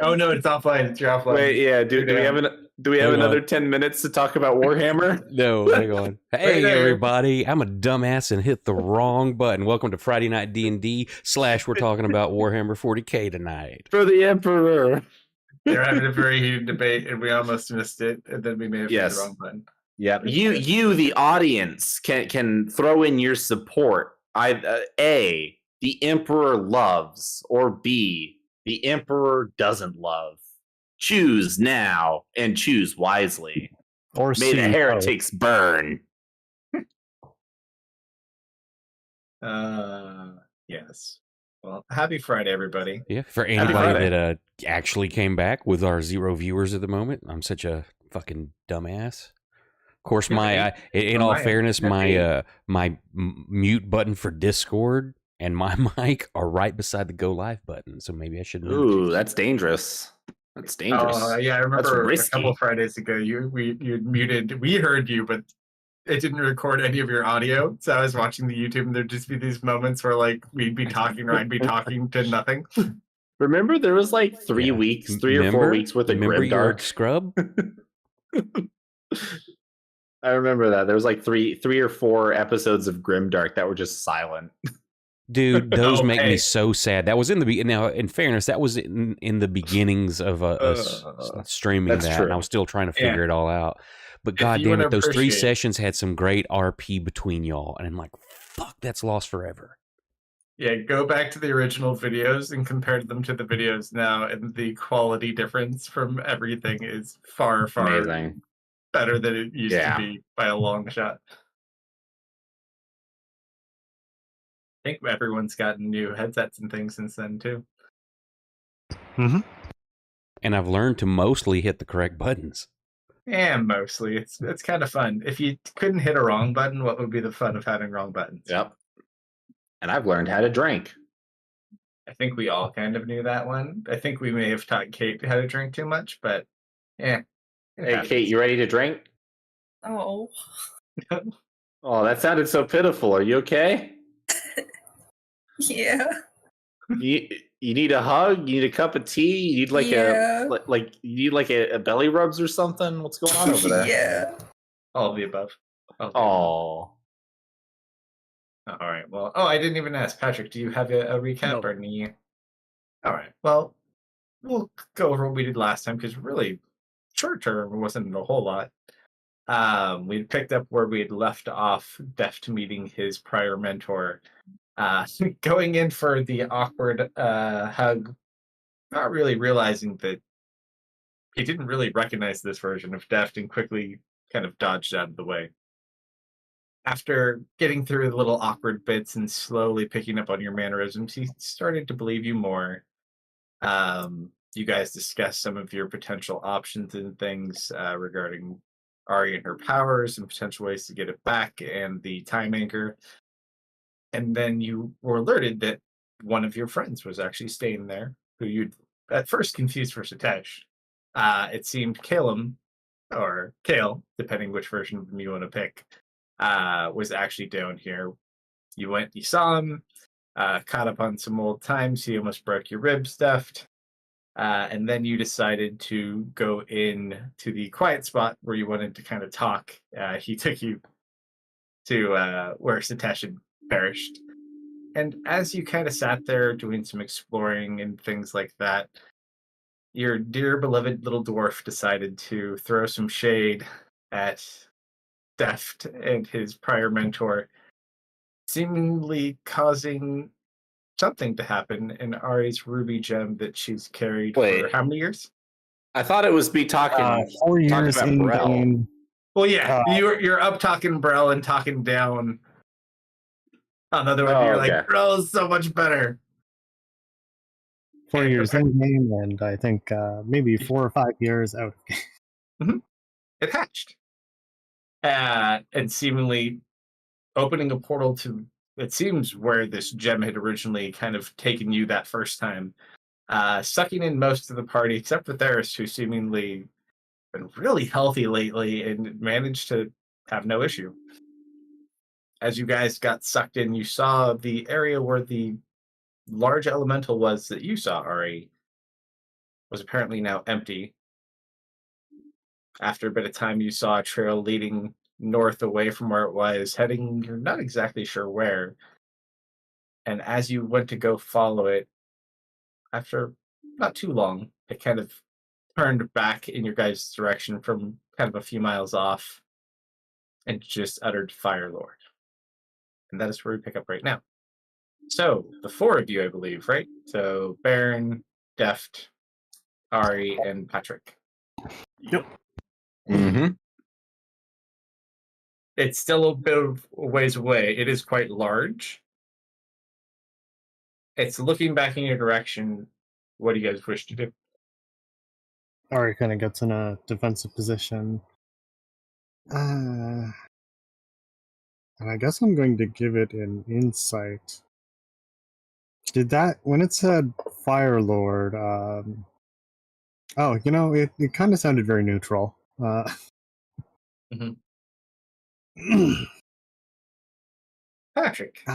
Oh no, it's offline. It's your offline. Wait, yeah. Do we have another 10 minutes to talk about Warhammer? No, hang on. Hey, everybody! I'm a dumbass and hit the wrong button. Welcome to Friday Night D&D / we're talking about Warhammer 40k tonight. For the Emperor. They're having a very heated debate, and we almost missed it, and then we may have hit the wrong button. Yeah, you, the audience, can throw in your support. A, the Emperor loves, or B, the Emperor doesn't love. Choose now and choose wisely. Or May the heretics burn. Yes. Well, happy Friday, everybody. Yeah, for anybody that actually came back with our 0 viewers at the moment, I'm such a fucking dumbass. Of course, in all fairness, my mute button for Discord and my mic are right beside the go live button, so maybe I should. Ooh, that's dangerous. That's dangerous. Yeah, I remember a couple Fridays ago you muted. We heard you, but it didn't record any of your audio. So I was watching the YouTube, and there'd just be these moments where like we'd be talking or I'd be talking to nothing. Remember, there was like 3 weeks, 3 or 4 weeks worth of Grimdark scrub. I remember that. There was like three or 4 episodes of Grimdark that were just silent. Dude, those make me so sad. That was in the now. In fairness, that was in the beginnings of us streaming that, and I was still trying to figure it all out. But goddamn it, those 3 sessions had some great RP between y'all, and I'm like, fuck, that's lost forever. Yeah, go back to the original videos and compare them to the videos now, and the quality difference from everything is far amazing. Better than it used to be by a long shot. I think everyone's gotten new headsets and things since then too. Mm-hmm. And I've learned to mostly hit the correct buttons. Yeah, mostly. It's kind of fun. If you couldn't hit a wrong button, what would be the fun of having wrong buttons? Yep. And I've learned how to drink. I think we all kind of knew that one. I think we may have taught Kate how to drink too much, but yeah. Hey, Kate, you ready to drink? Oh. Oh, that sounded so pitiful. Are you okay? Yeah. You need a hug? You need a cup of tea? You need a belly rubs or something? What's going on over there? Yeah. All of the above. Oh. All right. Well, I didn't even ask Patrick. Do you have a recap or any? All right. Well, we'll go over what we did last time because really, short term wasn't a whole lot. We picked up where we had left off. Deft meeting his prior mentor. Going in for the awkward hug, not really realizing that he didn't really recognize this version of Deft and quickly kind of dodged out of the way. After getting through the little awkward bits and slowly picking up on your mannerisms, he started to believe you more. You guys discussed some of your potential options and things regarding Ari and her powers and potential ways to get it back and the time anchor. And then you were alerted that one of your friends was actually staying there, who you'd at first confused for Satesh. It seemed Calum, or Kale, depending which version of him you want to pick, was actually down here. You saw him, caught up on some old times. He almost broke your ribs, Deft. And then you decided to go in to the quiet spot where you wanted to kind of talk. He took you to where Satesh had perished. And as you kind of sat there doing some exploring and things like that, your dear beloved little dwarf decided to throw some shade at Deft and his prior mentor, seemingly causing something to happen in Ari's ruby gem that she's carried for how many years? I thought it was me talking 4 years about Brel. Well, yeah, you're up talking Brel and talking down another one. You're like, Brel's so much better. 4 years in game, and I think maybe 4 or 5 years out of game. Mm-hmm. It hatched. And seemingly opening a portal to, it seems, where this gem had originally kind of taken you that first time. Sucking in most of the party, except for Theris, who seemingly been really healthy lately and managed to have no issue. As you guys got sucked in, you saw the area where the large elemental was that you saw, Ari, was apparently now empty. After a bit of time, you saw a trail leading north away from where it was, heading, you're not exactly sure where. And as you went to go follow it, after not too long, it kind of turned back in your guys' direction from kind of a few miles off and just uttered Fire Lord. And that is where we pick up right now. So, the four of you, I believe, right? So, Baron, Deft, Ari, and Patrick. Yep. Mm-hmm. It's still a bit of a ways away. It is quite large. It's looking back in your direction. What do you guys wish to do? Ari kind of gets in a defensive position. And I guess I'm going to give it an insight. Did that, when it said Fire Lord, oh, it kind of sounded very neutral. Patrick.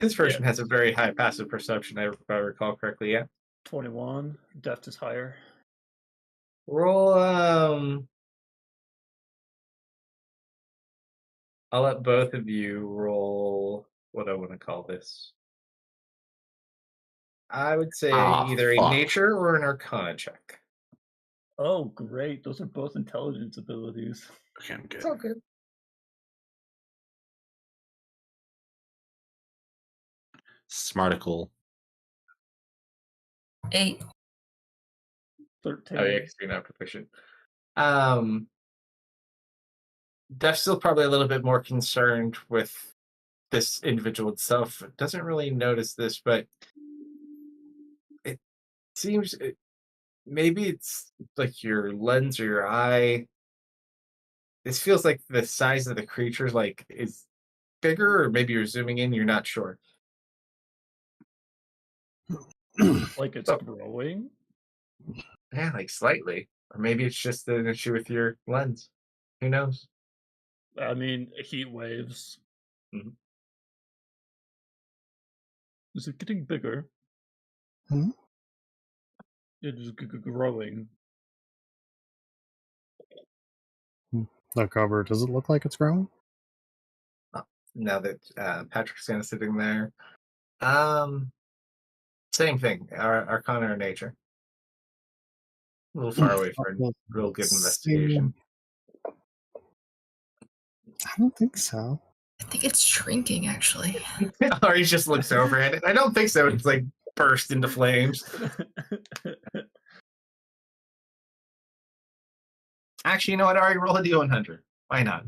This version has a very high passive perception, if I recall correctly, yeah? 21. Deft is higher. Roll, I'll let both of you roll what I want to call this. I would say either a nature or an arcana check. Oh, great. Those are both intelligence abilities. Okay, I'm good. It's all good. Smarticle. 8. 13. Oh, yeah, because you're not proficient. Def's still probably a little bit more concerned with this individual itself. Doesn't really notice this, but it seems maybe it's like your lens or your eye. This feels like the size of the creature is bigger, or maybe you're zooming in. You're not sure. Like it's growing? Yeah, like slightly. Or maybe it's just an issue with your lens. Who knows? I mean, heat waves. Mhm. Is it getting bigger? Hmm? It is growing. The cover, does it look like it's growing? Now that Patrick's kind of sitting there. Same thing. Arcana or nature. A little far away for a real good investigation. I don't think so. I think it's shrinking, actually. Or he just looks over at it. I don't think so. It's like burst into flames. Actually, you know what, Ari? Roll a D100. Why not?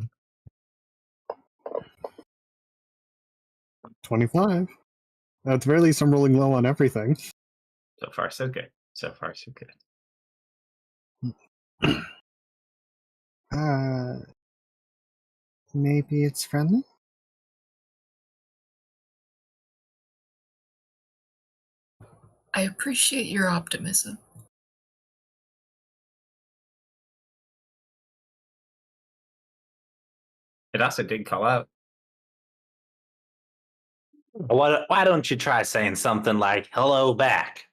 25. At the very least, I'm rolling low on everything. So far, so good. So far, so good. Maybe it's friendly? I appreciate your optimism. It also did call out. Why don't you try saying something like "hello" back?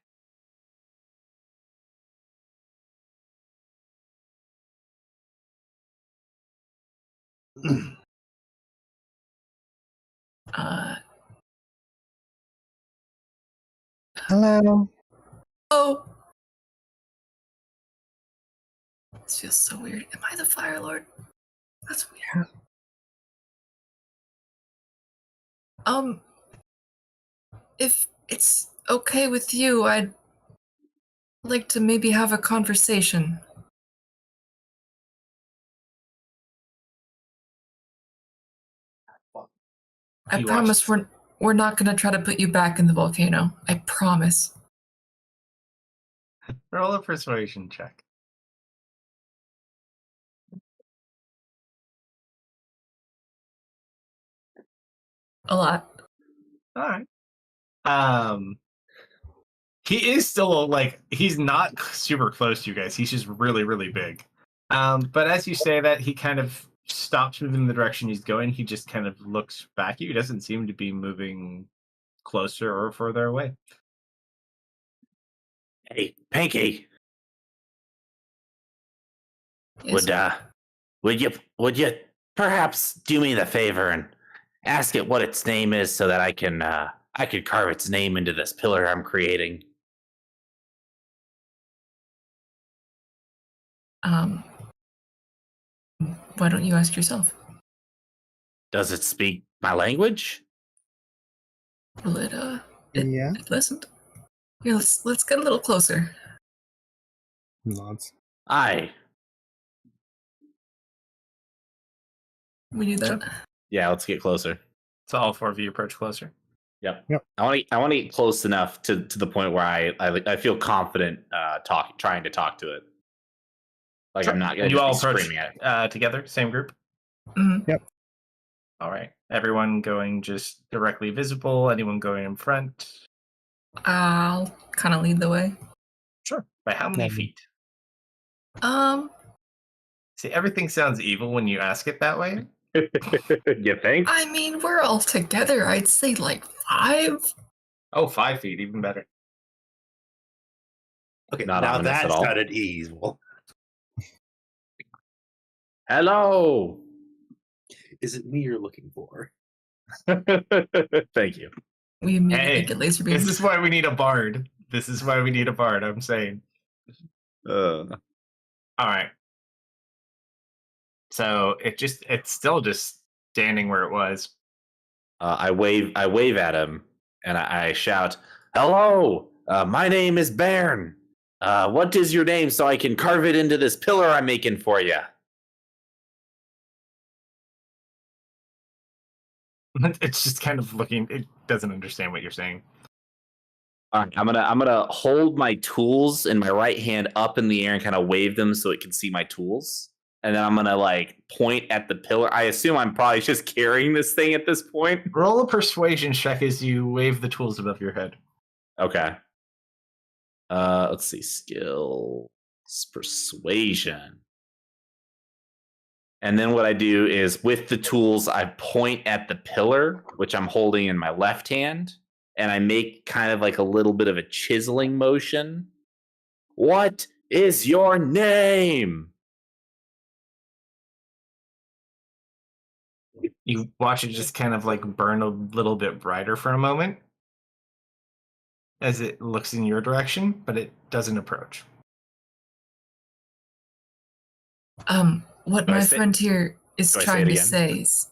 Hello. Oh! This feels so weird. Am I the Fire Lord? That's weird. If it's okay with you, I'd like to maybe have a conversation. I promise we're not gonna try to put you back in the volcano. I promise. Roll a persuasion check. A lot. All right. He is still he's not super close to you guys. He's just really, really big. But as you say that, he kind of stops moving in the direction he's going. He just kind of looks back at you. He doesn't seem to be moving closer or further away. Hey, Pinky. Would you perhaps do me the favor and ask it what its name is so that I could carve its name into this pillar I'm creating? Why don't you ask yourself? Does it speak my language? Well, Yeah. it listened. Here, let's get a little closer. Nods. Aye. We do that. Yeah, let's get closer. So all four of you approach closer. Yep. Yep. I want to get close enough to the point where I feel confident trying to talk to it. Like Sure. I'm not And going you to all be approach screaming at it. together, same group. Mm-hmm. Yep. All right. Everyone going just directly visible. Anyone going in front? I'll kind of lead the way. Sure. By how many Yeah. feet? Um, See, everything sounds evil when you ask it that way. You think? I mean, we're all together. I'd say like 5. Oh, 5 feet, even better. Okay, Not now ominous at that's all. sounded evil. Hello. Is it me you're looking for? Thank you. We immediately Hey, get laser beams. this is why we need a bard. This is why we need a bard, I'm saying. All right. So it's still just standing where it was. I wave at him and I shout, "Hello, my name is Bairn. What is your name so I can carve it into this pillar I'm making for you?" It's just kind of looking. It doesn't understand what you're saying. All right, I'm gonna hold my tools in my right hand up in the air and kind of wave them so it can see my tools. And then I'm gonna like point at the pillar. I assume I'm probably just carrying this thing at this point. Roll a persuasion check as you wave the tools above your head. Okay. Let's see. Skills, persuasion. And then what I do is with the tools, I point at the pillar, which I'm holding in my left hand, and I make kind of like a little bit of a chiseling motion. What is your name? You watch it just kind of like burn a little bit brighter for a moment as it looks in your direction, but it doesn't approach. What Do I my say- friend here is do I say trying it to again? say is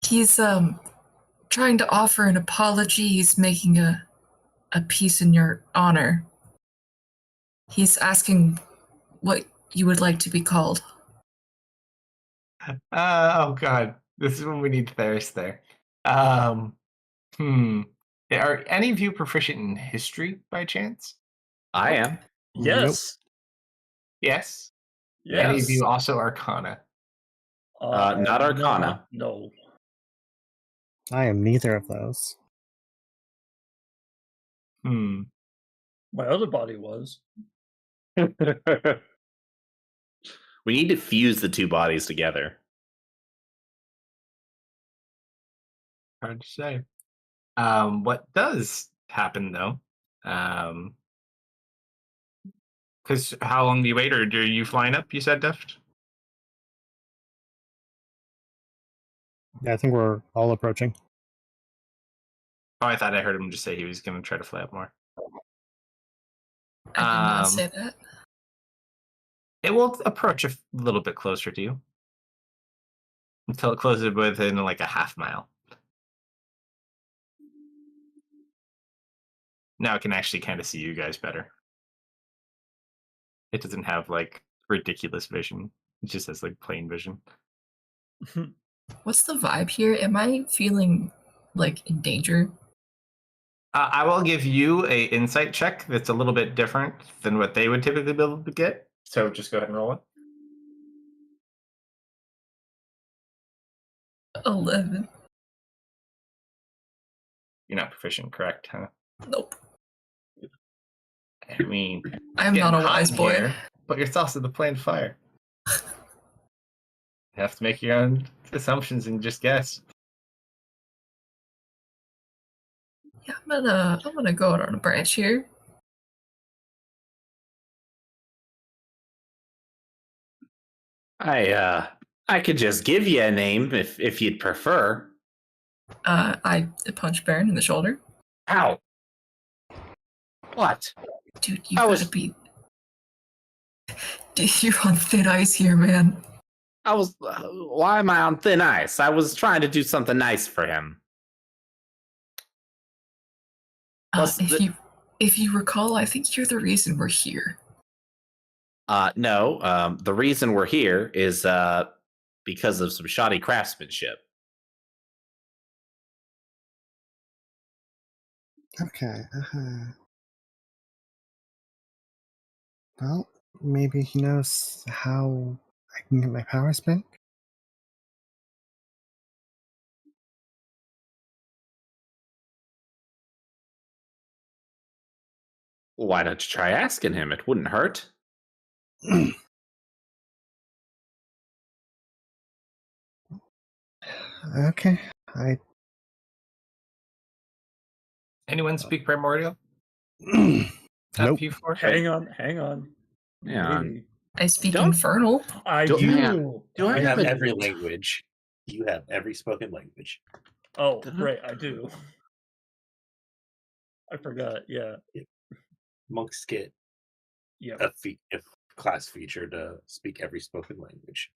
he's trying to offer an apology. He's making a piece in your honor. He's asking what you would like to be called. Oh god, this is when we need Theris there. Are any of you proficient in history by chance? I am. Yes. Yes. Yes. Any of you also Arcana? Not Arcana. No. I am neither of those. Hmm. My other body was. We need to fuse the two bodies together. Hard to say. What does happen though? Because how long do you wait, or are you flying up? You said, Deft. Yeah, I think we're all approaching. Oh, I thought I heard him just say he was going to try to fly up more. I did not say that. It will approach a little bit closer to you until it closes within like a half mile. Now it can actually kind of see you guys better. It doesn't have like ridiculous vision. It just has like plain vision. What's the vibe here? Am I feeling like in danger? I will give you a insight check that's a little bit different than what they would typically be able to get. So just go ahead and roll it. 11. You're not proficient, correct? Huh? Nope. I mean, I'm getting not a hot wise in boy. here, but you're also the plain fire. You have to make your own assumptions and just guess. Yeah, I'm gonna go out on a branch here. I could just give you a name if you'd prefer. I punch Baron in the shoulder. Ow! What? Dude, you gotta be. Dude, you're on thin ice here, man. Why am I on thin ice? I was trying to do something nice for him. If you recall, I think you're the reason we're here. No. The reason we're here is because of some shoddy craftsmanship. Okay. Well, maybe he knows how I can get my powers back. Why don't you try asking him? It wouldn't hurt. Okay. Anyone speak primordial? Nope. P4? Hang on. Yeah. Maybe. I speak Infernal. I Do- do. Do I You have have every language. You have every spoken language. Oh, right, I do. I forgot. Yeah. Monks get Yeah. a class feature to speak every spoken language.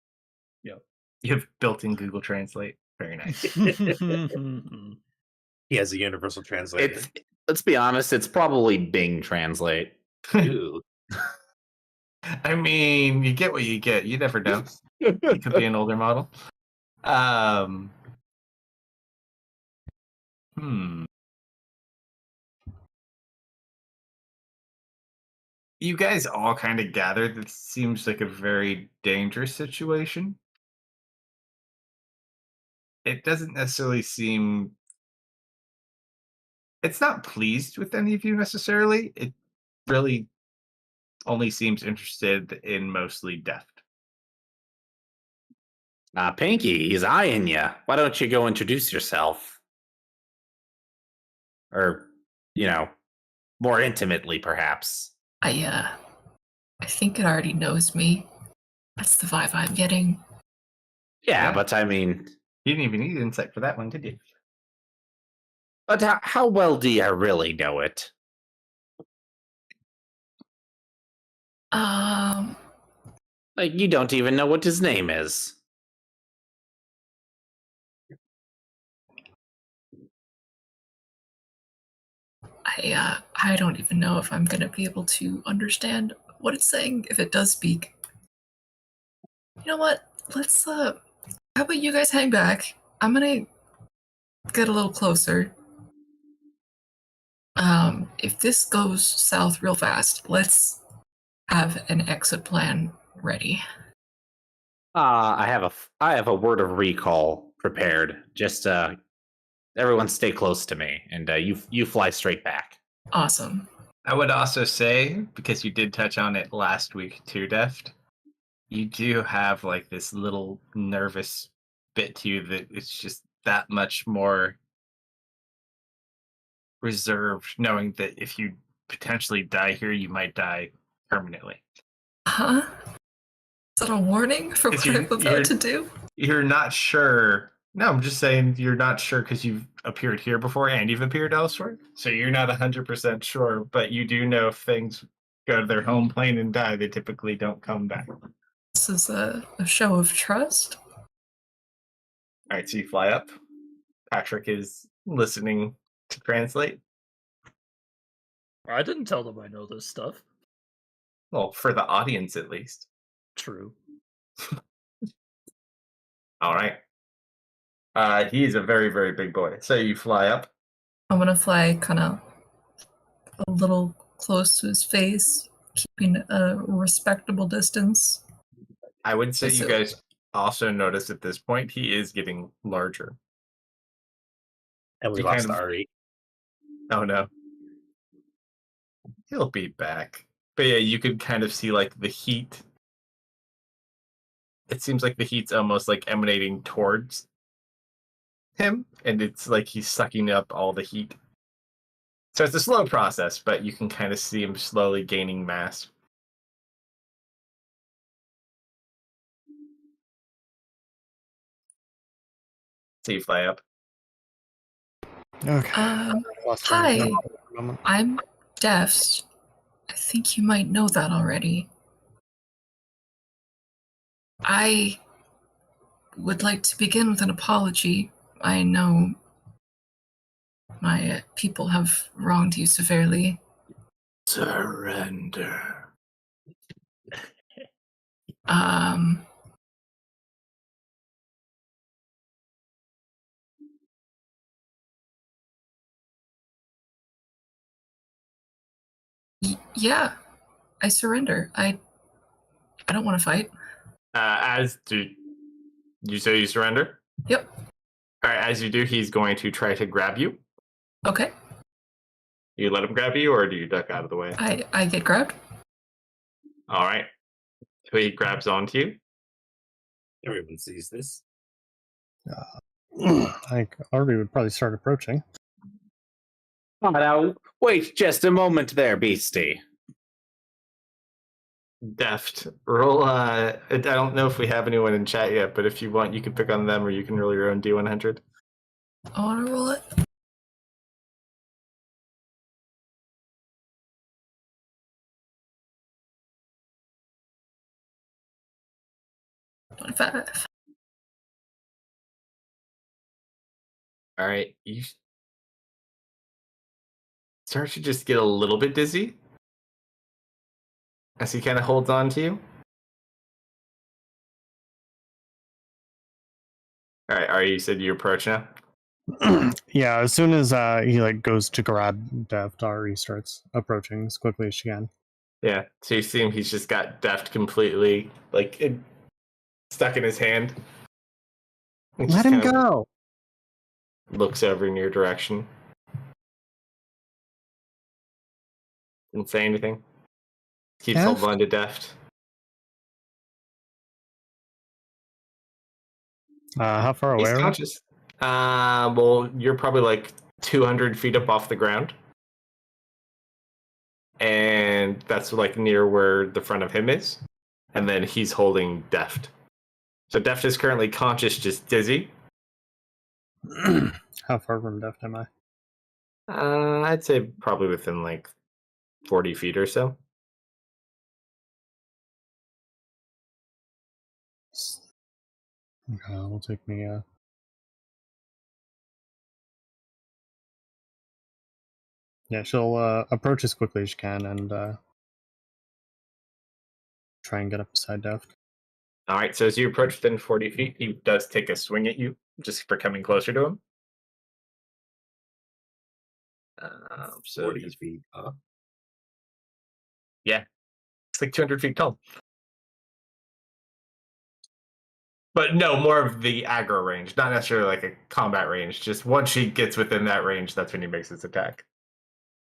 Yep. You have built-in Google Translate. Very nice. He has a universal translator. Let's be honest, it's probably Bing Translate. Ooh. I mean, you get what you get. You never know. It could be an older model. You guys all kind of gathered that seems like a very dangerous situation. It doesn't necessarily seem... It's not pleased with any of you necessarily. It really only seems interested in mostly Deft. Pinky, he's eyeing you. Why don't you go introduce yourself? Or, more intimately, perhaps. I think it already knows me. That's the vibe I'm getting. Yeah, but I mean... You didn't even need insight for that one, did you? But how well do you really know it? Like, you don't even know what his name is. I don't even know if I'm gonna be able to understand what it's saying if it does speak. You know what? Let's how about you guys hang back? I'm gonna get a little closer. If this goes south real fast, let's have an exit plan ready. I have a word of recall prepared. Just everyone stay close to me, and you fly straight back. Awesome. I would also say, because you did touch on it last week too, Deft, you do have like this little nervous bit to you that it's just that much more reserved, knowing that if you potentially die here, you might die permanently. Huh? Is that a warning for what I'm about to do? You're not sure. No, I'm just saying you're not sure because you've appeared here before and you've appeared elsewhere. So you're not 100% sure, but you do know if things go to their home plane and die, they typically don't come back. This is a show of trust. All right, so you fly up. Patrick is listening to translate. I didn't tell them I know this stuff. Well, for the audience at least. True. All right. He's a very, very big boy. So you fly up. I'm gonna fly kind of a little close to his face, keeping a respectable distance. I would say you guys also notice at this point he is getting larger. And we lost Ari. Oh no. He'll be back. But yeah, you could kind of see like the heat. It seems like the heat's almost like emanating towards him, and it's like he's sucking up all the heat. So it's a slow process, but you can kind of see him slowly gaining mass. So you fly up. Okay. Hi, I'm Devs. I think you might know that already. I would like to begin with an apology. I know my people have wronged you severely. Surrender. Yeah, I surrender. I don't want to fight. As do you say you surrender? Yep. All right. As you do, he's going to try to grab you. Okay. You let him grab you, or do you duck out of the way? I get grabbed. All right. So he grabs onto you. Everyone sees this. I think Arby would probably start approaching. Oh, now, wait just a moment there, Beastie. Deft. Roll. I don't know if we have anyone in chat yet, but if you want, you can pick on them, or you can roll your own D100. I want to roll it. $25. All right. You start to just get a little bit dizzy as he kind of holds on to you. All right. Ari, you said you approach now. Yeah, as soon as he like goes to grab Deft, Ari starts approaching as quickly as she can. Yeah. So you see him. He's just got Deft completely stuck in his hand. He Let just him kind of go. looks over in your direction. Didn't say anything. Keeps Deft? holding on to Deft. How far away He's are we? conscious. Well, you're probably like 200 feet up off the ground. And that's like near where the front of him is. And then he's holding Deft. So Deft is currently conscious, just dizzy. How far from Deft am I? I'd say probably within like 40 feet or so. Okay, it'll take me yeah, she'll approach as quickly as she can and try and get up beside Deft. All right, so as you approach within 40 feet, he does take a swing at you just for coming closer to him. So 40 feet up. Yeah, it's like 200 feet tall. But no, more of the aggro range, not necessarily like a combat range. Just once she gets within that range, that's when he makes his attack.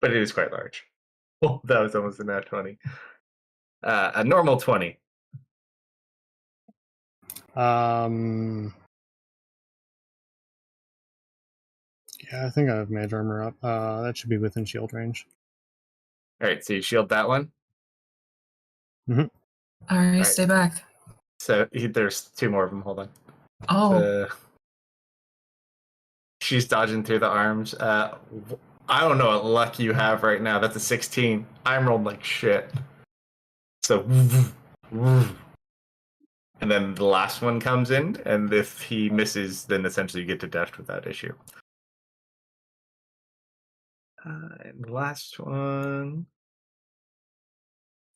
But it is quite large. Oh, that was almost a nat 20. A normal 20. Yeah, I think I have mage armor up. That should be within shield range. All right, so you shield that one. All right, stay back. So there's two more of them. Hold on. Oh. She's dodging through the arms. I don't know what luck you have right now. That's a 16. I'm rolled like shit. So, and then the last one comes in, and if he misses, then essentially you get to Deft with that issue. And the last one,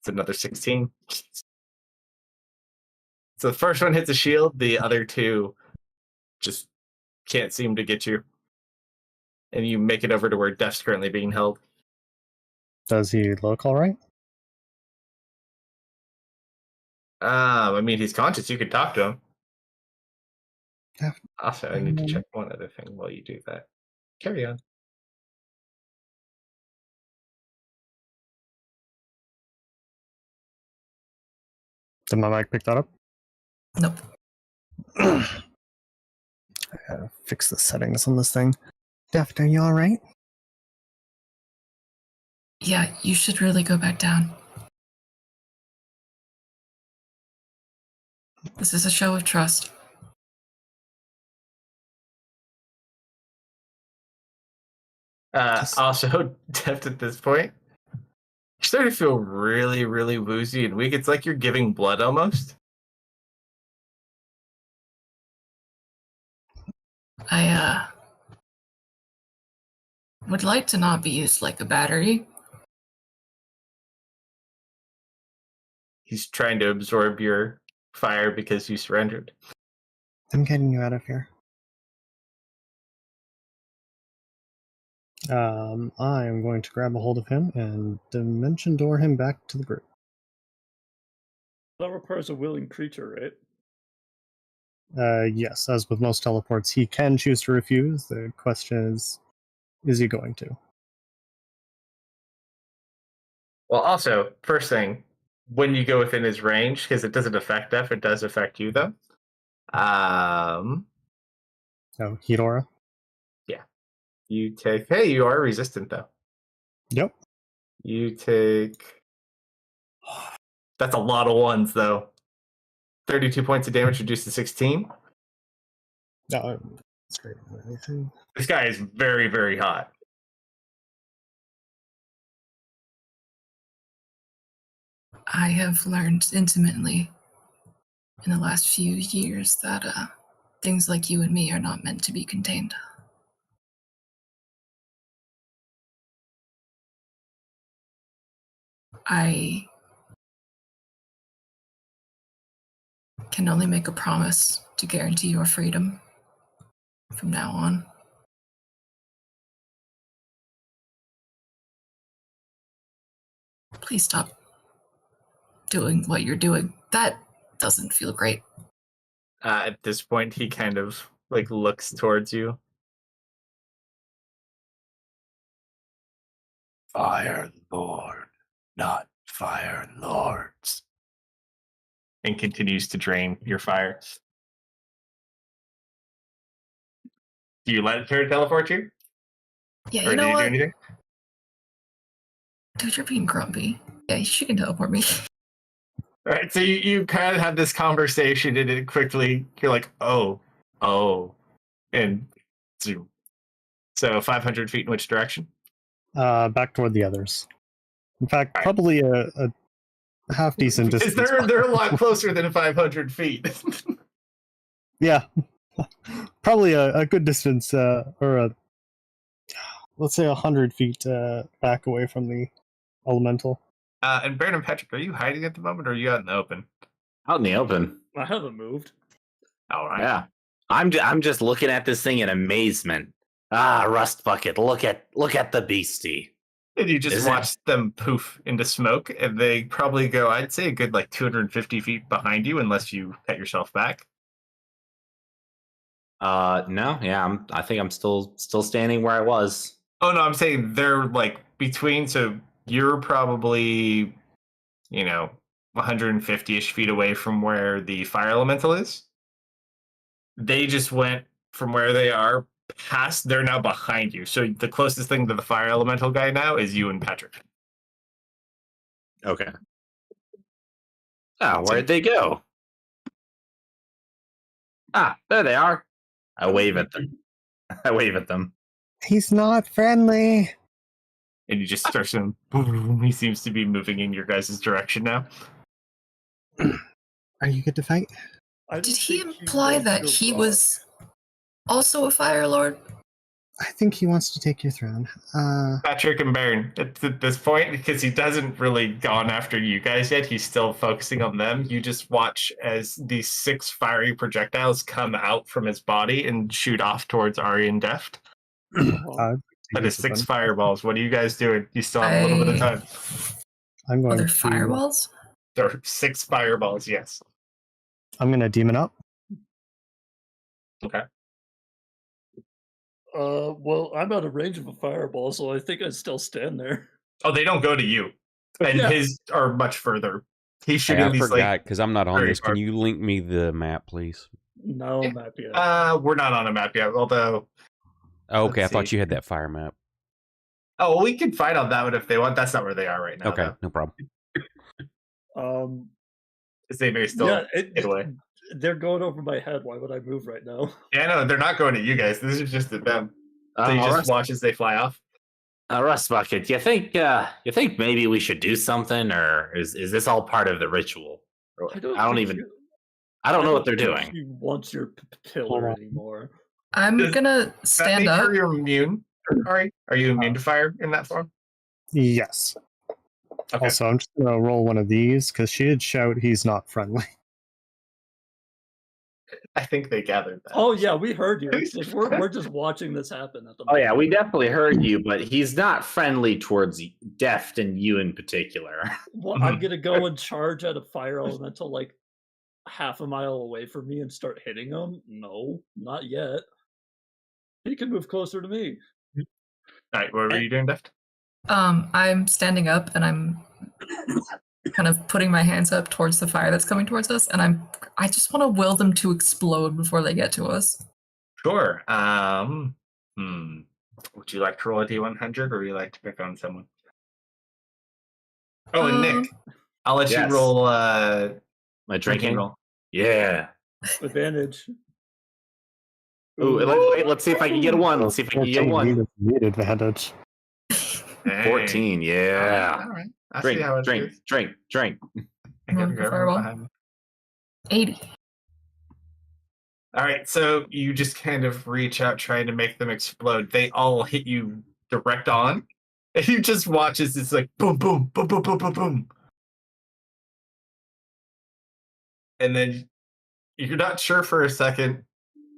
it's another 16. So the first one hits a shield, the other two just can't seem to get you. And you make it over to where Deft's currently being held. Does he look all right? I mean, he's conscious. You could talk to him. Yeah. Also, I need to check one other thing while you do that. Carry on. Did my mic pick that up? Nope. I gotta fix the settings on this thing. Deft, are you all right? Yeah, you should really go back down. This is a show of trust. Also, Deft at this point, you're starting to feel really, really woozy and weak. It's like you're giving blood almost. I would like to not be used like a battery. He's trying to absorb your fire because you surrendered. I'm getting you out of here. I am going to grab a hold of him and dimension door him back to the group. That requires a willing creature, right? Yes, as with most teleports, he can choose to refuse. The question is he going to? Well, also, first thing, when you go within his range, because it doesn't affect Def, it does affect you, though. Oh, heat aura? Yeah. You take... Hey, you are resistant, though. Yep. You take... That's a lot of ones, though. 32 points of damage reduced to 16. No, that's great. Anything. This guy is very, very hot. I have learned intimately in the last few years that things like you and me are not meant to be contained. I can only make a promise to guarantee your freedom from now on. Please stop doing what you're doing. That doesn't feel great. At this point, he kind of looks towards you. Fire Lord, not Fire Lords. And continues to drain your fire. Do you let her teleport you? Yeah, or you know do you what? do anything? Dude, you're being grumpy. Yeah, she can teleport me. All right, so you kind of have this conversation, and it quickly you're like, oh, and zoom. So 500 feet in which direction? Back toward the others. In fact, All right. probably a half decent Because distance. they're a lot closer than 500 feet. Yeah, probably a good distance, or let's say 100 feet back away from the elemental. And Baron and Patrick, are you hiding at the moment, or are you out in the open? Out in the open. I haven't moved. All right. Yeah. I'm just looking at this thing in amazement. Ah, Rust Bucket, look at the beastie. And you just Is it? watch them poof into smoke, and they probably go, I'd say, a good 250 feet behind you, unless you pet yourself back. No, yeah, I think I'm still standing where I was. Oh no, I'm saying they're between, so you're probably 150-ish feet away from where the fire elemental is. They just went from where they are past, they're now behind you. So the closest thing to the fire elemental guy now is you and Patrick. Okay. Ah, where'd they go? Ah, there they are. I wave at them. He's not friendly. And you just start seeing, boom, he seems to be moving in your guys' direction now. Are you good to fight? Did he imply that he was also a Fire Lord? I think he wants to take your throne. Patrick and Baron, at this point, because he hasn't really gone after you guys yet, he's still focusing on them. You just watch as these 6 fiery projectiles come out from his body and shoot off towards Ari and Deft. That is 6 fireballs. What are you guys doing? You still have a little bit of time. I'm going Other to fireballs? There are 6 fireballs, yes. I'm going to demon up. Okay. Well, I'm out of range of a fireball, so I think I still stand there. Oh, they don't go to you. And Yeah. his are much further. He's Hey, shooting I these forgot because I'm not on very this. Can far. you link me the map, please? No map yet. We're not on a map yet, although... Oh, okay, I Let's thought see. you had that fire map. Oh, well, we can fight on that one if they want. That's not where they are right now, Okay, though. no problem. Because they may still get away. They're going over my head. Why would I move right now? Yeah, no, they're not going to you guys. This is just at them. So you just watch as they fly off. Rust Bucket, you think maybe we should do something, or is this all part of the ritual? I don't know what they're doing. He wants your pillar anymore. I'm gonna stand up. Sure you're immune. Are you immune to fire in that form? Yes. Okay. Also, I'm just gonna roll one of these because she did shout he's not friendly. I think they gathered that. Oh yeah, we heard you. It's like we're just watching this happen at the moment. Oh yeah, we definitely heard you, but he's not friendly towards Deft and you in particular. Well, I'm gonna go and charge at a fire elemental like half a mile away from me and start hitting him. No, not yet. He can move closer to me. All right, what were you doing, Deft? I'm standing up and I'm kind of putting my hands up towards the fire that's coming towards us, and I just want to will them to explode before they get to us. Sure. Would you like to roll a D100, or would you like to pick on someone? Oh, and Nick, I'll let you roll. My drinking roll. Yeah. Advantage. Ooh, let's see if I can get a 1. Let's see if I can get a 1. Need advantage. 14, yeah. All right. Drink. I gotta go behind me. 80. All right, so you just kind of reach out trying to make them explode. They all hit you direct on, and you just watch as it's like boom, boom, boom, boom, boom, boom, boom. And then you're not sure for a second,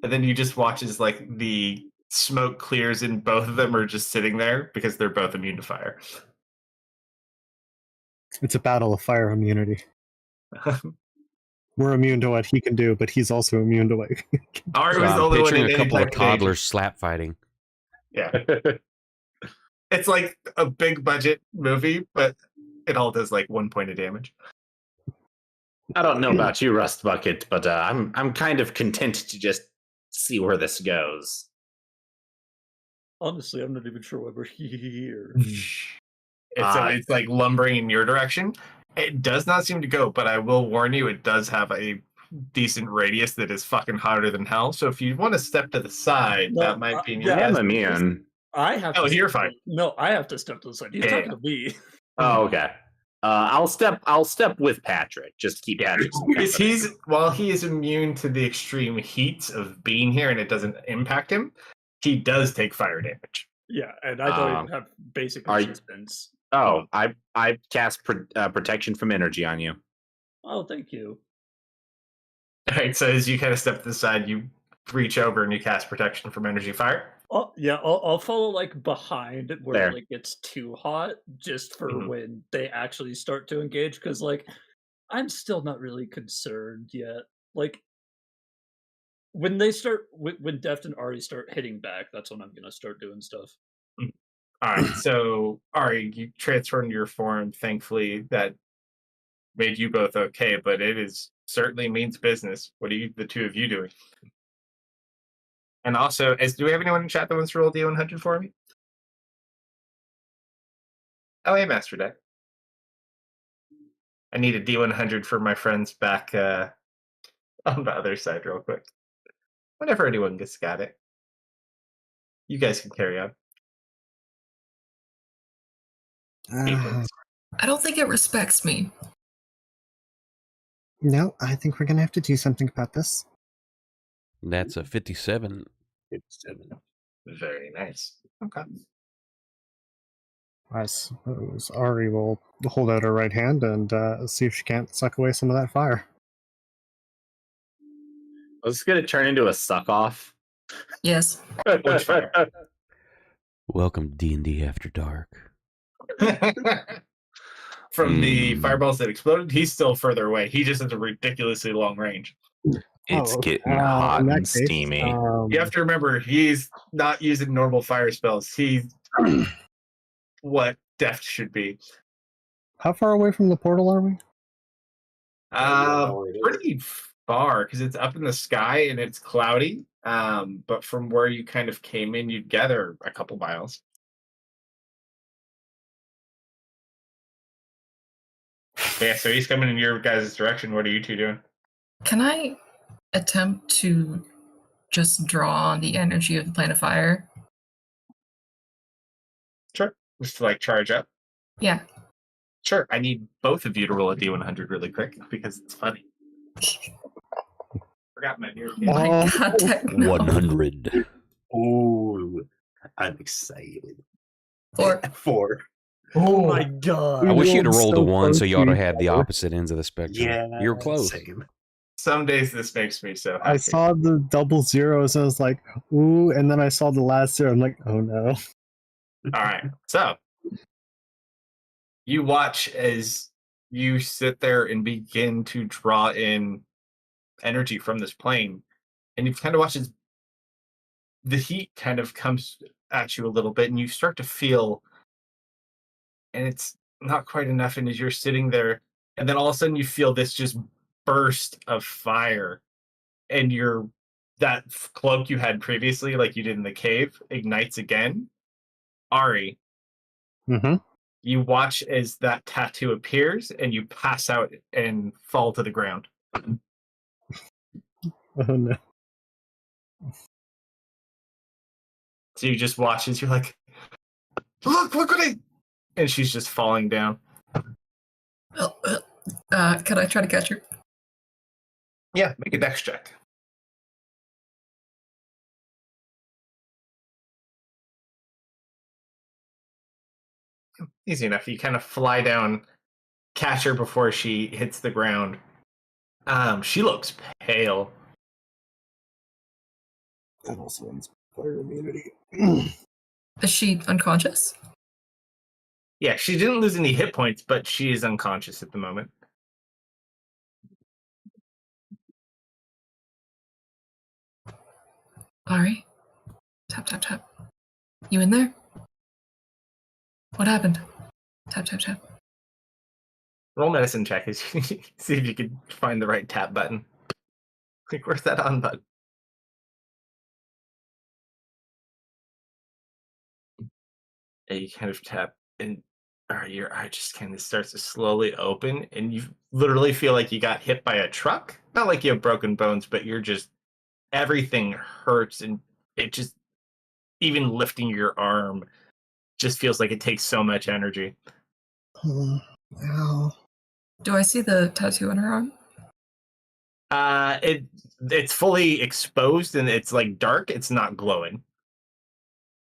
and then you just watch as like the smoke clears and both of them are just sitting there because they're both immune to fire. It's a battle of fire immunity. We're immune to what he can do, but he's also immune to what he can do. Ari was the only one in a couple of toddlers slap fighting. Yeah. It's like a big budget movie, but it all does like 1 point of damage. I don't know about you, Rust Bucket, but I'm kind of content to just see where this goes. Honestly, I'm not even sure why we're here. It's like lumbering in your direction. It does not seem to go, but I will warn you, it does have a decent radius that is fucking hotter than hell. So if you want to step to the side, that might be in your best interest. I have to you're fine. No, I have to step to the side. He's talking to me. Oh, okay. I'll step with Patrick. Just to keep Patrick. While he is immune to the extreme heat of being here and it doesn't impact him, he does take fire damage. Yeah, and I don't even have basic resistance. Oh, I cast protection from energy on you. Oh, thank you. All right, so as you kind of step to the side, you reach over and you cast protection from energy fire. Oh yeah, I'll follow like behind where it like gets too hot, just for when they actually start to engage. Because like, I'm still not really concerned yet. Like, when they start, when Deft and Ari start hitting back, that's when I'm gonna start doing stuff. All right, so Ari, you transformed your form. Thankfully, that made you both okay, but it is certainly means business. What are the two of you doing? And also, do we have anyone in chat that wants to roll D100 for me? Oh, hey, Master Deck. I need a D100 for my friends back on the other side real quick. Whenever anyone gets got it. You guys can carry on. I don't think it respects me. No, I think we're going to have to do something about this. That's a 57. 57. Very nice. Okay. I suppose Ari will hold out her right hand and see if she can't suck away some of that fire. I was going to turn into a suck-off. Yes. Which fire? Welcome to D&D After Dark. From the fireballs that exploded, he's still further away. He just has a ridiculously long range. It's getting hot and steamy. You have to remember, he's not using normal fire spells. He's what Deft should be. How far away from the portal are we? Pretty far, because it's up in the sky and it's cloudy. But from where you kind of came in, you'd gather a couple miles. Yeah, so he's coming in your guys' direction. What are you two doing? Can I attempt to just draw on the energy of the plane of fire? Sure. Just to like charge up. Yeah. Sure. I need both of you to roll a D100 really quick because it's funny. Forgot my beer. Oh my god, Techno. 100. Ooh, I'm excited. 4. 4. Oh my god. I wish you'd have rolled rolled so a 1 so close you ought to to each have the other. opposite ends of the spectrum. Yeah, You're close. Same. Some days this makes me so happy. I saw the double zeros. I was like, ooh, and then I saw the last zero. I'm like, oh no. All right. So you watch as you sit there and begin to draw in energy from this plane, and you kind of watch as the heat kind of comes at you a little bit, and you start to feel, and it's not quite enough. And as you're sitting there, and then all of a sudden you feel this just burst of fire, and that cloak you had previously, like you did in the cave, ignites again. Ari, Mm-hmm. you watch as that tattoo appears, and you pass out and fall to the ground. Oh no. So you just watch as you're like, look what I... And she's just falling down. Can I try to catch her? Yeah, make a dex check. Easy enough. You kind of fly down, catch her before she hits the ground. She looks pale. That also ends fire immunity. Is she unconscious? Yeah, she didn't lose any hit points, but she is unconscious at the moment. Ari? Tap, tap, tap. You in there? What happened? Tap, tap, tap. Roll medicine check as you see if you can find the right tap button. Like, where's that on button? And you kind of tap, and your eye just kind of starts to slowly open, and you literally feel like you got hit by a truck. Not like you have broken bones, but you're just, everything hurts, and it just, even lifting your arm just feels like it takes so much energy. Ow. Do I see the tattoo on her arm? It's fully exposed, and it's like dark. It's not glowing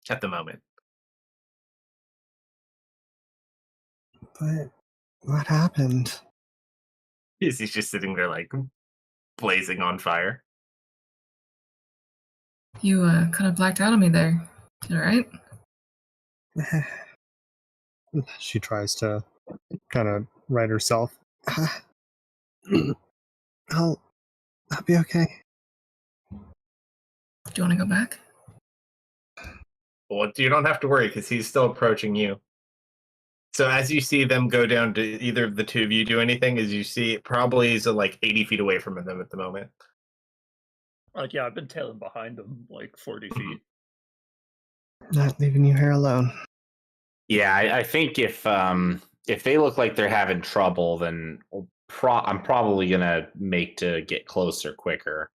at the moment. But what happened? He's just sitting there like blazing on fire. You kind of blacked out on me there. You all right? She tries to kind of right herself. I'll be okay. Do you want to go back? Well, you don't have to worry because he's still approaching you. So as you see them go down, to either of the two of you do anything? As you see, it probably is like 80 feet away from them at the moment. Yeah, I've been tailing behind them like 40 feet. Not leaving you here alone. Yeah, I think if they look like they're having trouble, then I'm probably gonna make to get closer quicker.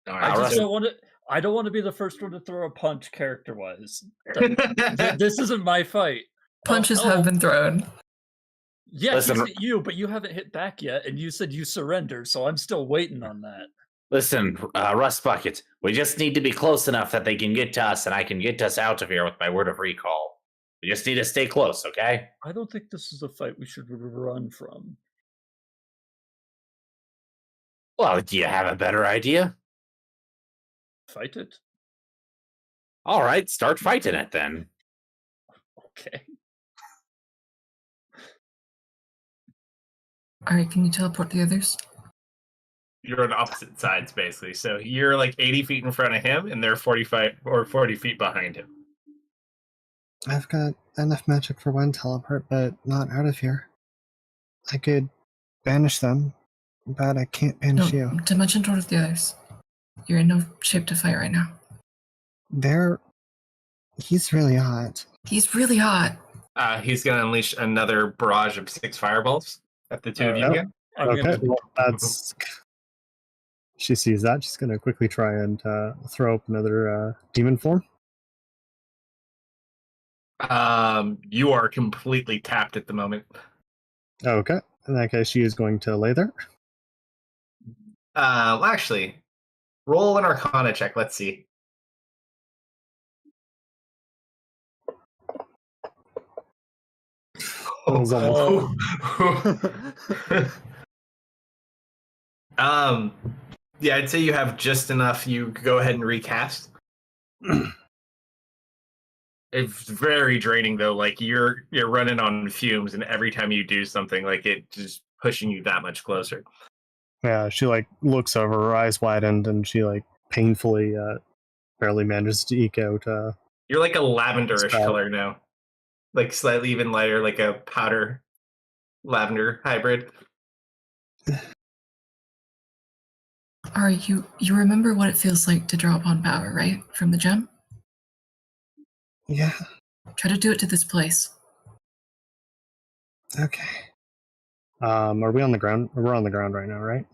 I just don't want to. I don't want to be the first one to throw a punch character-wise. This isn't my fight. Punches have been thrown. Yeah, Listen, he's hit you, but you haven't hit back yet, and you said you surrendered, so I'm still waiting on that. Listen, Rust Bucket, we just need to be close enough that they can get to us, and I can get us out of here with my word of recall. We just need to stay close, okay? I don't think this is a fight we should run from. Well, do you have a better idea? Fight it. All right, start fighting it then. Okay. All right, can you teleport the others? You're on opposite sides, basically. So you're like 80 feet in front of him, and they're 45 or 40 feet behind him. I've got enough magic for one teleport, but not out of here. I could banish them, but I can't banish you. Dimension towards the others. You're in no shape to fight right now. He's really hot. He's really hot. He's going to unleash another barrage of 6 fireballs at the two of you again. Okay, well, that's... She sees that. She's going to quickly try and throw up another demon form. You are completely tapped at the moment. Okay. In that case, she is going to lay there. Actually, roll an Arcana check. Let's see. Yeah, I'd say you have just enough. You go ahead and recast. It's very draining though. Like you're running on fumes, and every time you do something, like it just pushing you that much closer. Yeah, she like looks over, her eyes widened, and she like painfully barely manages to eke out. You're like a lavenderish color now, like slightly even lighter, like a powder lavender hybrid. You remember what it feels like to draw upon power, right? From the gem? Yeah. Try to do it to this place. Okay. Are we on the ground? We're on the ground right now, right?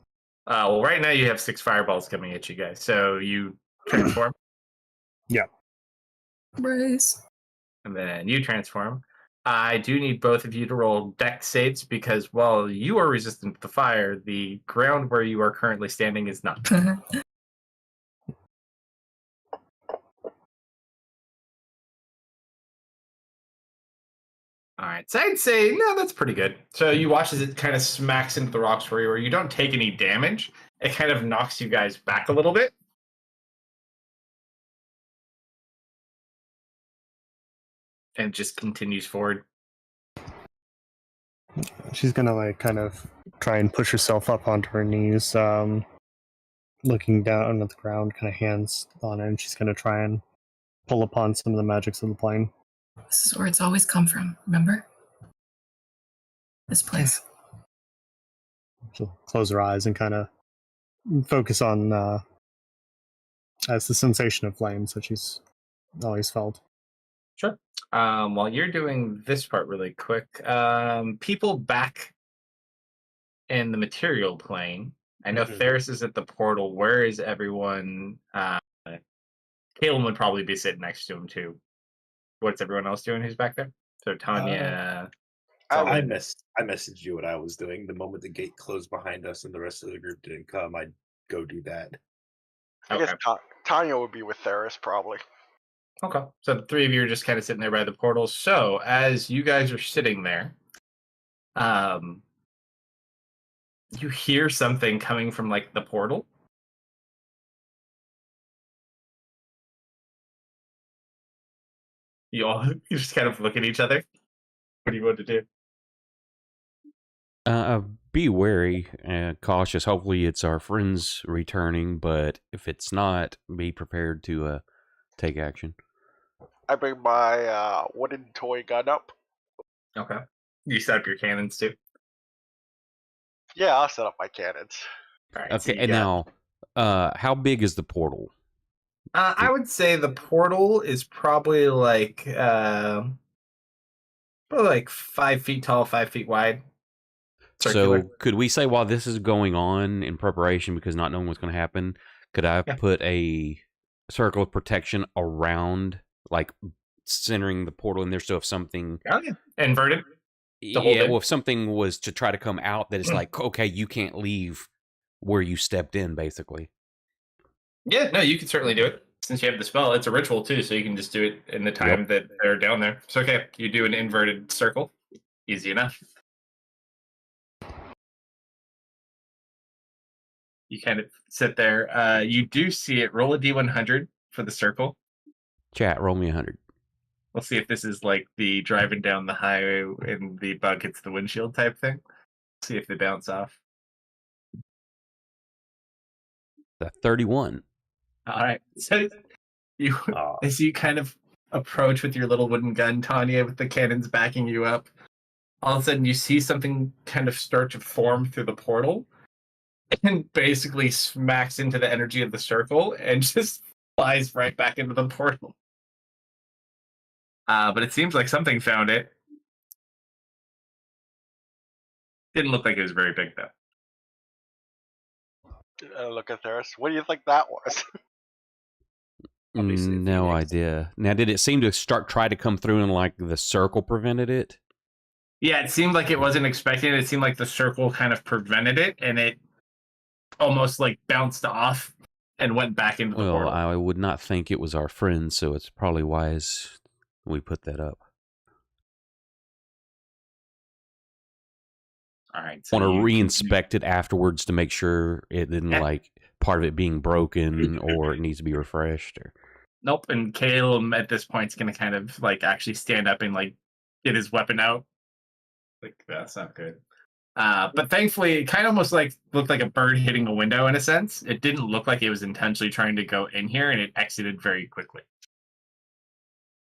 Well, right now you have 6 fireballs coming at you guys, so you transform. Yeah. Brace. And then you transform. I do need both of you to roll dex saves because while you are resistant to the fire, the ground where you are currently standing is not. All right, so I'd say, no, that's pretty good. So you watch as it kind of smacks into the rocks where you don't take any damage. It kind of knocks you guys back a little bit. And just continues forward. She's gonna like kind of try and push herself up onto her knees, looking down at the ground, kind of hands on it, and she's gonna try and pull upon some of the magics of the plane. This is where it's always come from, remember? This place. She'll close her eyes and kind of focus on as the sensation of flames that she's always felt. Sure. While you're doing this part really quick, people back in the material plane. I know Theris is at the portal. Where is everyone? Caleb would probably be sitting next to him too. What's everyone else doing who's back there? So Tanya. I messaged you what I was doing. The moment the gate closed behind us and the rest of the group didn't come, I'd go do that. I guess Tanya would be with Theris probably. Okay. So the 3 of you are just kind of sitting there by the portal. So as you guys are sitting there, you hear something coming from like the portal. You just kind of look at each other. What do you want to do? Be wary and cautious. Hopefully it's our friends returning, but if it's not, be prepared to take action. I bring my wooden toy gun up. Okay. You set up your cannons too? Yeah, I'll set up my cannons. All right, okay, so and now, how big is the portal? I would say the portal is probably like 5 feet tall, 5 feet wide. Circular. So could we say while this is going on in preparation, because not knowing what's going to happen, could I put a circle of protection around, like centering the portal in there, so if something inverted, well, if something was to try to come out, that it's like, okay, you can't leave where you stepped in, basically. Yeah, no, you can certainly do it. Since you have the spell, it's a ritual too, so you can just do it in the time that they're down there. So okay, you do an inverted circle. Easy enough. You kind of sit there. You do see it. Roll a d100 for the circle. Chat, roll me 100. We'll see if this is like the driving down the highway and the bug hits the windshield type thing. See if they bounce off. The 31. All right. So you, as you kind of approach with your little wooden gun, Tanya, with the cannons backing you up, all of a sudden you see something kind of start to form through the portal and basically smacks into the energy of the circle and just flies right back into the portal. But it seems like something found it. Didn't look like it was very big, though. Look at Theris. What do you think that was? No idea. Now, did it seem to try to come through and like the circle prevented it? Yeah, it seemed like it wasn't expecting it. It seemed like the circle kind of prevented it, and it almost like bounced off and went back into the portal. I would not think it was our friend, so it's probably wise we put that up. All right. So want to re-inspect it afterwards to make sure it didn't like part of it being broken or it needs to be refreshed. Or... Nope. And Caleb at this point is going to kind of like actually stand up and like get his weapon out. Like that's not good. But thankfully, it kind of almost like looked like a bird hitting a window in a sense. It didn't look like it was intentionally trying to go in here, and it exited very quickly.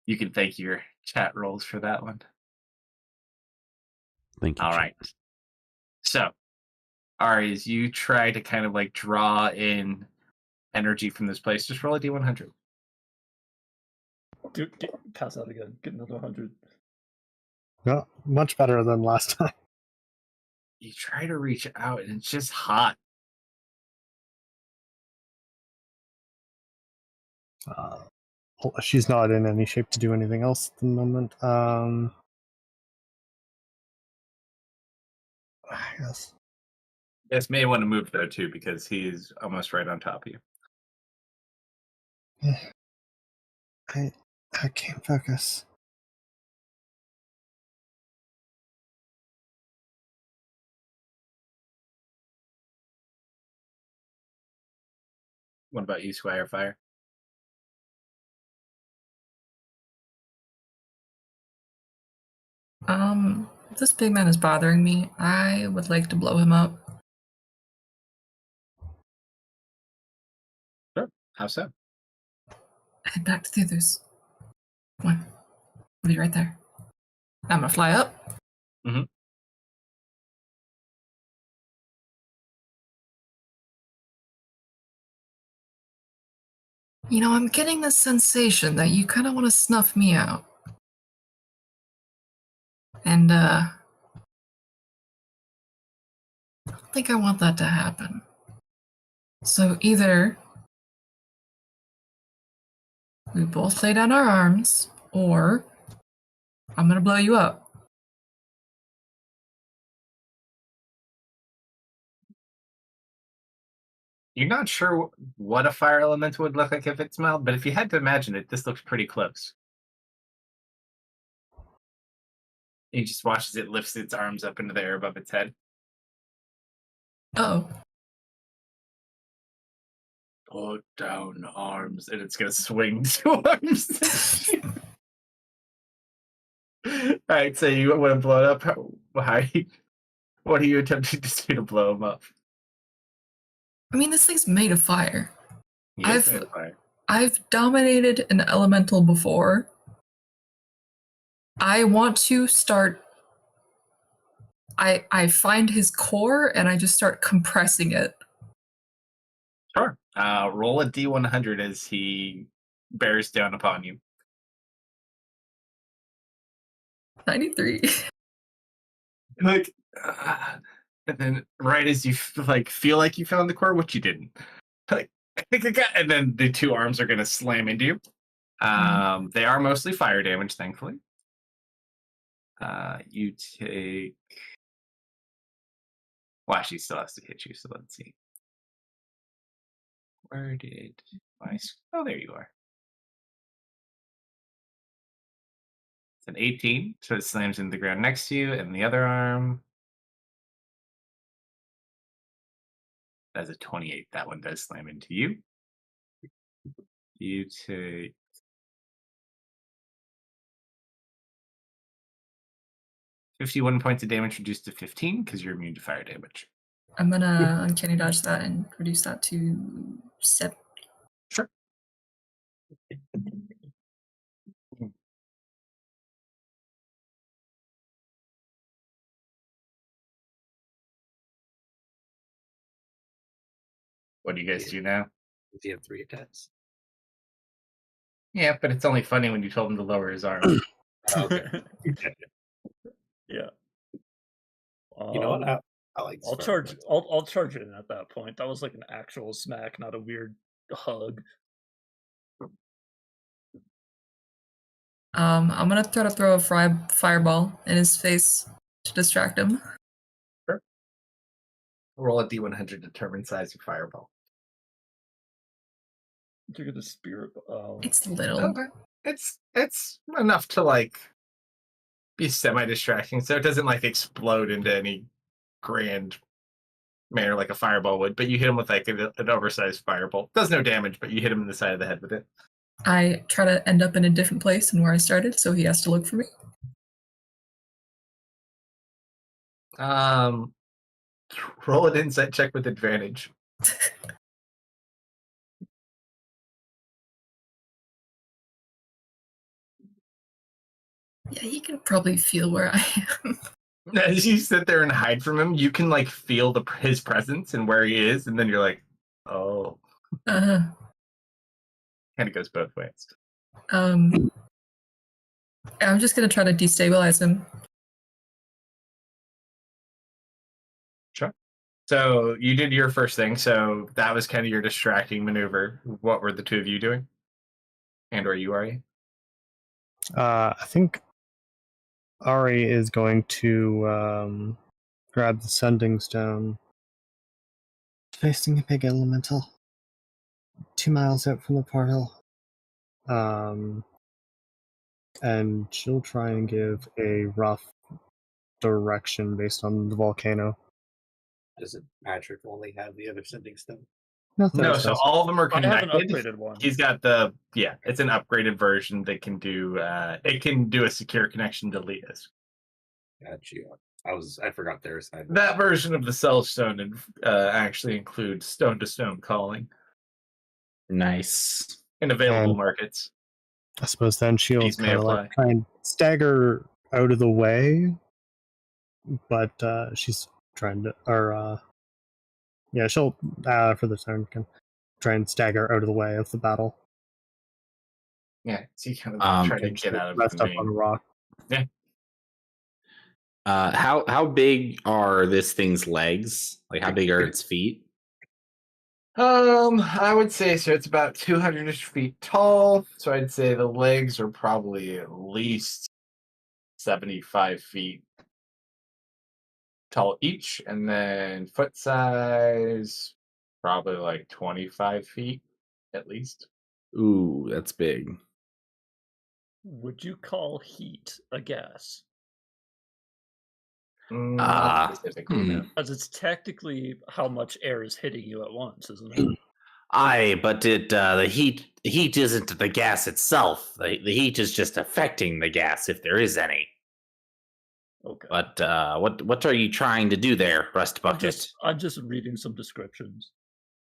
You can thank your chat rolls for that one. Thank you. All right. So, Ari, as you try to kind of like draw in energy from this place, just roll a D100. Pass out again. Get another 100. Yeah, much better than last time. You try to reach out, and it's just hot. She's not in any shape to do anything else at the moment. I guess. Yes, may want to move though too, because he's almost right on top of you. I can't focus. What about you, Squire Fire? This big man is bothering me. I would like to blow him up. Sure. How so? Head back to the others. Come on. I'll be right there. I'm gonna fly up. Mm-hmm. You know, I'm getting this sensation that you kind of want to snuff me out. And, I don't think I want that to happen. So either we both lay down our arms, or I'm gonna blow you up. You're not sure what a fire elemental would look like if it smelled, but if you had to imagine it, this looks pretty close. He just watches it lifts its arms up into the air above its head. Oh. Put down arms, and it's gonna swing two arms. All right, so you want to blow it up? What are you attempting to do to blow him up? I mean, this thing's made of fire. Yes, made of fire. I've dominated an elemental before. I want to start. I find his core and I just start compressing it. Sure. Roll a D100 as he bears down upon you. 93. Like, and then right as you like feel like you found the core, which you didn't. Like, and then the two arms are gonna slam into you. They are mostly fire damage, thankfully. You take. Well, she still has to hit you, so let's see. Where did my... Oh, there you are. It's an 18, so it slams into the ground next to you, and the other arm... That's a 28. That one does slam into you. You take... $51 points of damage reduced to 15 because you're immune to fire damage. I'm gonna uncanny dodge that and reduce that to 7. Sure. What do you guys do now? Does he have 3 attacks? Yeah, but it's only funny when you told him to lower his arm. Okay. Yeah. You know what? I like. I'll charge. I'll charge it in at that point. That was like an actual smack, not a weird hug. I'm gonna try to throw a fireball in his face to distract him. Sure. Roll a d100 to determine size of fireball. You're gonna spirit. It's little. Okay. It's enough to like be semi-distracting, so it doesn't like explode into any grand manner like a fireball would. But you hit him with like an oversized fireball. Does no damage, but you hit him in the side of the head with it. I try to end up in a different place than where I started, so he has to look for me. Roll an insight check with advantage. Yeah, he can probably feel where I am. As you sit there and hide from him, you can like feel his presence and where he is, and then you're like, oh. Kind of goes both ways. I'm just gonna try to destabilize him. Sure. So you did your first thing, so that was kind of your distracting maneuver. What were the two of you doing? And or you, Ari? I think Ari is going to grab the sending stone. Facing a big elemental. 2 miles out from the portal. And she'll try and give a rough direction based on the volcano. Doesn't Patrick only have the other sending stone? No, so all of them are connected. I have an upgraded one. He's got it's an upgraded version that can do it can do a secure connection to Leah's. Got you. I forgot their side. That version of the cell stone actually includes stone to stone calling. Nice. In available markets. I suppose then she'll These may kind of apply. like try and stagger out of the way, but she's trying to, she'll for the turn can try and stagger out of the way of the battle. Yeah, so you kind of try to get out of rest the up on a rock. Yeah. How big are this thing's legs? Like how big are its feet? I would say so. It's about 200-ish feet tall. So I'd say the legs are probably at least 75 feet tall each, and then foot size probably like 25 feet at least. Ooh, that's big. Would you call heat a gas? Not specifically, no. Because it's technically how much air is hitting you at once, isn't it? Aye, but the heat isn't the gas itself. The heat is just affecting the gas if there is any. Okay. But what are you trying to do there, Rust Bucket? I'm just reading some descriptions.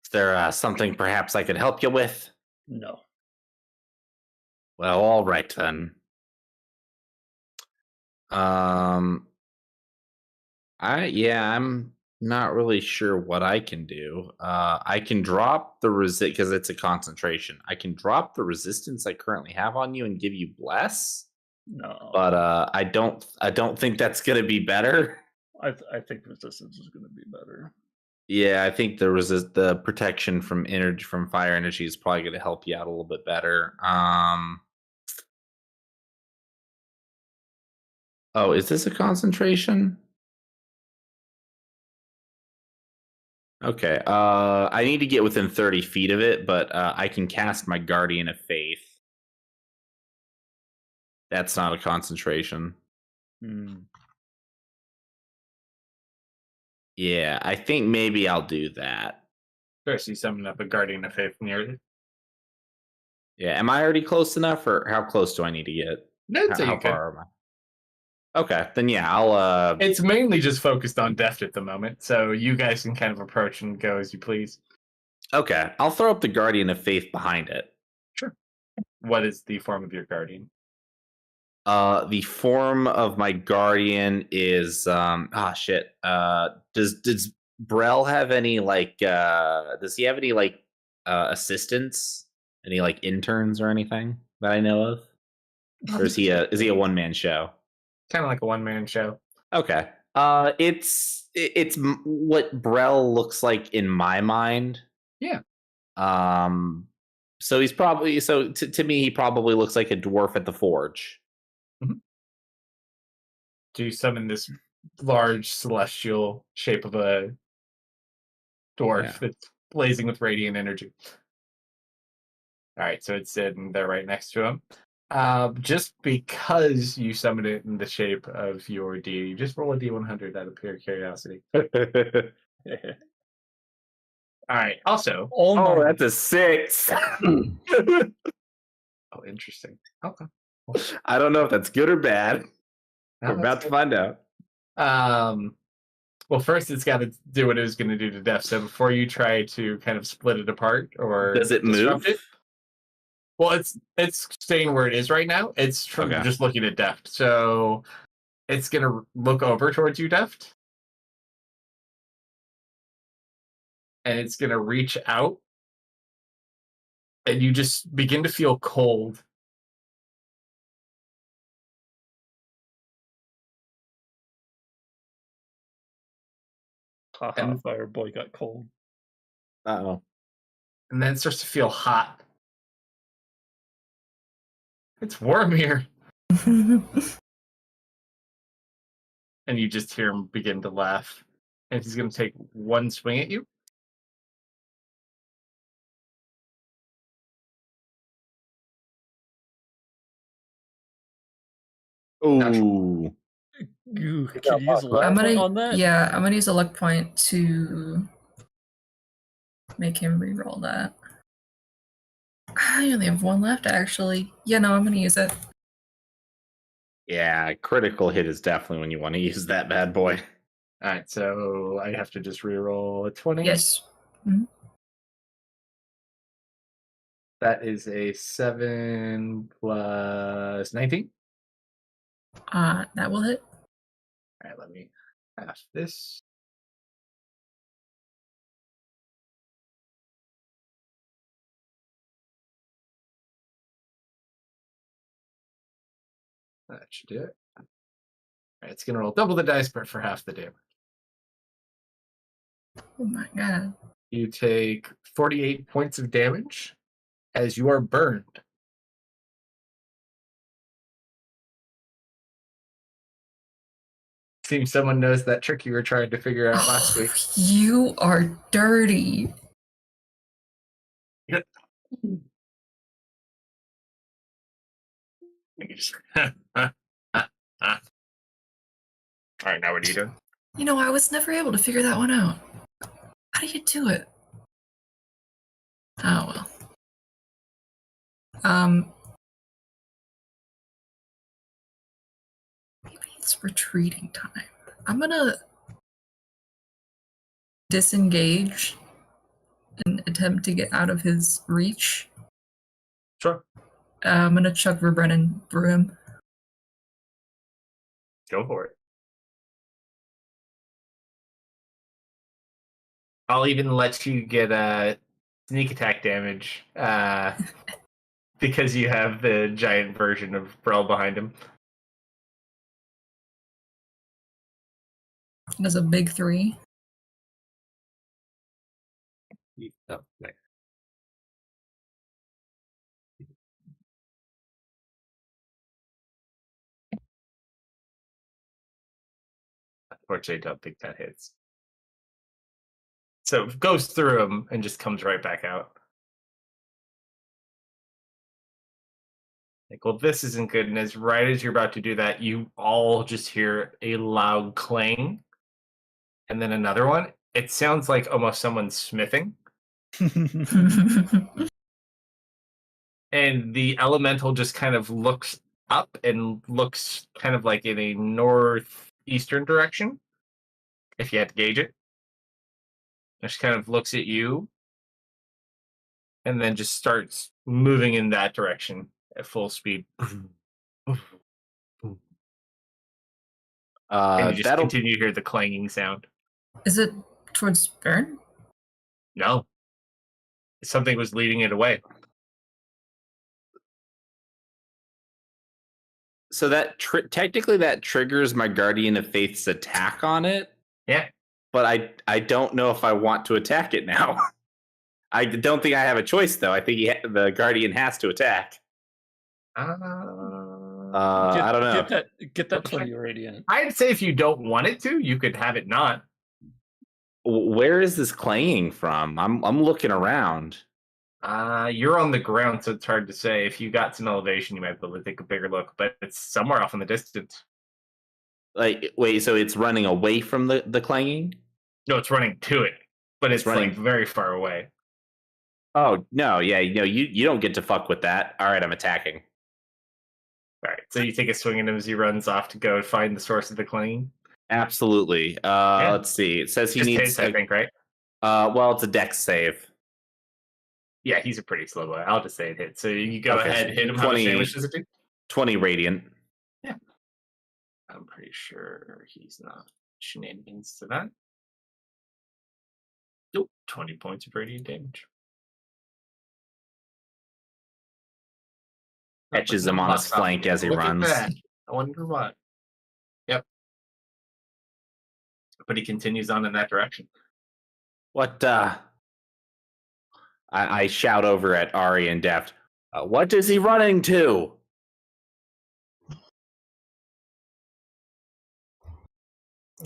Is there something perhaps I could help you with? No. Well, all right then. I'm not really sure what I can do. I can drop the because it's a concentration. I can drop the resistance I currently have on you and give you bless. No. But I don't think that's gonna be better. I think resistance is gonna be better. Yeah, I think the protection from energy from fire energy is probably gonna help you out a little bit better. Oh, is this a concentration? Okay. I need to get within 30 feet of it, but I can cast my Guardian of Faith. That's not a concentration. Yeah, I think maybe I'll do that. Sure, so you summon up a Guardian of Faith near you. Yeah, am I already close enough, or how close do I need to get? How far am I? Okay, then yeah, I'll. It's mainly just focused on Deft at the moment, so you guys can kind of approach and go as you please. Okay, I'll throw up the Guardian of Faith behind it. Sure. What is the form of your Guardian? The form of my Guardian is shit. Does Brel have any like? Does he have any like assistants? Any like interns or anything that I know of? Or is he a one man show? Kind of like a one-man show. Okay. It's what Brel looks like in my mind. Yeah. So he's probably to me he probably looks like a dwarf at the forge. Mm-hmm. Do you summon this large celestial shape of a dwarf that's blazing with radiant energy? All right, so it's sitting there right next to him. Just because you summoned it in the shape of your deity, just roll a d100 out of pure curiosity. All right. Also, that's a 6. Oh, interesting. Okay. I don't know if that's good or bad. No, We're about to find out. Well, first it's got to do what it was going to do to Def. So before you try to kind of split it apart or does it move? It, well, it's staying where it is right now. It's from just looking at Deft. So it's going to look over towards you, Deft. And it's going to reach out. And you just begin to feel cold. Haha, Fireboy got cold. Uh-oh. And then it starts to feel hot. It's warm here. And you just hear him begin to laugh. And he's going to take one swing at you. Ooh. Can you use a luck point on that? Yeah, I'm gonna use a luck point to make him reroll that. I only have one left, actually. Yeah, no, I'm gonna use it. Yeah, critical hit is definitely when you want to use that bad boy. All right, so I have to just reroll a 20. Yes. Mm-hmm. That is a 7 plus 19. That will hit. All right, let me half this. That should do it. All right, it's going to roll double the dice, but for half the damage. Oh my god. You take 48 points of damage as you are burned. Seems someone knows that trick you were trying to figure out last week. You are dirty. Yep. All right, now what are you doing? You know, I was never able to figure that one out. How do you do it? Oh well. Maybe it's retreating time. I'm gonna disengage and attempt to get out of his reach. Sure. I'm gonna chuck Verbrennan through him. Go for it. I'll even let you get a sneak attack damage because you have the giant version of Brel behind him. Does a big 3. Oh, nice. Unfortunately, I don't think that hits. So it goes through him and just comes right back out. Like, well, this isn't good. And right as you're about to do that, you all just hear a loud clang. And then another one. It sounds like almost someone's smithing. And the elemental just kind of looks up and looks kind of like in a northeastern direction, if you had to gauge it. Just kind of looks at you and then just starts moving in that direction at full speed. And you just continue to hear the clanging sound. Is it towards Bern? No. Something was leading it away. So that technically that triggers my Guardian of Faith's attack on it. Yeah. But I don't know if I want to attack it now. I don't think I have a choice, though. I think the Guardian has to attack. I don't know. Get that 20 radiant. I'd say if you don't want it to, you could have it not. Where is this clanging from? I'm looking around. You're on the ground, so it's hard to say. If you got some elevation, you might be able to take a bigger look, but it's somewhere off in the distance. Like, wait, so it's running away from the clanging? No, it's running to it, but it's running like very far away. Oh, no, yeah, you don't get to fuck with that. All right, I'm attacking. All right, so you take a swing at him as he runs off to go find the source of the clanging? Absolutely. Let's see. It says he needs... hits, I think, right? Well, it's a dex save. Yeah, he's a pretty slow boy. I'll just say it hits. So you go ahead, hit him. 20, how much damage does it do? 20 radiant. Yeah. I'm pretty sure he's not shenanigans to that. Nope, 20 points of radiant damage. Catches him on his flank as he runs. I wonder what. Yep. But he continues on in that direction. What, I shout over at Ari and Deft. What is he running to?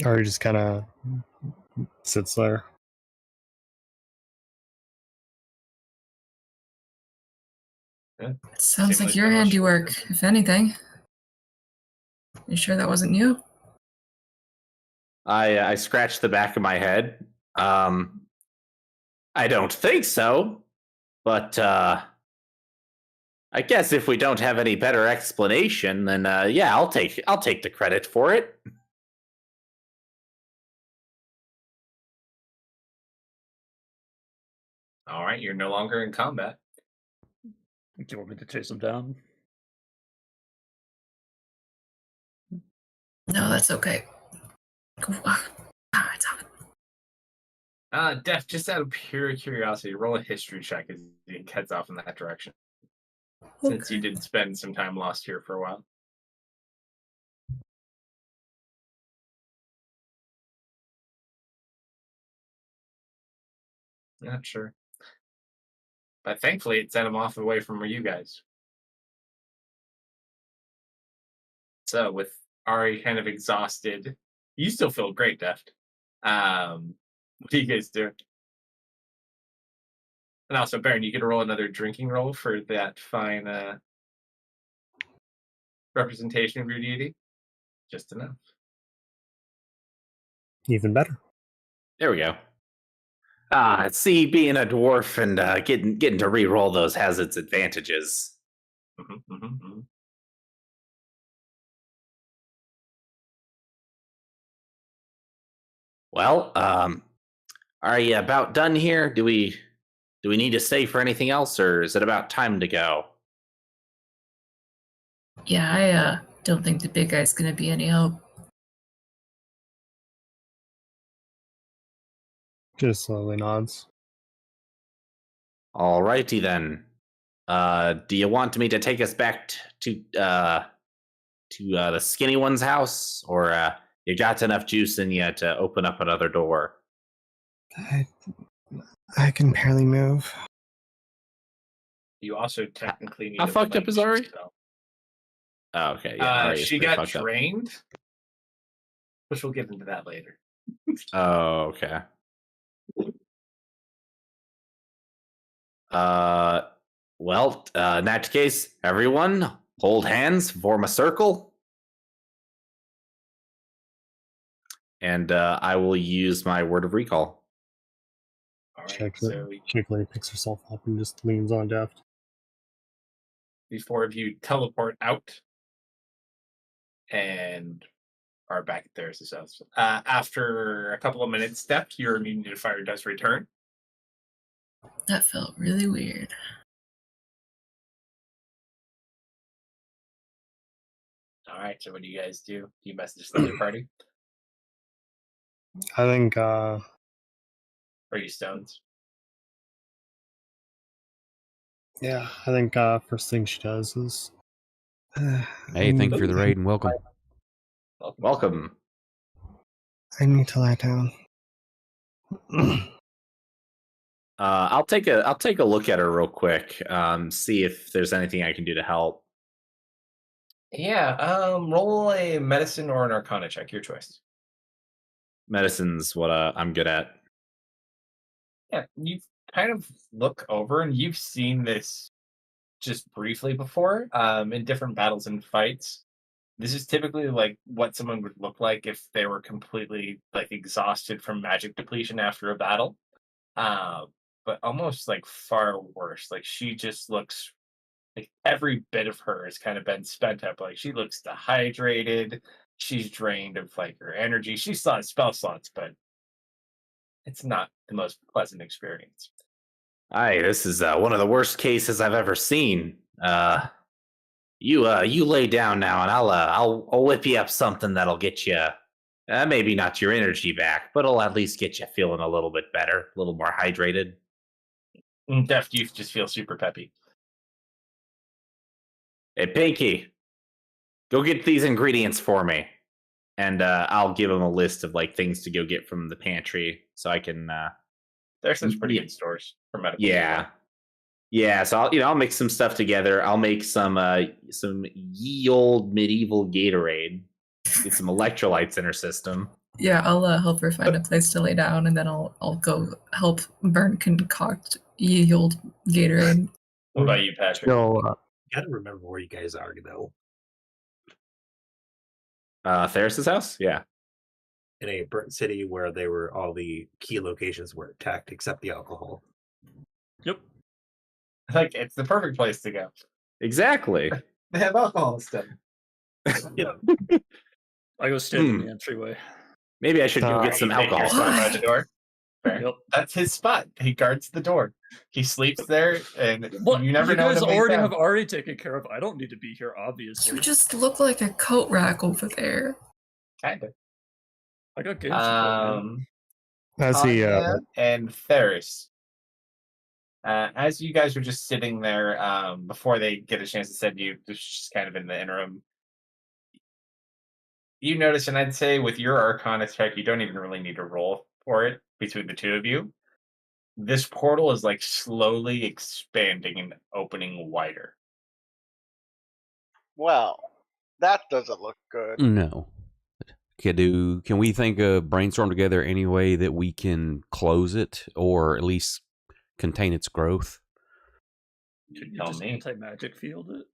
Ari just kind of sits there. It sounds like your handiwork, if anything. You sure that wasn't you? I scratched the back of my head. I don't think so, but I guess if we don't have any better explanation, then yeah, I'll take the credit for it. All right, you're no longer in combat. Do you want me to chase him down? No, that's okay. It's hot. Def, just out of pure curiosity, roll a history check as he heads off in that direction. Okay. Since you did spend some time lost here for a while. Not sure. But thankfully, it sent him off away from where you guys. So with Ari kind of exhausted, you still feel great, Deft. What do you guys do? And also, Baron, you get to roll another drinking roll for that fine representation of your deity. Just enough. Even better. There we go. See, being a dwarf and getting to re-roll those has its advantages. Well, are you about done here? Do we need to stay for anything else, or is it about time to go? Yeah, I don't think the big guy's gonna be any help. Just slowly nods. Alrighty then. Do you want me to take us back to the skinny one's house, or you got enough juice in you to open up another door? I can barely move. You also technically need. How fucked up is Ari? Oh, okay. Yeah, she got drained, which we'll get into that later. Oh, okay. Well, in that case, everyone, hold hands, form a circle. And I will use my word of recall. All right, so Chickly picks herself up and just leans on Deft. The four of you teleport out and are back at Theris' house. After a couple of minutes, Deft, your immunity to fire does return. That felt really weird. All right, so what do you guys do? Do you message the other party? I think, Are you stones? Yeah, I think first thing she does is... hey, thank you for the raid and welcome. Welcome. I need to lie down. I'll take a look at her real quick. See if there's anything I can do to help. Yeah. Roll a medicine or an arcana check, your choice. Medicine's what I'm good at. Yeah, you kind of look over and you've seen this just briefly before, in different battles and fights. This is typically like what someone would look like if they were completely like exhausted from magic depletion after a battle. Uh, but almost like far worse. Like she just looks like every bit of her has kind of been spent up. Like she looks dehydrated. She's drained of like her energy. She still has spell slots, but it's not the most pleasant experience. Aye, this is one of the worst cases I've ever seen. You lay down now, and I'll whip you up something that'll get you, maybe not your energy back, but it'll at least get you feeling a little bit better, a little more hydrated. Def Youth just feels super peppy. Hey, Pinky, go get these ingredients for me, and I'll give him a list of like things to go get from the pantry, so I can. There's some pretty good stores for medical. Yeah. Yeah, so I'll mix some stuff together. I'll make some ye old medieval Gatorade. Get some electrolytes in her system. Yeah, I'll help her find a place to lay down, and then I'll go help Burn concoct ye old Gatorade. What about you, Patrick? No, you gotta remember where you guys are, though. Ferris's house? Yeah. In a burnt city where they were all the key locations were attacked except the alcohol. Yep. Like it's the perfect place to go. Exactly. They have alcohol stuff. Yeah. I go stand in the entryway. Maybe I should go get some alcohol. By the door. Yep. That's his spot. He guards the door. He sleeps there, and Well, you never know. You guys when to have already taken care of. I don't need to be here, obviously. You just look like a coat rack over there. Kind of. I got game support, As he Tanya and Ferris. As you guys were just sitting there, before they get a chance to send you, just kind of in the interim, you notice, and I'd say with your Arcana check, you don't even really need to roll for it between the two of you. This portal is like slowly expanding and opening wider. Well, that doesn't look good. No. Can we think of brainstorm together any way that we can close it or at least contain its growth? You just anti-magic field it?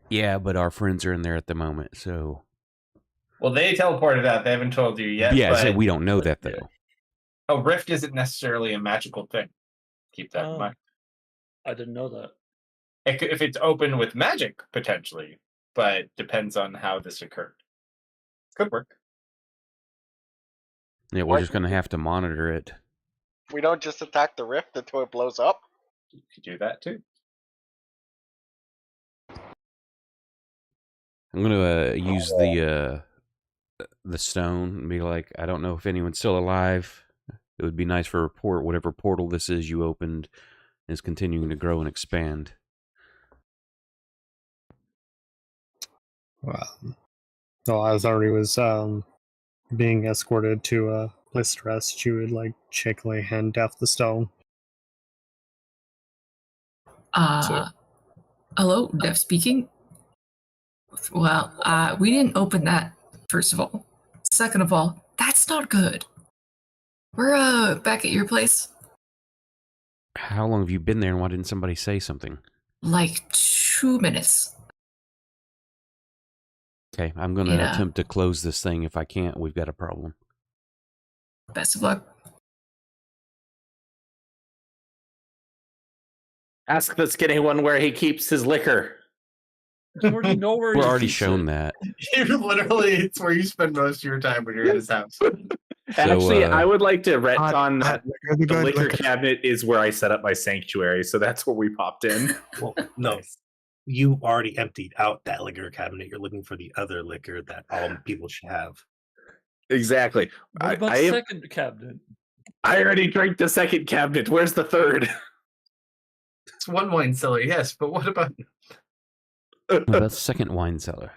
Yeah, but our friends are in there at the moment, so... Well, they teleported out. They haven't told you yet. Yeah, but... so we don't know that, though. Oh, Rift isn't necessarily a magical thing. Keep that in mind. I didn't know that. If it's open with magic, potentially, but depends on how this occurred. Could work. Yeah, we're just going to have to monitor it. We don't just attack the rift until it blows up? You could do that, too. I'm going to use the stone and be like, I don't know if anyone's still alive. It would be nice for a report whatever portal this is you opened is continuing to grow and expand. Well, as Ari was being escorted to a place to rest, she would like shakily hand Def the stone. Hello, Def speaking. Well, we didn't open that, first of all. Second of all, that's not good. We're back at your place. How long have you been there and why didn't somebody say something? Like 2 minutes. Okay, I'm going to attempt to close this thing. If I can't, we've got a problem. Best of luck. Ask the skinny one where he keeps his liquor. You already know where We're already shown that. Literally, it's where you spend most of your time when you're at his house. Actually, I would like to retcon that the good liquor cabinet is where I set up my sanctuary, so that's where we popped in. Well, no. You already emptied out that liquor cabinet. You're looking for the other liquor that all people should have. Exactly. What about the second cabinet? I already drank the second cabinet. Where's the third? It's one wine cellar, yes, but what about... Well, that's the second wine cellar.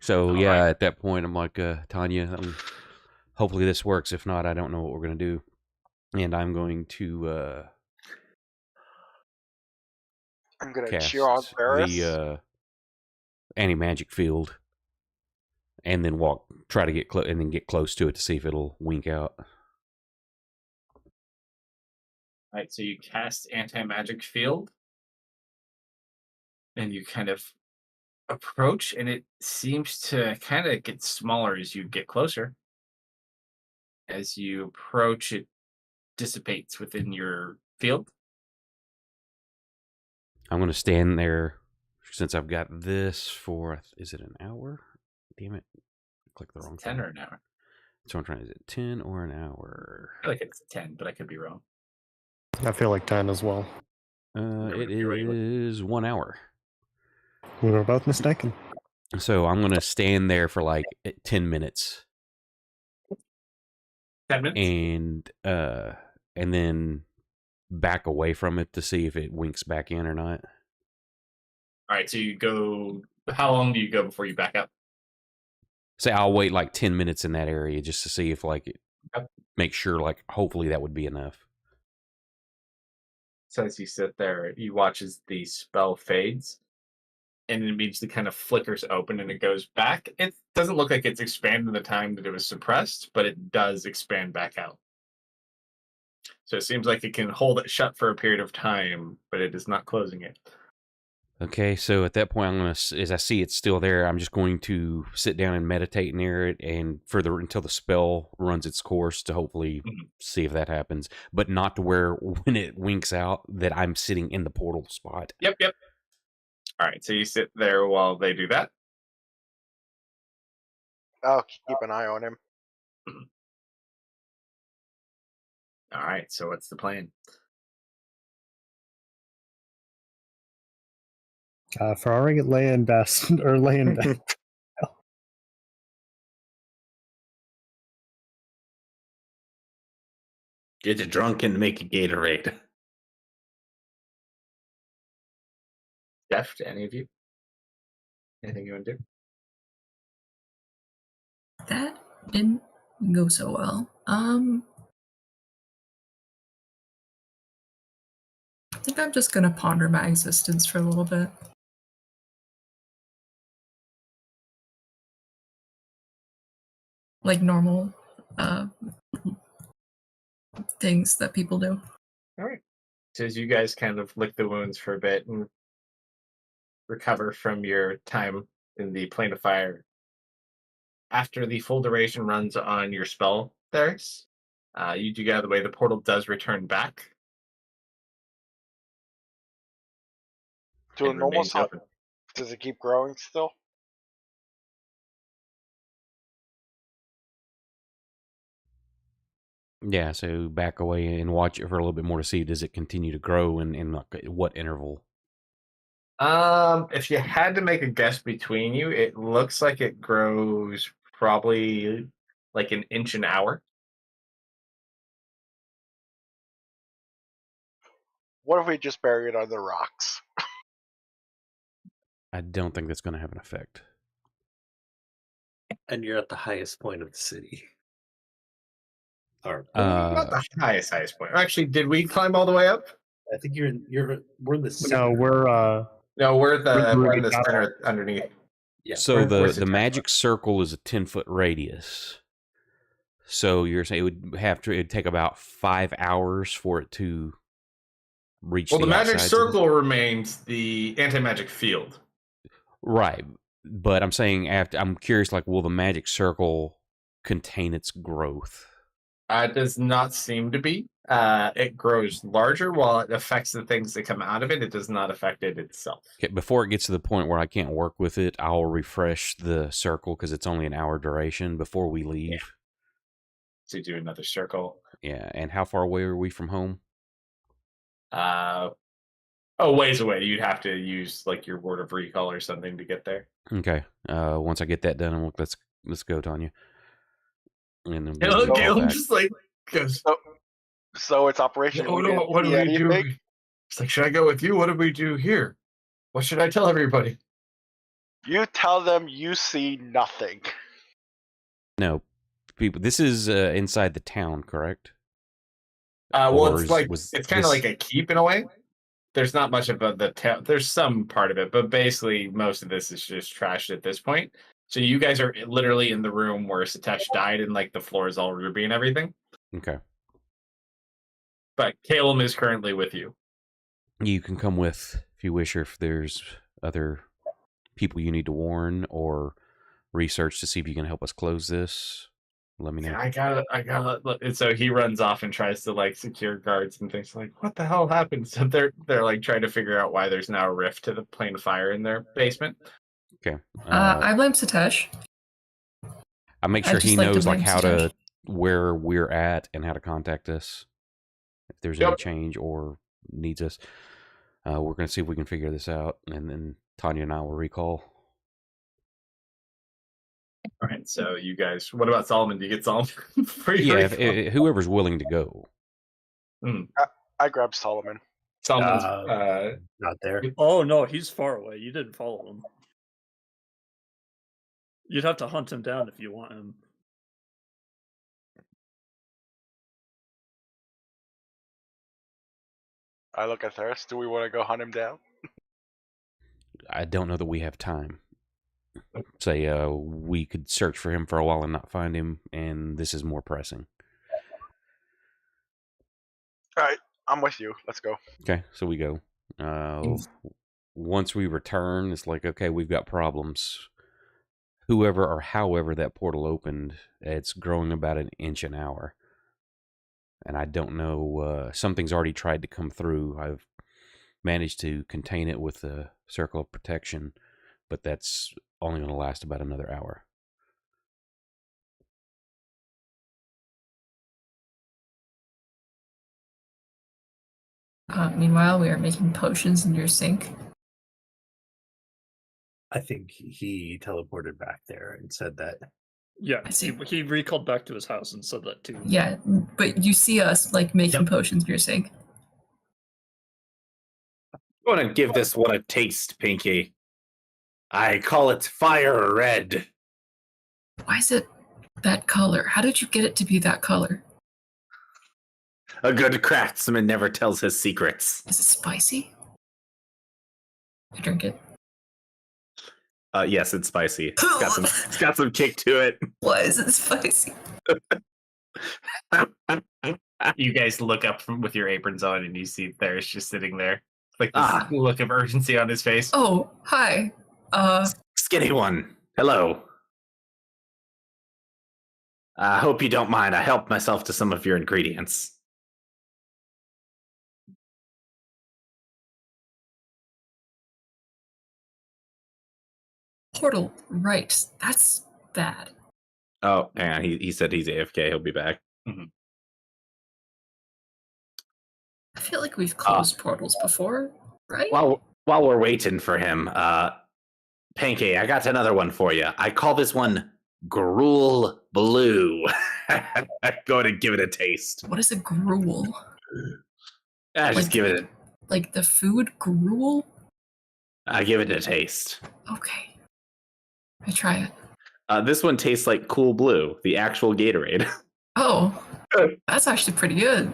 So, All yeah, right. at that point, I'm like, Tanya, hopefully this works. If not, I don't know what we're going to do. And I'm going to I'm gonna cast cheer on Ferris. the anti-magic field, and then try to get close, and then get close to it to see if it'll wink out. All right, so you cast anti-magic field, and you kind of approach, and it seems to kind of get smaller as you get closer. As you approach, it dissipates within your field. I'm going to stand there since I've got this for, is it an hour? Damn it. Click the wrong 10 thing. or an hour? So I'm trying, is it 10 or an hour? I feel like it's 10, but I could be wrong. I feel like 10 as well. It is 1 hour. We were both mistaken. So I'm going to stand there for like 10 minutes. 10 minutes? And then back away from it to see if it winks back in or not. All right, so you go. How long do you go before you back up? Say I'll wait like 10 minutes in that area just to see if make sure, like, hopefully that would be enough. So as you sit there, you watch as the spell fades, and it immediately kind of flickers open and it goes back. It doesn't look like it's expanded the time that it was suppressed, but it does expand back out. So it seems like it can hold it shut for a period of time, but it is not closing it. Okay, so at that point, as I see it's still there, I'm just going to sit down and meditate near it, and until the spell runs its course to hopefully see if that happens, but not to where when it winks out that I'm sitting in the portal spot. Yep. All right, so you sit there while they do that. I'll keep an eye on him. All right, so what's the plan? Ferrari laying best or laying bed. Get you drunk and make a Gatorade. Jeff, to any of you? Anything you want to do? That didn't go so well. I think I'm just gonna ponder my existence for a little bit. Like normal things that people do. All right. So as you guys kind of lick the wounds for a bit and recover from your time in the plane of fire, after the full duration runs on your spell, Theris, you do get out of the way. The portal does return back. To a normal size. Does it keep growing still? Yeah, so back away and watch it for a little bit more to see, does it continue to grow and in what interval? If you had to make a guess between you, it looks like it grows probably like an inch an hour. What if we just bury it under rocks? I don't think that's going to have an effect. And you're at the highest point of the city. Or not the highest point. Actually, did we climb all the way up? I think we're in the center. No, we're in the center underneath. Yeah. So the magic circle is a 10-foot radius. So you're saying it'd take about 5 hours for it to reach. Well, the magic circle remains the anti-magic field. Right, but I'm saying I'm curious. Like, will the magic circle contain its growth? It does not seem to be. It grows larger while it affects the things that come out of it. It does not affect it itself. Okay, before it gets to the point where I can't work with it, I'll refresh the circle because it's only an hour duration before we leave. Yeah. So do another circle. Yeah, and how far away are we from home? Ways away. You'd have to use like your word of recall or something to get there. Okay. Once I get that done, let's go, Tanya. And then Galen just like goes. So it's operation. What do we do? It's like, should I go with you? What do we do here? What should I tell everybody? You tell them you see nothing. No, people. This is inside the town, correct? Well, it's kind of like a keep in a way. There's not much of there's some part of it, but basically most of this is just trashed at this point. So you guys are literally in the room where Satesh died, and like the floor is all ruby and everything. Okay. But Calum is currently with you. You can come with if you wish, or if there's other people you need to warn or research to see if you can help us close this. Let me know. I gotta look. And so he runs off and tries to like secure guards and things like, what the hell happened? So they're like trying to figure out why there's now a rift to the plane of fire in their basement. Okay. I blame Satesh. I make sure he knows like where we're at and how to contact us if there's any change or needs us. We're gonna see if we can figure this out, and then Tanya and I will recall. All right, so you guys, what about Solomon? Do you get Solomon? Whoever's willing to go. I grabbed Solomon. Solomon's not there. Oh no, he's far away. You didn't follow him. You'd have to hunt him down if you want him. I look at Theris. Do we want to go hunt him down? I don't know that we have time. Say we could search for him for a while and not find him, and this is more pressing. All right, I'm with you. Let's go. Okay, so we go. Once we return, it's like, okay, we've got problems. Whoever or however that portal opened, it's growing about an inch an hour. And I don't know, something's already tried to come through. I've managed to contain it with a circle of protection, but that's only going to last about another hour. Meanwhile, we are making potions in your sink. I think he teleported back there and said that. Yeah, he recalled back to his house and said that too. Yeah, but you see us like making potions in your sink. I want to give this one a taste, Pinky. I call it fire red. Why is it that color? How did you get it to be that color? A good craftsman never tells his secrets. Is it spicy? I drink it. Yes, it's spicy. It's got some kick to it. Why is it spicy? You guys look up with your aprons on, and you see Theris just sitting there, like this look of urgency on his face. Oh, hi. Skinny one. Hello. I hope you don't mind. I helped myself to some of your ingredients. Portal, right. That's bad. Oh, and he said he's AFK. He'll be back. Mm-hmm. I feel like we've closed portals before, right? While we're waiting for him, Panky, I got another one for you. I call this one Gruel Blue. Go ahead and give it a taste. What is a gruel? Just give it like the food gruel? I give it a taste. Okay. I try it. This one tastes like Cool Blue, the actual Gatorade. Oh, that's actually pretty good.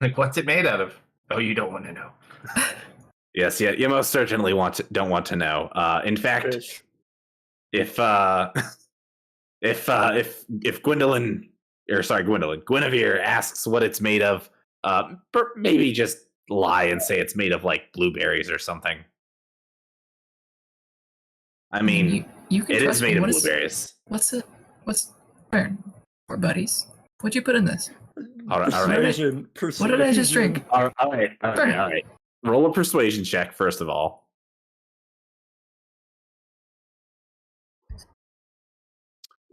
Like, what's it made out of? Oh, you don't want to know. Yes, yeah, you most certainly don't want to know. In fact, if Guinevere asks what it's made of, maybe just lie and say it's made of like blueberries or something. I mean, you can it is made of blueberries. What's it? We're buddies. What'd you put in this? All right. What did I just drink? All right. Roll a persuasion check first of all.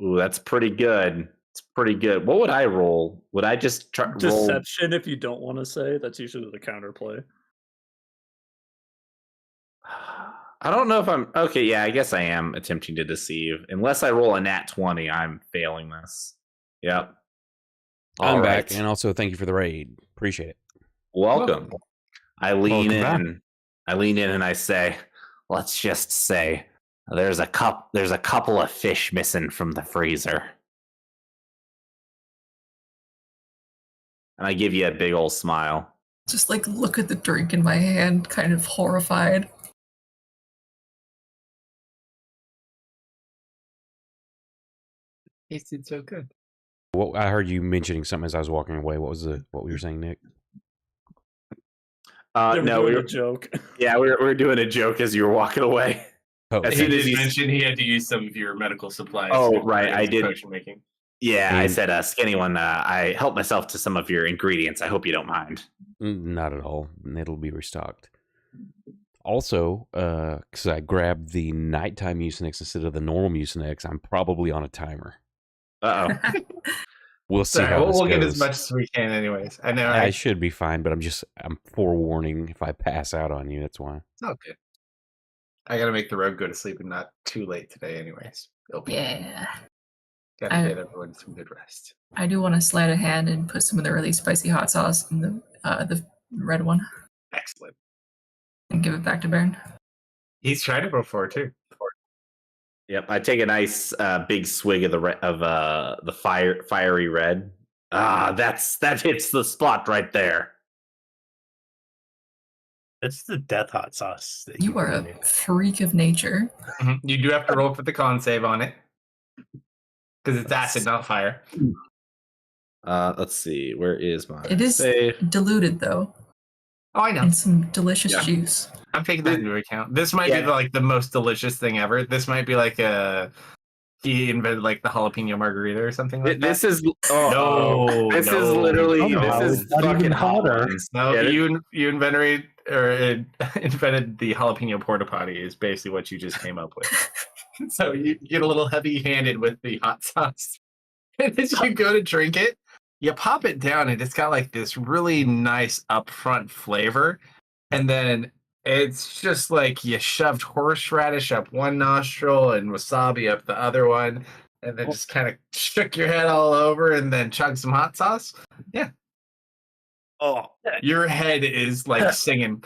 Ooh, that's pretty good. It's pretty good. What would I roll? Would I just try deception if you don't want to say? That's usually the counterplay. I don't know if I'm okay. Yeah, I guess I am attempting to deceive. Unless I roll a nat 20, I'm failing this. Yep. I'm back, and also thank you for the raid. Appreciate it. Welcome. I lean in and I say, let's just say there's a couple of fish missing from the freezer. And I give you a big old smile. Just like look at the drink in my hand, kind of horrified. Tasted so good. Well, I heard you mentioning something as I was walking away. What were you saying, Nick? No, we were a joke. Yeah, we were doing a joke as you were walking away. Oh, As He soon as did you mention he had to use some of your medical supplies. Oh, right, for I his did. Potion making. Yeah, I And- said, skinny one. I helped myself to some of your ingredients. I hope you don't mind. Not at all. It'll be restocked. Also, because I grabbed the nighttime Mucinex instead of the normal Mucinex, I'm probably on a timer. Uh-oh. We'll see how We'll this get goes. as much as we can, anyways. I know. I should be fine, but I'm forewarning if I pass out on you. That's why. It's all good. I gotta make the road go to sleep and not too late today, anyways. It'll be gotta get everyone some good rest. I do want to slide a hand and put some of the really spicy hot sauce in the red one. Excellent. And give it back to Baron. He's tried it before too. Yep, I take a nice big swig of the fiery red. That hits the spot right there. That's the death hot sauce. That You are a freak of nature. Mm-hmm. You do have to roll for the con save on it because it's acid, not fire. Let's see. Where is my It is save? diluted though. Oh, I know. And some delicious juice. I'm taking that into account. This might be like the most delicious thing ever. This might be like he invented like the jalapeno margarita or something like This that. is this is literally this is fucking hotter. No, you invented the jalapeno porta potty is basically what you just came up with. So you get a little heavy-handed with the hot sauce, and as you go to drink it, you pop it down, and it's got like this really nice upfront flavor, and then it's just like you shoved horseradish up one nostril and wasabi up the other one, and then just kind of shook your head all over, and then chugged some hot sauce. Yeah. Oh, your head is like singing.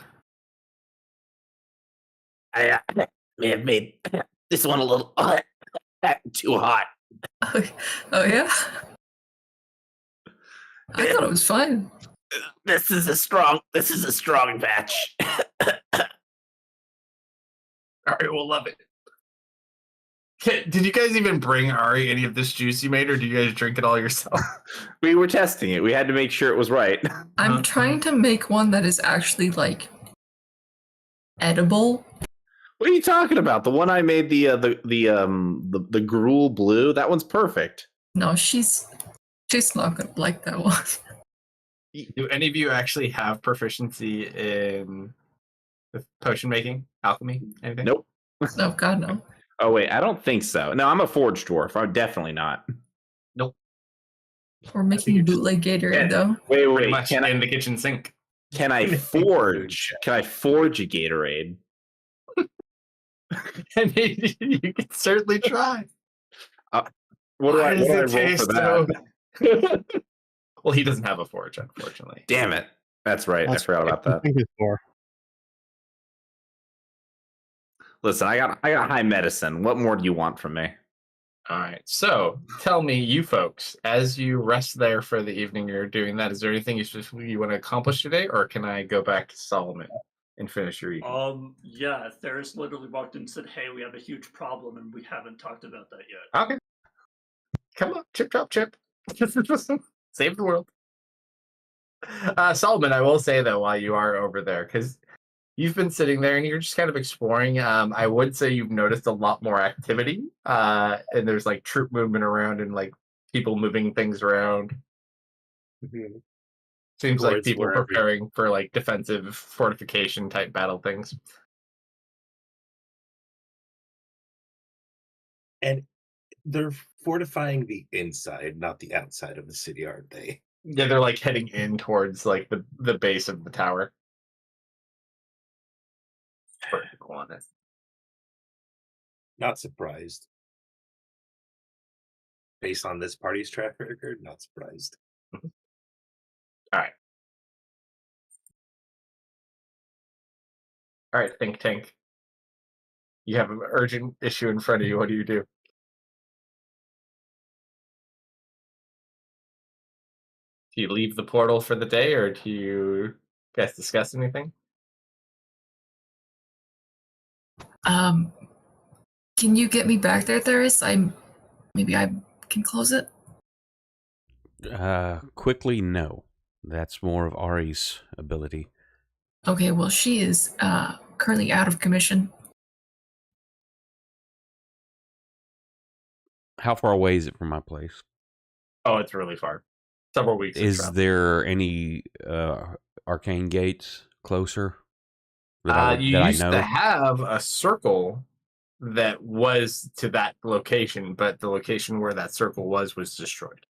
I may have made this one a little too hot. Oh yeah. I thought it was fine. This is a strong batch. Ari will love it. Did you guys even bring Ari any of this juice you made, or do you guys drink it all yourself? We were testing it. We had to make sure it was right. I'm trying to make one that is actually like edible. What are you talking about? The one I made the gruel blue. That one's perfect. No, she's not gonna like that one. Do any of you actually have proficiency in potion making, alchemy, anything? Nope. No, God no. Oh wait, I don't think so. No, I'm a forge dwarf. I'm definitely not. Nope. We're making bootleg Gatorade though. Wait. Pretty much in the kitchen sink. Can I forge? Can I forge a Gatorade? I mean, you can certainly try. What do I roll for that? Well, he doesn't have a forge, unfortunately. Damn it. That's right. I forgot about that. I think it's 4. Listen, I got high medicine. What more do you want from me? All right. So tell me, you folks, as you rest there for the evening, you're doing that. Is there anything you want to accomplish today, or can I go back to Solomon and finish your evening? Yeah, Theris literally walked in and said, "Hey, we have a huge problem, and we haven't talked about that yet." Okay. Come on, chip, chop, chip. Save the world. Solomon, I will say, though, while you are over there, because you've been sitting there and you're just kind of exploring, I would say you've noticed a lot more activity. And there's like troop movement around and like people moving things around. Mm-hmm. Seems like people are preparing for like defensive fortification type battle things. And they're fortifying the inside, not the outside of the city, aren't they? Yeah, they're like heading in towards like the base of the tower. Not surprised. Based on this party's track record, not surprised. Mm-hmm. All right, think tank. You have an urgent issue in front of you. What do you do? Do you leave the portal for the day, or do you guys discuss anything? Can you get me back there, Theris? Maybe I can close it. Quickly, no. That's more of Ari's ability. Okay, well, she is currently out of commission. How far away is it from my place? Oh, it's really far. Several weeks. Is there any arcane gates closer? You used to have a circle that was to that location, but the location where that circle was destroyed.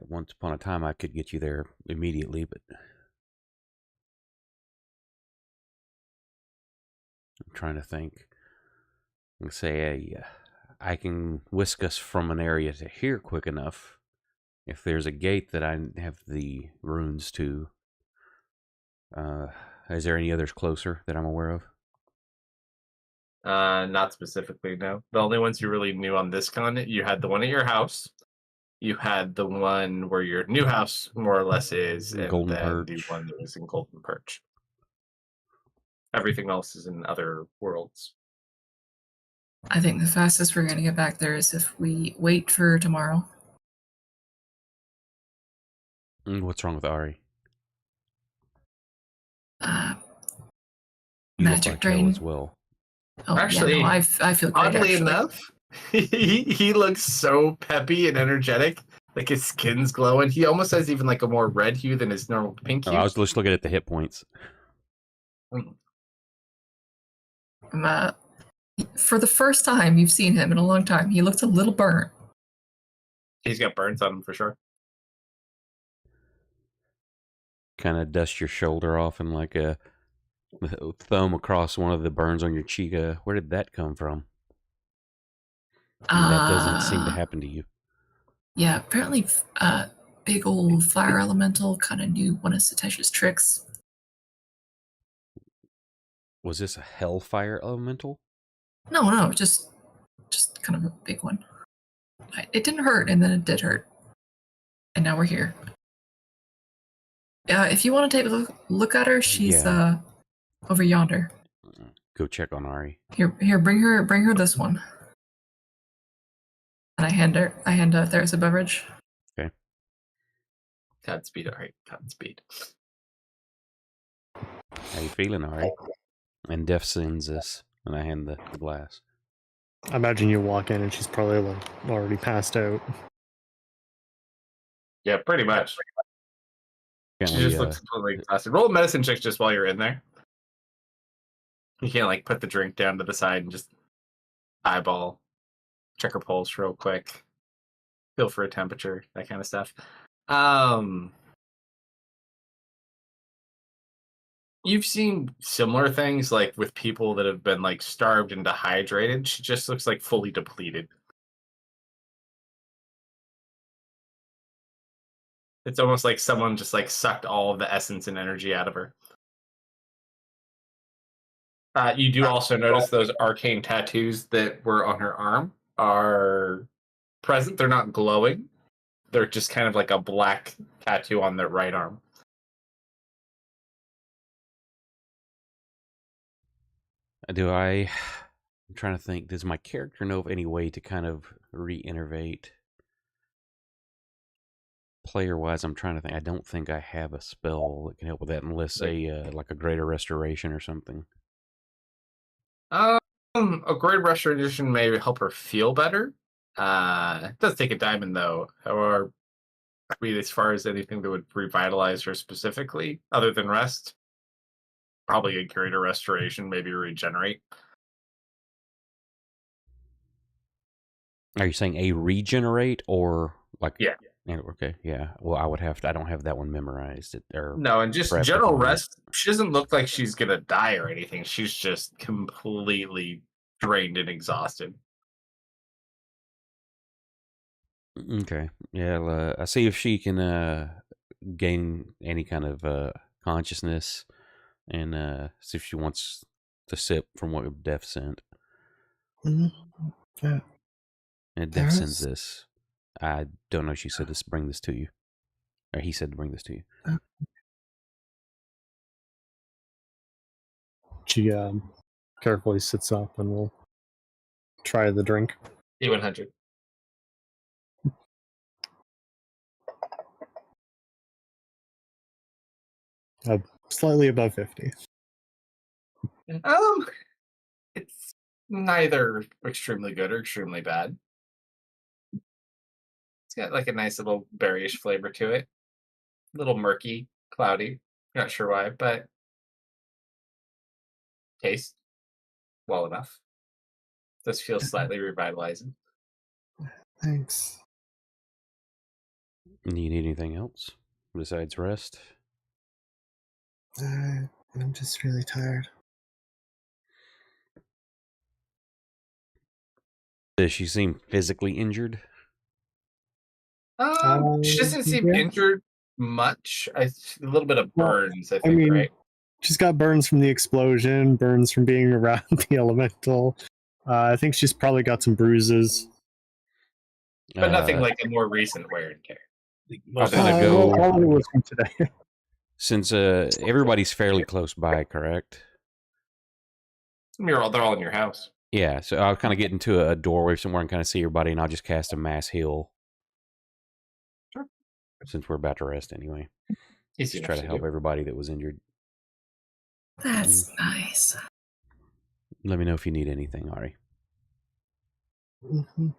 Once upon a time, I could get you there immediately, but I'm trying to think. I can say I can whisk us from an area to here quick enough. If there's a gate that I have the runes to, is there any others closer that I'm aware of? Not specifically, no. The only ones you really knew on this continent, you had the one at your house, you had the one where your new house more or less is, and Golden then Perch. the one that was in Golden Perch. Everything else is in other worlds. I think the fastest we're going to get back there is if we wait for tomorrow. What's wrong with Ari? Magic like drain as well. Oh, actually, yeah, no, I feel great. Oddly enough, he looks so peppy and energetic. Like his skin's glowing. He almost has even like a more red hue than his normal pink hue. I was just looking at the hit points. For the first time you've seen him in a long time, he looks a little burnt. He's got burns on him for sure. Kind of dust your shoulder off and like a thumb across one of the burns on your cheek. Where did that come from? That doesn't seem to happen to you. Yeah, apparently big old fire elemental kind of knew one of Satesh's tricks. Was this a hellfire elemental? No, just kind of a big one. It didn't hurt, and then it did hurt. And now we're here. If you want to take a look at her, she's over yonder. Go check on Ari. Here, bring her this one. And I hand Theris a beverage. Okay. Godspeed, Ari. Godspeed. How you feeling, Ari? And Def sends this, and I hand the glass. I imagine you walk in and she's probably like already passed out. Yeah, pretty much. She just looks completely exhausted. Roll a medicine check just while you're in there. You can't like put the drink down to the side and just eyeball, check her pulse real quick, feel for a temperature, that kind of stuff. You've seen similar things like with people that have been like starved and dehydrated. She just looks like fully depleted. It's almost like someone just like sucked all of the essence and energy out of her. You do also notice those arcane tattoos that were on her arm are present. They're not glowing. They're just kind of like a black tattoo on their right arm. I'm trying to think, does my character know of any way to kind of re-innervate? Player-wise, I'm trying to think. I don't think I have a spell that can help with that unless like a greater restoration or something. A great restoration may help her feel better. It does take a diamond though. Or I mean, as far as anything that would revitalize her specifically, other than rest, probably a greater restoration, maybe regenerate. Are you saying a regenerate or like? Yeah. Okay. Yeah. Well, I don't have that one memorized. No, and just general rest. She doesn't look like she's gonna die or anything. She's just completely drained and exhausted. Okay. Yeah. I see if she can gain any kind of consciousness, and see if she wants to sip from what Def sent. Yeah. And Def sends this. I don't know. She said to bring this to you, or he said to bring this to you. She carefully sits up and will try the drink. D100. Slightly above 50. It's neither extremely good or extremely bad. It's got like a nice little berryish flavor to it. A little murky, cloudy. Not sure why, but tastes well enough. Does feel slightly revitalizing. Thanks. Do you need anything else besides rest? I'm just really tired. Does she seem physically injured? She doesn't seem injured much. A little bit of burns, I think, right? She's got burns from the explosion, burns from being around the elemental. I think she's probably got some bruises. But nothing like a more recent wear and tear. I'm gonna go. All of it was from today. Since everybody's fairly close by, correct? They're all in your house. Yeah, so I'll kind of get into a doorway somewhere and kind of see everybody, and I'll just cast a mass heal. Sure. Since we're about to rest anyway. Easy just try to help everybody that was injured. That's nice. Let me know if you need anything, Ari. Mm-hmm.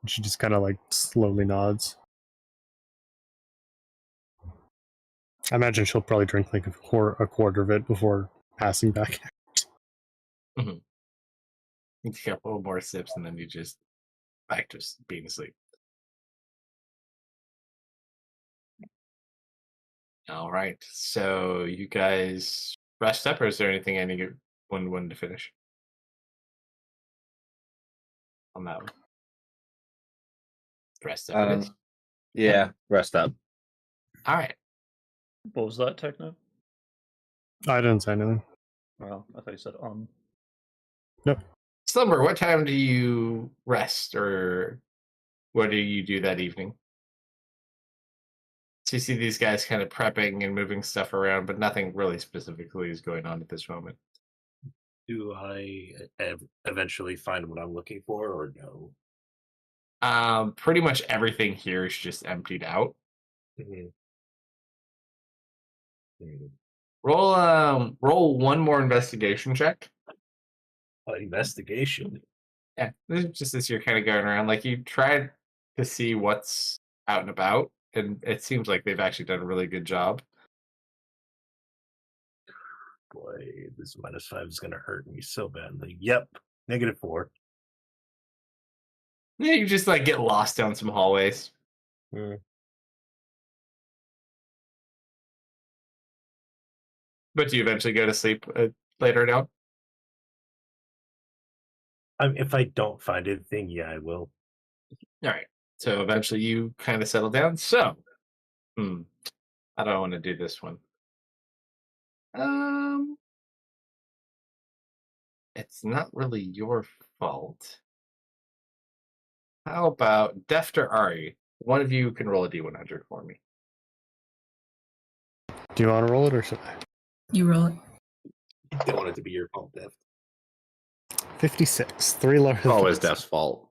She just kind of like slowly nods. I imagine she'll probably drink like a quarter of it before passing back out. Mm-hmm. You take a little more sips and then you just back to being asleep. All right. So you guys rest up, or is there anything I need one to finish on that one? Rest up it is. Yeah, rest up. All right. What was that, Techno? I didn't say anything. Well, I thought you said Nope. Slumber, what time do you rest, or what do you do that evening? So you see these guys kind of prepping and moving stuff around, but nothing really specifically is going on at this moment. Do I eventually find what I'm looking for, or no? Pretty much everything here is just emptied out. Mm-hmm. Roll one more investigation check. Investigation. Yeah, this is just as you're kind of going around, like you tried to see what's out and about, and it seems like they've actually done a really good job. Boy, this -5 is gonna hurt me so badly. Yep, -4. Yeah, you just like get lost down some hallways. But do you eventually go to sleep later down? If I don't find anything, yeah, I will. All right. So eventually you kind of settle down. So, I don't want to do this one. It's not really your fault. How about Deft or Ari? One of you can roll a D100 for me. Do you want to roll it or should I? You roll it. I don't want it to be your fault, Deft. 56. 3 lower. Always Deft's fault.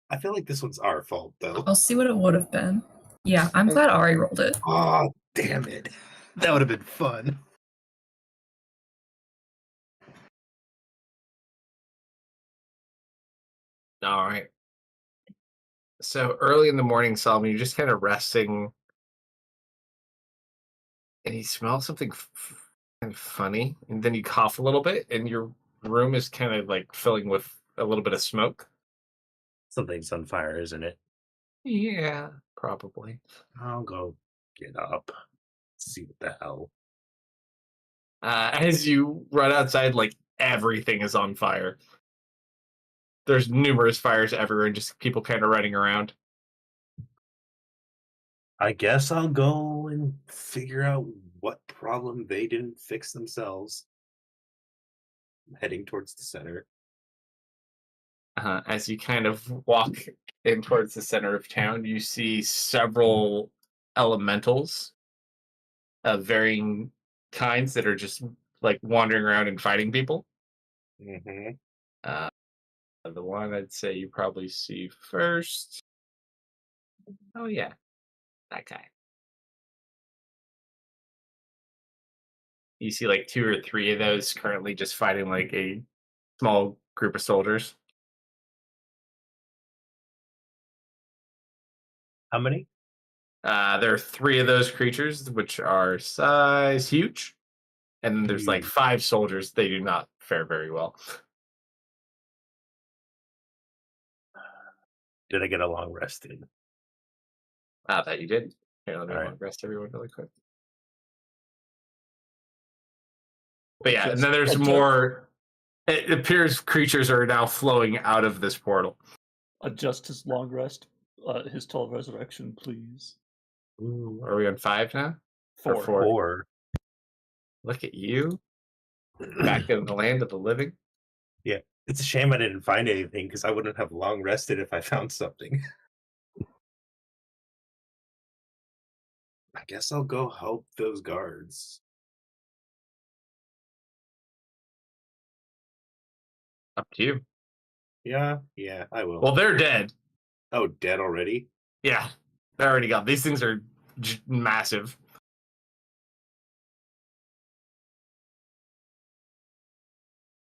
I feel like this one's our fault, though. I'll see what it would have been. Yeah, I'm glad Ari rolled it. Oh, damn it. That would have been fun. All right. So early in the morning, Solomon, you're just kind of resting, and you smell something kind of funny, and then you cough a little bit, and your room is kind of like filling with a little bit of smoke. Something's on fire, isn't it? Yeah, probably. I'll go get up. See what the hell. As you run outside, like everything is on fire. There's numerous fires everywhere, and just people kind of running around. I guess I'll go and figure out what problem they didn't fix themselves. I'm heading towards the center. As you kind of walk in towards the center of town, you see several elementals of varying kinds that are just like wandering around and fighting people. Mm-hmm. The one I'd say you probably see first. Oh yeah, that guy. You see like 2 or 3 of those currently just fighting like a small group of soldiers. How many? There are 3 of those creatures, which are size huge, and then there's like Huge. 5 soldiers. They do not fare very well. Did I get a long rest in? That you did. Here, let me All right. rest everyone really quick. But yeah, and Just then there's adjust- more. It appears creatures are now flowing out of this portal. Adjust his long rest, his tall resurrection, please. Ooh, are we on 5 now? Or 4. 4? 4. Look at you, back in the land of the living. Yeah, it's a shame I didn't find anything because I wouldn't have long rested if I found something. I guess I'll go help those guards. Up to you. Yeah, I will. Well, they're dead. Oh, dead already? Yeah, they're already gone. These things are massive.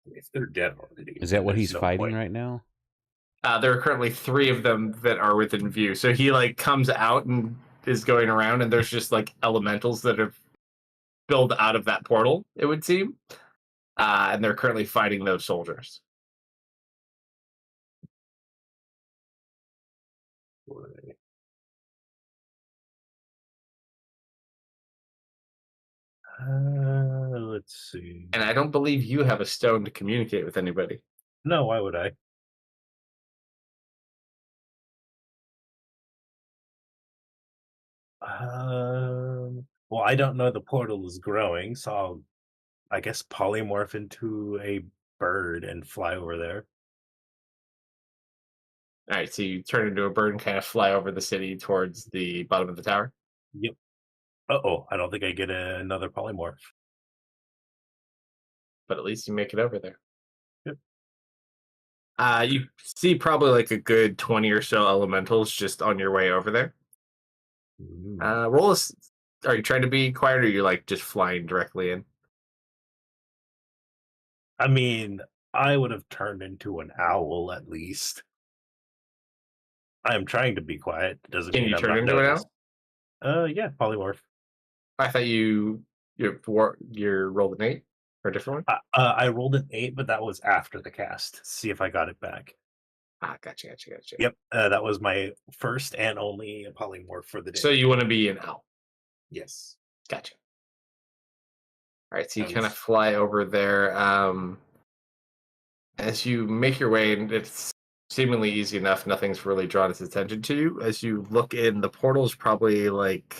If they're dead already. Is that what there's he's no fighting point. right now? There are currently 3 of them that are within view. So he like comes out and is going around, and there's just like elementals that have built out of that portal, it would seem. And they're currently fighting those soldiers. Let's see. And I don't believe you have a stone to communicate with anybody. No, why would I? Well, I don't know the portal is growing, so I'll, I guess, polymorph into a bird and fly over there. All right, so you turn into a bird and kind of fly over the city towards the bottom of the tower. Yep. Uh-oh, I don't think I get another polymorph. But at least you make it over there. Yep. You see probably like a good 20 or so elementals just on your way over there. Roll us. Are you trying to be quiet, or are you like just flying directly in? I mean, I would have turned into an owl at least. I am trying to be quiet. Doesn't Can mean you I'm turn not into an noticed. owl? Yeah, polymorph. I thought you rolled an 8 or a different one. I rolled an 8, but that was after the cast. See if I got it back. Gotcha. Yep, that was my first and only polymorph for the day. So you want to be an owl? Yes. Gotcha. All right, so you At kind of least- fly over there. As you make your way, and it's seemingly easy enough, nothing's really drawn its attention to you. As you look in, the portal's probably like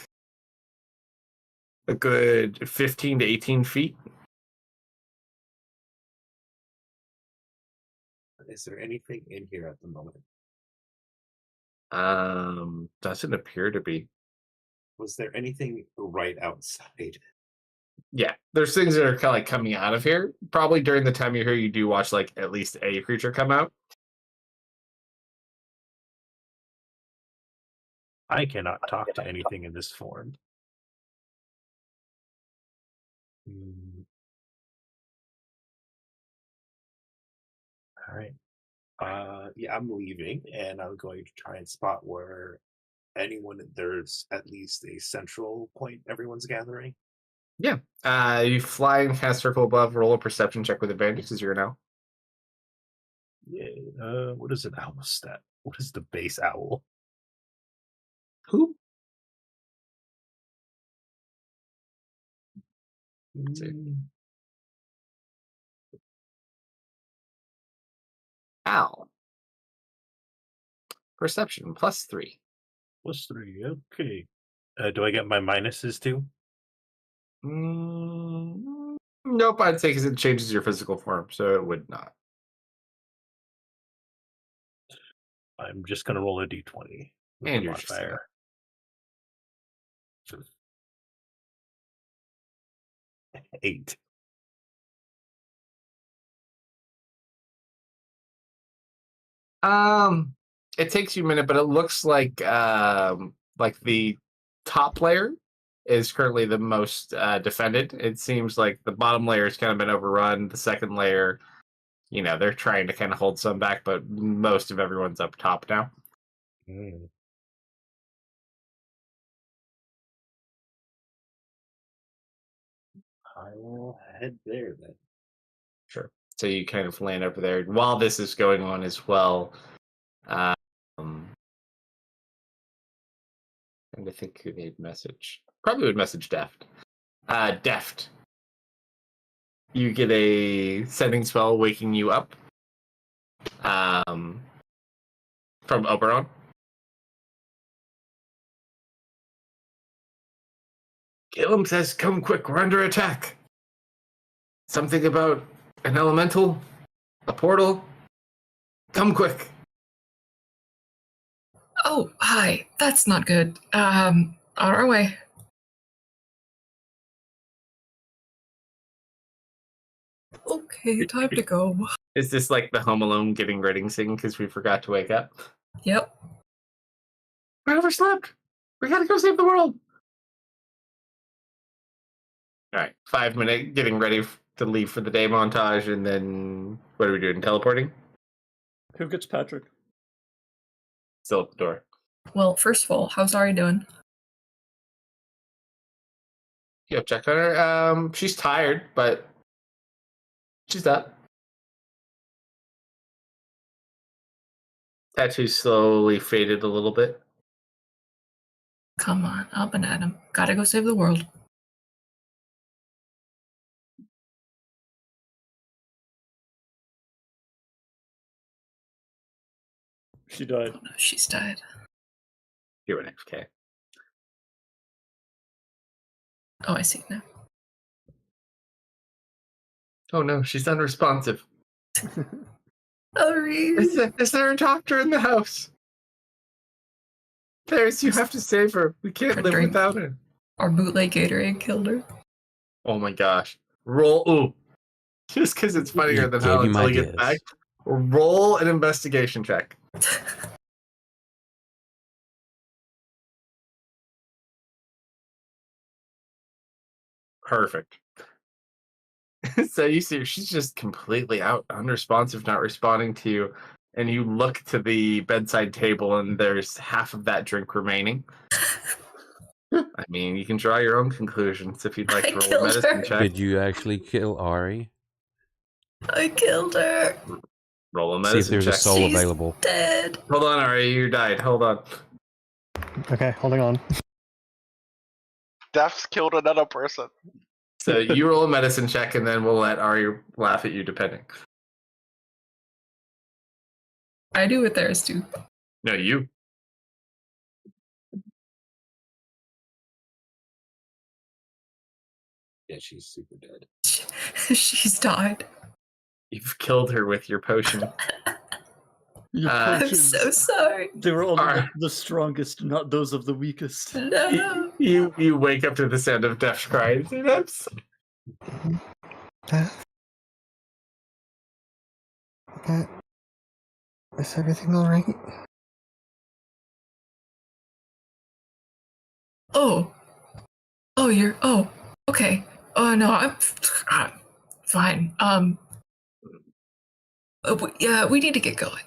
a good 15 to 18 feet. Is there anything in here at the moment? Doesn't appear to be. Was there anything right outside? Yeah, there's things that are kind of like coming out of here. Probably during the time you're here, you do watch like at least a creature come out. I cannot talk to anything in this form. All right. Yeah, I'm leaving, and I'm going to try and spot where there's at least a central point everyone's gathering. Yeah. You fly and cast circle above. Roll a perception check with advantage because you're an owl. Yeah. What is an owl stat? What is the base owl? Who? Owl. Perception +3. +3. Okay. Do I get my minuses too? Nope, I'd say because it changes your physical form, so it would not. I'm just going to roll a d20. And you're just there. 8. It takes you a minute, but it looks like the top layer is currently the most defended. It seems like the bottom layer has kind of been overrun. The second layer, they're trying to kind of hold some back, but most of everyone's up top now. I will head there then. Sure. So you kind of land over there. While this is going on as well, and I think who they'd message. Probably would message Deft. Deft. You get a sending spell waking you up. From Oberon. Caleb says, "Come quick, we're under attack." Something about an elemental, a portal. Come quick. Oh, hi. That's not good. On our way. Okay, time to go. Is this like the Home Alone getting ready scene because we forgot to wake up? Yep. We overslept. We gotta go save the world. All right, 5-minute getting ready to leave for the day montage, and then what are we doing? Teleporting? Who gets Patrick? Still at the door. Well, first of all, how's Ari doing? Yeah, check on her. She's tired, but she's up. Tattoo slowly faded a little bit. Come on, up and at him. Gotta go save the world. She died. Oh, no, she's died. You're an XK. Oh, I see now. Oh no, she's unresponsive. Ari! Is there a doctor in the house? You have to save her. We can't live without her. Our bootleg Gatorade killed her. Oh my gosh. Roll. Ooh. Just because it's funnier than how until he gets back. Roll an investigation check. Perfect. So you see, she's just completely out, unresponsive, not responding to you. And you look to the bedside table, and there's half of that drink remaining. I mean, you can draw your own conclusions if you'd like to roll a medicine check. Did you actually kill Ari? I killed her. Roll a medicine check. See if there's a soul available. Dead. Hold on, Ari, you died. Hold on. Okay, holding on. Death's killed another person. So you roll a medicine check, and then we'll let Ari laugh at you, depending. I do with theirs too. No, you. Yeah, she's super dead. She's died. You've killed her with your potion. I'm so sorry. They were all the strongest, not those of the weakest. No. You wake up to the sound of Death's cries. Is everything all right? Oh, you're. Oh, okay. Oh no, I'm fine. Yeah, we need to get going.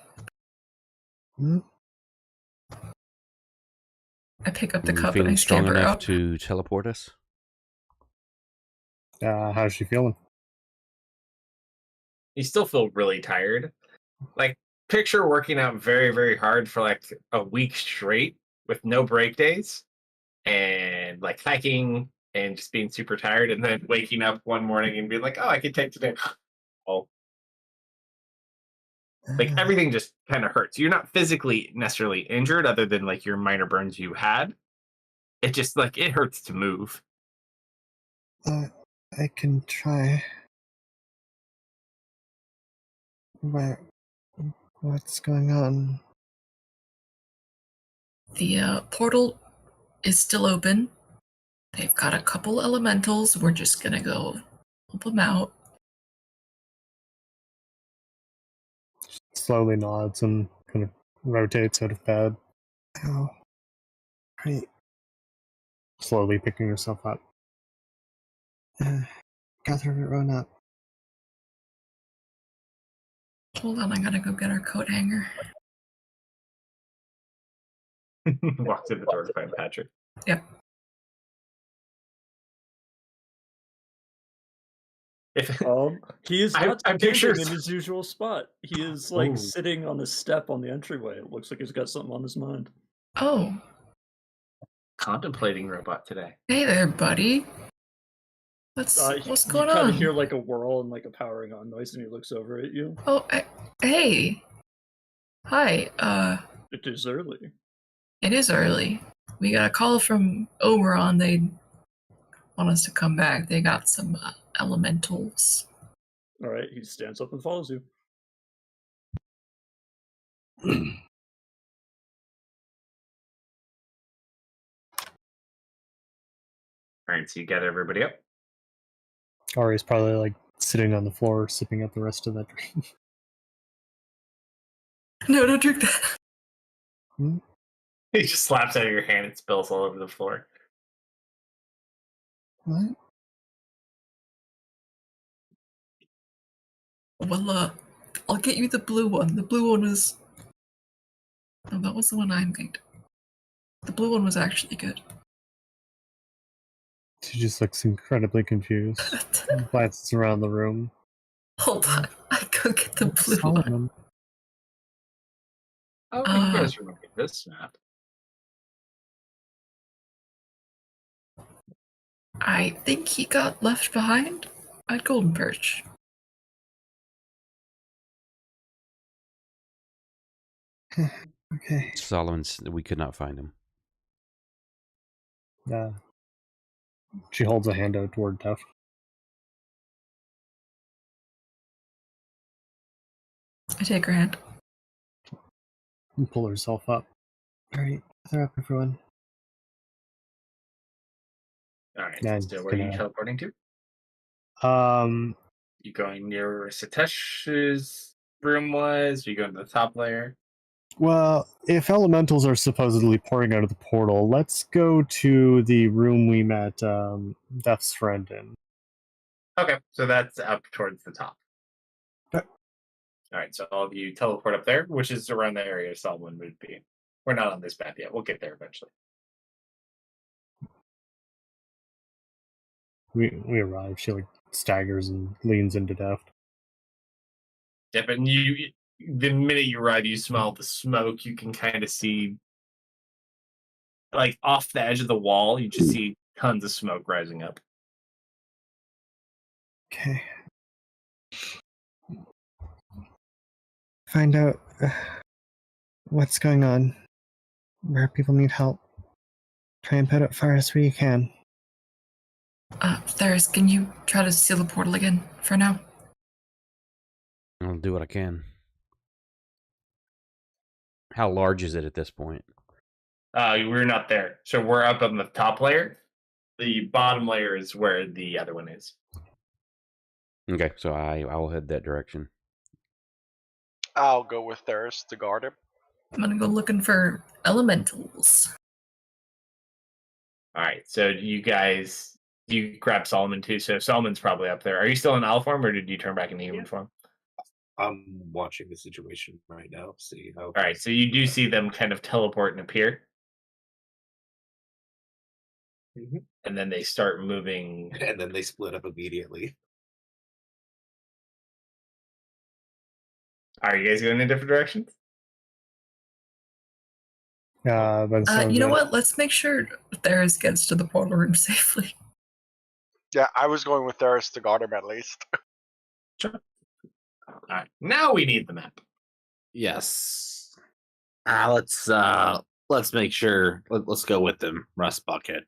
I pick up the cup and I strong scamper enough up. to teleport us? How's she feeling? You still feel really tired. Like, picture working out very, very hard for like a week straight with no break days, and like hiking and just being super tired, and then waking up one morning and being like, "Oh, I could take today." Oh, like everything just kind of hurts. You're not physically necessarily injured, other than like your minor burns you had. It just like it hurts to move. I can try. What's going on? The portal is still open. They've got a couple elementals. We're just gonna go help them out. Slowly nods and kind of rotates out of bed. Oh, right. Slowly picking herself up. Gather everyone up. Hold on, I gotta go get our coat hanger. Walk to the door to find Patrick. Yep. He is not picture standing in his usual spot. He is like sitting on the step on the entryway. It looks like he's got something on his mind. Oh. Contemplating robot today. Hey there, buddy. What's going on? You kind of hear like a whirl and like a powering on noise, and he looks over at you. Oh, hey. Hi. It is early. It is early. We got a call from Oberon. They want us to come back. They got some elementals. All right, he stands up and follows you. All right, so you gather everybody up. Ari's probably like sitting on the floor, sipping up the rest of that drink. No, don't drink that. He just slaps out of your hand and spills all over the floor. What? Well, I'll get you the blue one. The blue one was... No, that was the one I made. The blue one was actually good. She just looks incredibly confused. Glances around the room. Hold on, I go get the blue one. Oh, you guys remember this map. I think he got left behind at Golden Perch. Okay. Solomon's, we could not find him. She holds a hand out toward Duff. I take her hand. And pull herself up. Alright, gather up, everyone. Alright, so where are you teleporting to? You going near where Satesh's room was? Are you going to the top layer? Well, if elementals are supposedly pouring out of the portal, let's go to the room we met Duff's friend in. Okay, so that's up towards the top. Okay. Alright, so all of you teleport up there, which is around the area Solomon would be. We're not on this map yet. We'll get there eventually. We arrive. She like staggers and leans into Duff. Yep, and the minute you arrive, you smell the smoke. You can kind of see, like, off the edge of the wall, you just see tons of smoke rising up. Okay. Find out what's going on, where people need help. Try and put out fires where you can. Theris, can you try to seal the portal again for now? I'll do what I can. How large is it at this point? We're not there. So we're up on the top layer. The bottom layer is where the other one is. Okay, so I will head that direction. I'll go with Theris to guard him. I'm gonna go looking for elementals. Alright, so you grab Solomon too. So Solomon's probably up there. Are you still in owl form or did you turn back into human form? I'm watching the situation right now. See how. Alright, so you do see them kind of teleport and appear. Mm-hmm. And then they start moving. And then they split up immediately. Are you guys going in different directions? You know what? Let's make sure Theris gets to the portal room safely. Yeah, I was going with Theris to guard him at least. Sure. Alright, now we need the map. Yes. Let's make sure. Let's go with them, Rust Bucket.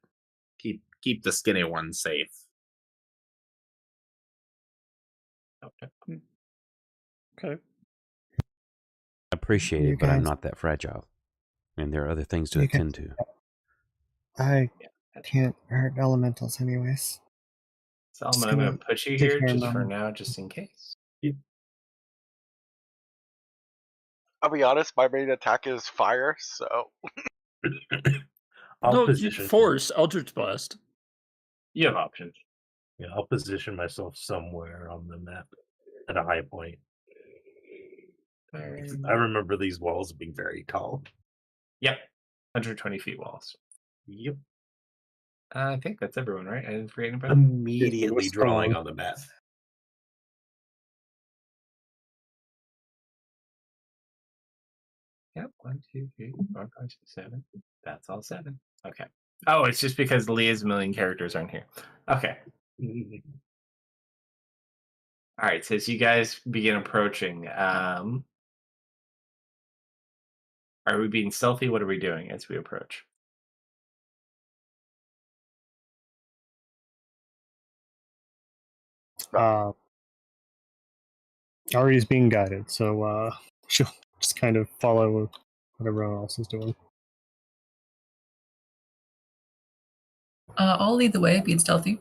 Keep the skinny one safe. Okay. I appreciate it, but I'm not that fragile. And there are other things to attend to. I can't hurt elementals anyways. Solomon, I'm going to put you here just for now, just in case. I'll be honest, my main attack is fire, so. No, force, Eldritch Blast. You have options. Yeah, I'll position myself somewhere on the map at a high point. I remember these walls being very tall. Yep. 120 feet walls. Yep. I think that's everyone, right? I didn't forget anybody. Immediately drawing on the map. Yep. 1, 2, 3, 4, 5, 6, 7. That's all 7. Okay. Oh, it's just because Leah's million characters aren't here. Okay. All right. So as you guys begin approaching, are we being stealthy? What are we doing as we approach? Ari's being guided, so she'll just kind of follow what everyone else is doing. I'll lead the way, being stealthy.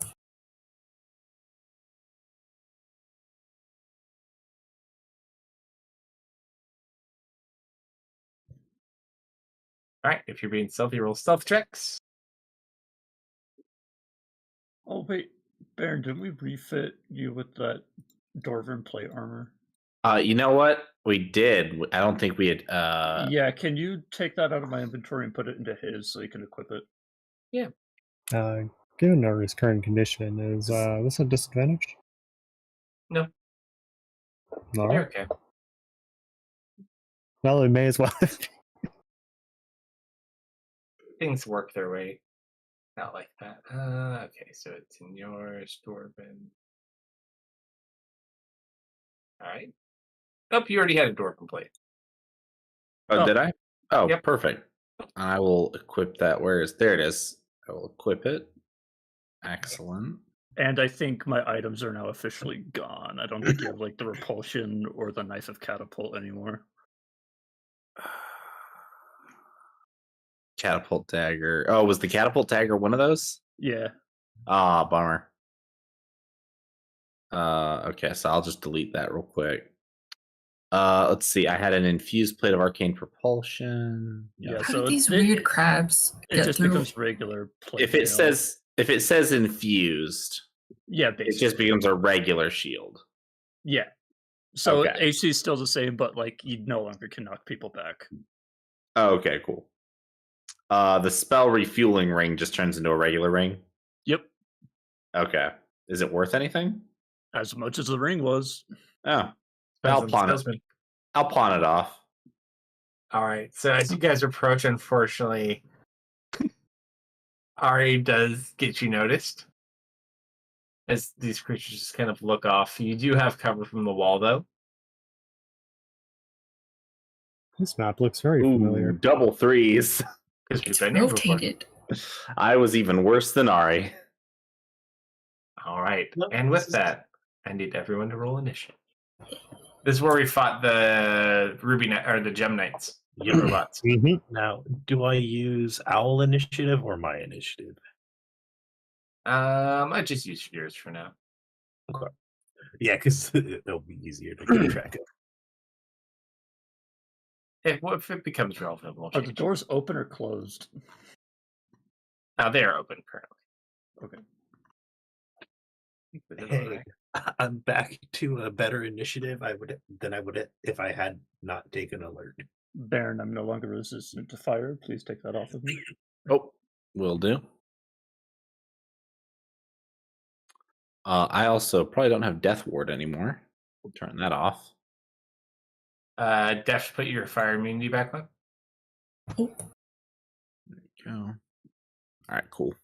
All right. If you're being stealthy, roll stealth checks. Oh wait, Baron, did we refit you with that Dwarven plate armor? You know what? We did. I don't think we had. Yeah, can you take that out of my inventory and put it into his so you can equip it? Yeah. Given Ari's current condition, is this a disadvantage? No. All You're right. okay. Well, it may as well. Things work their way out like that. Okay, so it's in yours, Dwarven. All right. Oh, you already had a Dwarven plate. Oh, did I? Oh, yep. Perfect. I will equip that. There it is. I will equip it. Excellent. And I think my items are now officially gone. I don't think you have like the repulsion or the knife of catapult anymore. Catapult dagger. Oh, was the catapult dagger one of those? Yeah. Ah, bummer. Okay, so I'll just delete that real quick. Let's see. I had an infused plate of arcane propulsion. Yeah. How So do these weird crabs it just becomes regular plate. If it says infused, yeah, basically. it just becomes a regular shield. Yeah. So okay. AC is still the same, but like you no longer can knock people back. Oh, okay, cool. The spell refueling ring just turns into a regular ring. Yep. Okay. Is it worth anything? As much as the ring was. Oh. I'll pawn it off. All right. So as you guys approach, unfortunately, Ari does get you noticed. As these creatures just kind of look off. You do have cover from the wall, though. This map looks very familiar. Double threes. It's rotated. I was even worse than Ari. All right. And with that, I need everyone to roll initiative. This is where we fought the the Gem Knights. Robots. Now, do I use Owl initiative or my initiative? I just use yours for now. Okay. Yeah, because it'll be easier to keep track of. If it becomes relevant, we'll change. Are the doors open or closed? They are open currently. Okay. Hey, I'm back to a better initiative than I would if I had not taken alert. Baron, I'm no longer resistant to fire. Please take that off of me. Oh, will do. I also probably don't have Death Ward anymore. We'll turn that off. Def, put your fire immunity back on. Oh. There you go. All right, cool.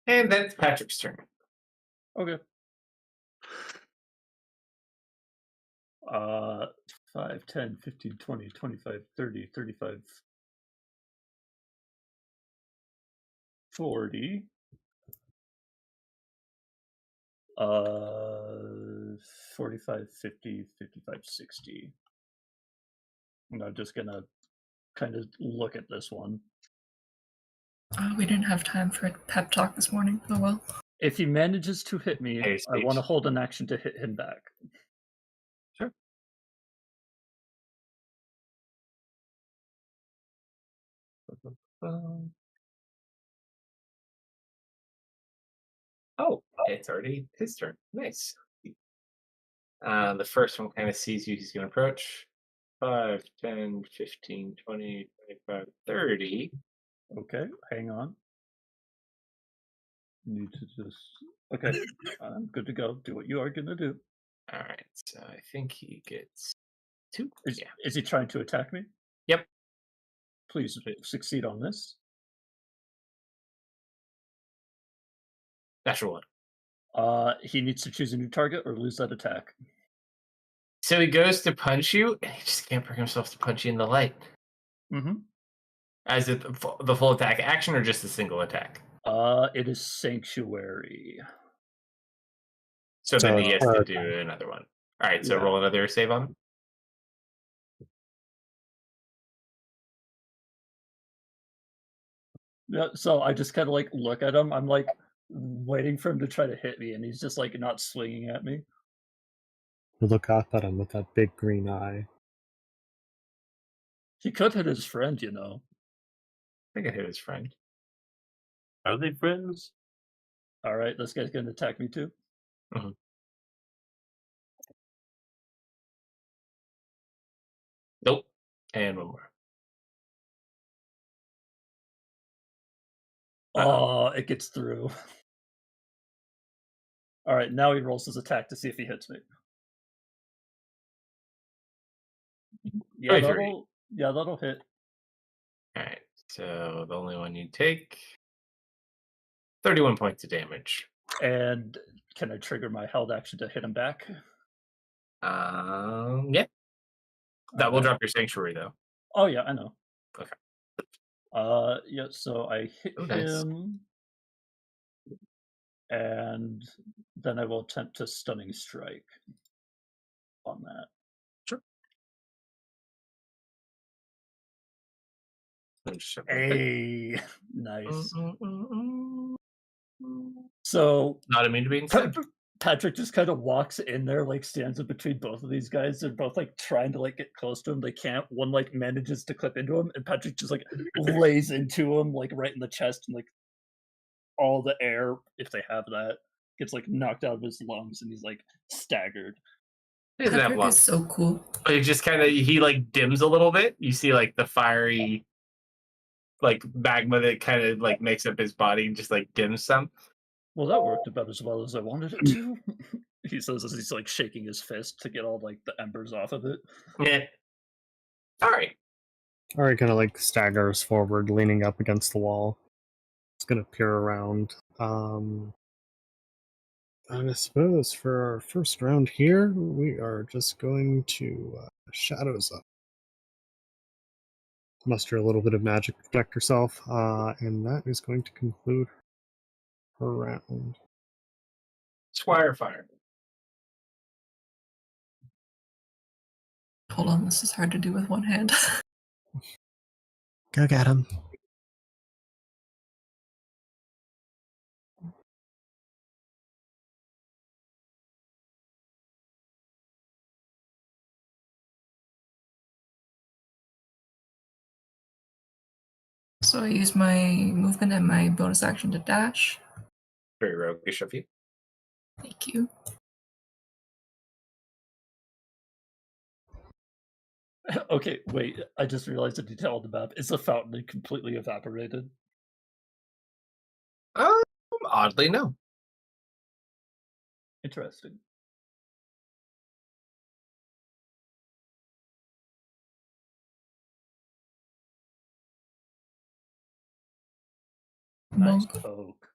And then it's Patrick's turn. Okay. 5, 10, 15, 20, 25, 30, 35, 40. 45, 50, 55, 60. I'm not just gonna kind of look at this one. Oh, we didn't have time for a pep talk this morning. Oh well. If he manages to hit me, Hey, I want to hold an action to hit him back. Sure. Oh, it's already his turn. Nice. The first one kind of sees you. He's going to approach 5, 10, 15, 20, 25, 30. Okay, hang on. Need to just... Okay, I'm good to go. Do what you are going to do. All right, so I think he gets 2. Is he trying to attack me? Yep. Please succeed on this. Natural 1. He needs to choose a new target or lose that attack. So he goes to punch you, and he just can't bring himself to punch you in the light. Mm-hmm. As it the full attack action or just a single attack? It is Sanctuary. So then he has to do another one. All right, so roll another save on him. Yeah, so I just kind of like look at him. I'm like waiting for him to try to hit me, and he's just like not swinging at me. You look up at him with that big green eye. He could hit his friend, you know. I think I hit his friend. Are they friends? All right, this guy's going to attack me too. Mm-hmm. Nope. And one more. Oh, it gets through. All right, now he rolls his attack to see if he hits me. Yeah, that'll hit. All right, so the only one you take 31 points of damage. And can I trigger my held action to hit him back? Yeah. That will drop your sanctuary though. Oh yeah, I know. Okay. Yeah, so I hit him. And then I will attempt to stunning strike on that. Sure. Hey, nice. So not immune to being stunned. Patrick just kind of walks in there, like stands in between both of these guys. They're both like trying to like get close to him. They can't. One like manages to clip into him, and Patrick just like lays into him, like right in the chest, and like all the air, if they have that, gets like knocked out of his lungs, and he's like staggered. He doesn't have lungs. Is so cool. But he just kind of like dims a little bit. You see like the fiery like magma that kind of like makes up his body and just like dims some. Well, that worked about as well as I wanted it to. He says as he's like shaking his fist to get all like the embers off of it. Yeah. Sorry. Alright, kind of like staggers forward, leaning up against the wall. It's gonna peer around. And I suppose for our first round here, we are just going to shadows up. Muster a little bit of magic to protect herself, and that is going to conclude her round. Squire fire. Hold on, this is hard to do with one hand. Go get him. So I use my movement and my bonus action to dash. Very roguish of you. Thank you. Okay, wait. I just realized a detail on the map. Is the fountain completely evaporated? Oddly, no. Interesting. Nice poke.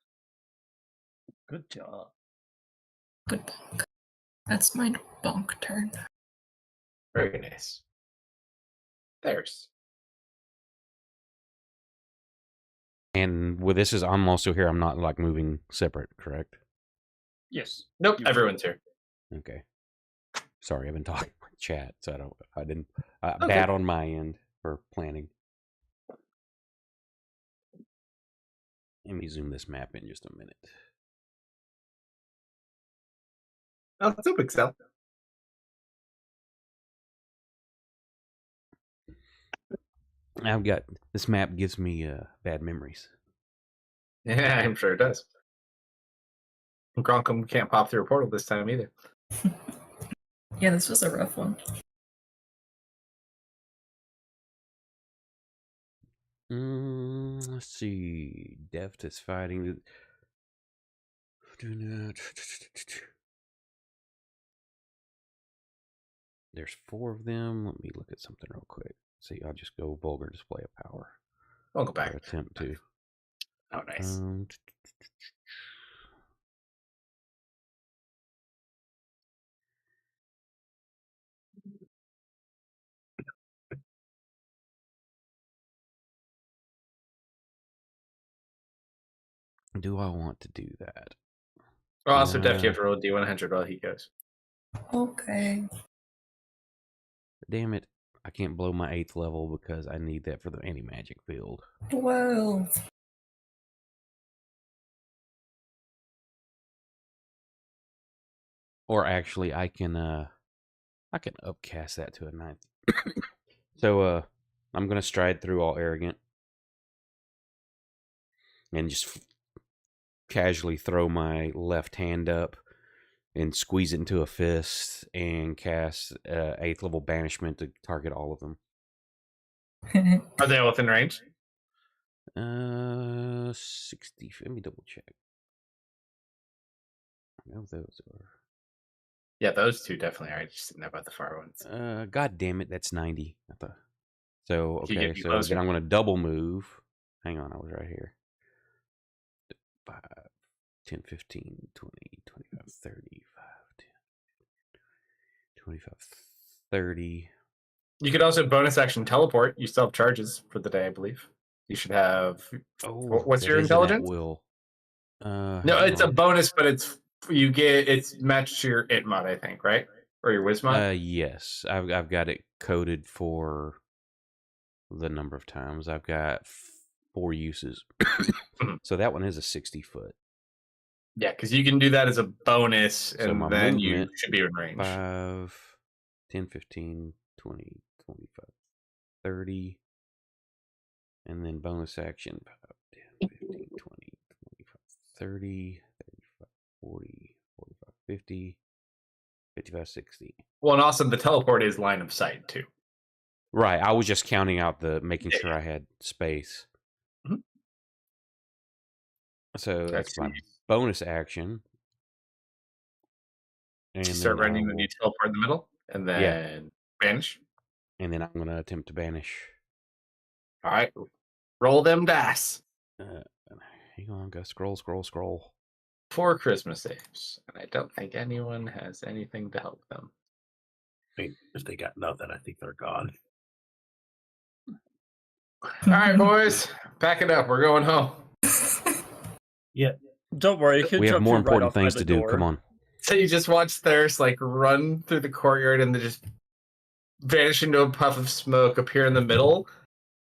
Good job. Good bonk. That's my bonk turn. Very nice. There's. And with this, I'm also here. I'm not like moving separate, correct? Yes. Nope. Everyone's here. Okay. Sorry, I've been talking with chat, so I didn't Okay. bad on my end for planning. Let me zoom this map in just a minute. Oh, it's a big cell. I've got this map gives me bad memories. Yeah, I'm sure it does. Gronkum can't pop through a portal this time either. Yeah, this was a rough one. Let's see. Deft is fighting. There's 4 of them. Let me look at something real quick. See, I'll just go vulgar display of power. I'll go back. Or attempt to. Oh, nice. Do I want to do that? Well, also, Def, you have to roll a D100 while he goes. Okay. Damn it. I can't blow my 8th level because I need that for the anti-magic field. Whoa. Or actually, I can upcast that to a 9th. So, I'm going to stride through all arrogant. And just casually throw my left hand up and squeeze it into a fist and cast 8th level banishment to target all of them. Are they all within range? 60. Let me double check. I know those are. Yeah, those two definitely are. I just didn't know about the far ones. God damn it, that's 90. I thought. So, Can you okay, get so closer? then I'm going to double move. Hang on, I was right here. 5, 10, 15, 20, 25, 30, 5, 10, 25, 30. You could also bonus action teleport. You still have charges for the day, I believe. You should have. Oh, what's your intelligence? Will. No, it's a bonus, but it's matched to your it mod, I think, right? Or your whiz mod? Yes, I've got it coded for the number of times. I've got 4 uses. So that one is a 60 foot. Yeah, because you can do that as a bonus, So and my then you movement, should be in range. 5, 10, 15, 20, 25, 30. And then bonus action, 5, 10, 15, 20, 25, 30, 35, 40, 45, 50, 55, 60. Well, and also the teleport is line of sight, too. Right. I was just counting out making sure I had space. Mhm. So that's my bonus action. And start running when you teleport in the middle, and then banish. And then I'm going to attempt to banish. All right. Roll them dice. Hang on, go scroll. 4 Christmas saves. And I don't think anyone has anything to help them. I mean, if they got nothing, I think they're gone. All right, boys. Pack it up. We're going home. Yeah. Don't worry. We have more important things to do. Come on. So you just watch Thirst run through the courtyard and then just vanish into a puff of smoke, appear in the middle,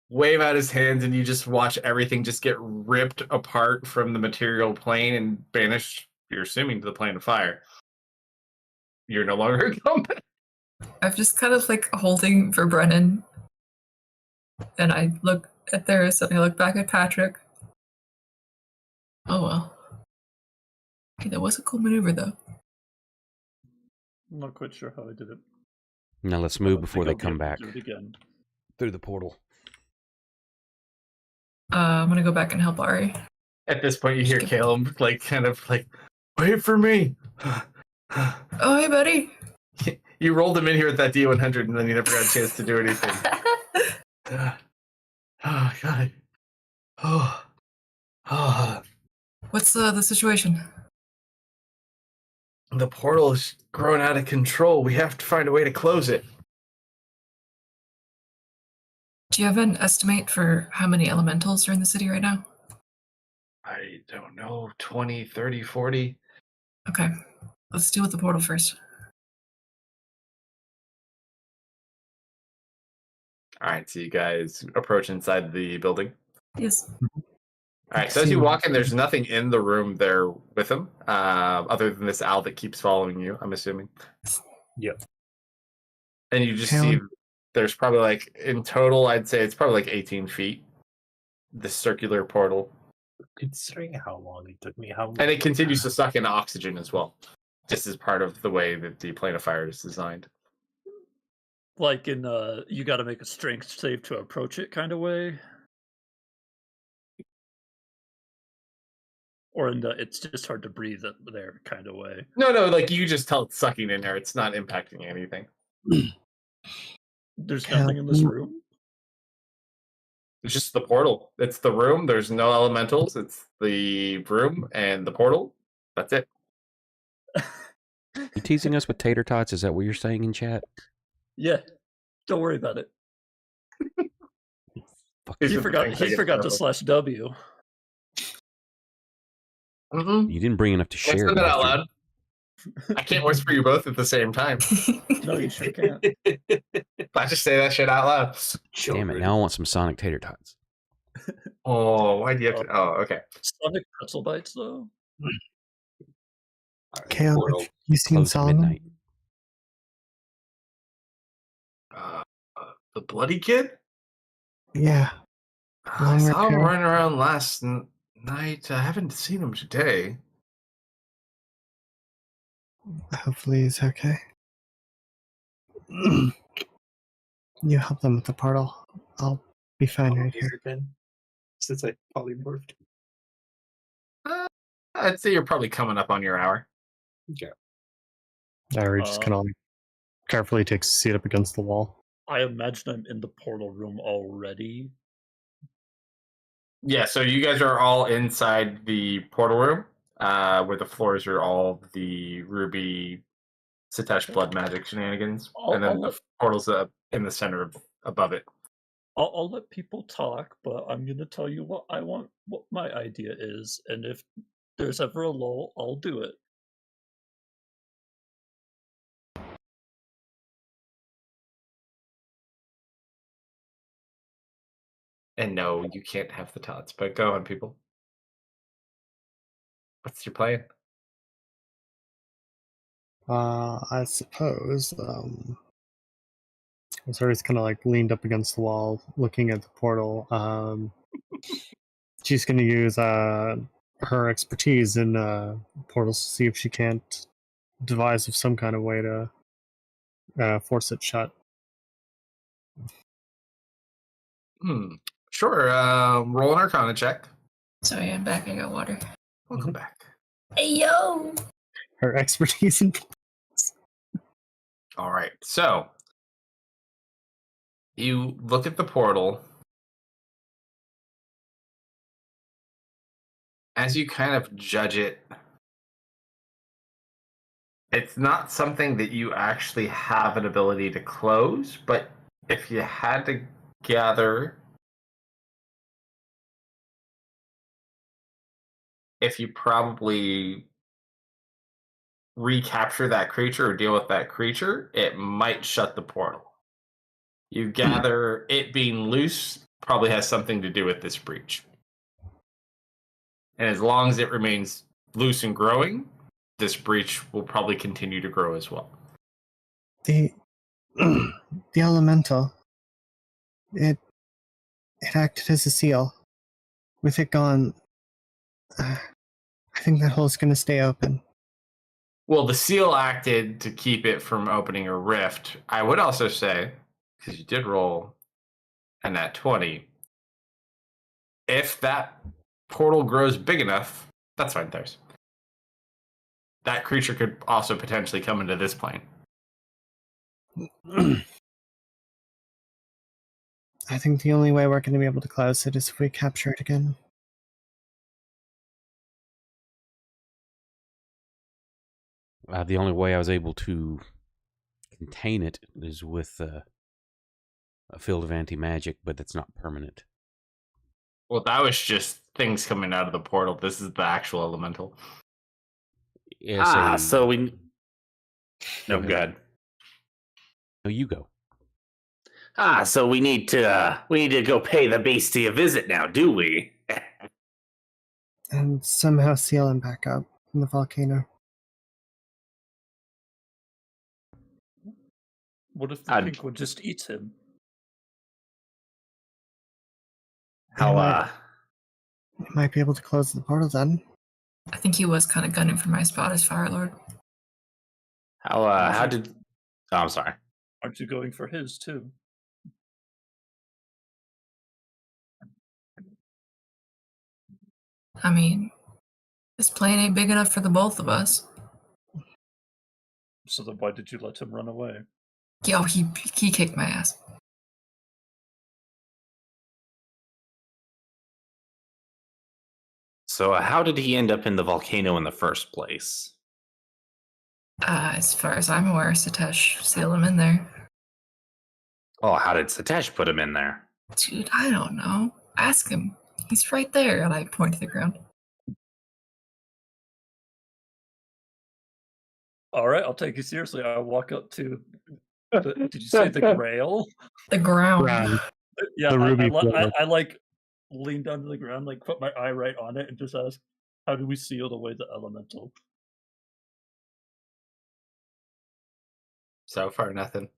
wave out his hands, and you just watch everything just get ripped apart from the material plane and vanish, you're assuming, to the plane of fire. You're no longer a combat. I'm just kind of holding for Brennan. And I look at Thirst and I look back at Patrick. Oh well. Okay, that was a cool maneuver though. I'm not quite sure how I did it. Now let's move before they come back do it again. through the portal. I'm gonna go back and help Ari. At this point, you hear Caleb wait for me. Oh, hey, buddy. You rolled him in here with that D100, and then you never got a chance to do anything. Oh God. Oh. What's the situation? The portal is growing out of control. We have to find a way to close it. Do you have an estimate for how many elementals are in the city right now? I don't know, 20, 30, 40. Okay, let's deal with the portal first. All right, so you guys approach inside the building. Yes. All right, so as you walk in, there's nothing in the room there with him, other than this owl that keeps following you, I'm assuming. Yep. And you just see there's probably like, in total, I'd say it's probably like 18 feet, this circular portal. Considering how long it took me, and it continues to suck in oxygen as well, just as part of the way that the plane of fire is designed. Like in you got to make a strength save to approach it kind of way, or in the it's just hard to breathe there kind of way. No, like you just tell it's sucking in there. It's not impacting anything. There's nothing in this room. It's just the portal. It's the room. There's no elementals. It's the room and the portal. That's it. You teasing us with tater tots? Is that what you're saying in chat? Yeah. Don't worry about it. He forgot to /W. Mm-hmm. You didn't bring enough to share. Say that out loud. I can't whisper you both at the same time. No, you sure can't. I just say that shit out loud. Damn it! Now I want some Sonic tater tots. Oh, why do you have to? Oh, okay. Sonic pretzel bites, though. Kale, have you seen Solomon? The bloody kid? Yeah. I saw him running around last night. I haven't seen him today. Hopefully he's okay. You help them with the portal. I'll be fine right here. Since I polymorphed. I'd say you're probably coming up on your hour. Okay. Ari just kind of carefully takes a seat up against the wall. I imagine I'm in the portal room already. Yeah, so you guys are all inside the portal room, where the floors are all the ruby Sitesh blood magic shenanigans, and then the portal's in the center above it. I'll let people talk, but I'm going to tell you what my idea is, and if there's ever a lull, I'll do it. And no, you can't have the tots, but go on, people. What's your plan? I suppose, Zari's kind of like leaned up against the wall, looking at the portal. She's going to use her expertise in portals to see if she can't devise of some kind of way to force it shut. Sure. Roll an Arcana check. Sorry, I'm back. I got water. Welcome back. Hey, yo! Her expertise in... All right. So, you look at the portal. As you kind of judge it, it's not something that you actually have an ability to close, but if you had to gather, if you probably recapture that creature or deal with that creature, it might shut the portal. You gather it being loose probably has something to do with this breach. And as long as it remains loose and growing, this breach will probably continue to grow as well. The elemental, it acted as a seal. With it gone, I think that hole's going to stay open. Well, the seal acted to keep it from opening a rift. I would also say, because you did roll a nat 20, if that portal grows big enough, that's fine, Thurs. That creature could also potentially come into this plane. I think the only way we're going to be able to close it is if we capture it again. The only way I was able to contain it is with a field of anti-magic, but it's not permanent. Well, that was just things coming out of the portal. This is the actual elemental. So we... No, good. No, you go. So we need to go pay the beastie a visit now, do we? and somehow seal him back up in the volcano. What if the pink one just eats him? How You might be able to close the portal then. I think he was kind of gunning for my spot as Fire Lord. how did? Oh, I'm sorry. Aren't you going for his too? I mean, this plane ain't big enough for the both of us. So then why did you let him run away? Yo, he kicked my ass. So how did he end up in the volcano in the first place? As far as I'm aware, Satesh sealed him in there. Oh, how did Satesh put him in there? Dude, I don't know. Ask him. He's right there. And I point to the ground. All right, I'll take you seriously. I walk up to. Did you say the grail? The ground. Yeah, The ruby I like lean down to the ground, like put my eye right on it, and just ask, "How do we seal away the elemental?" So far, nothing.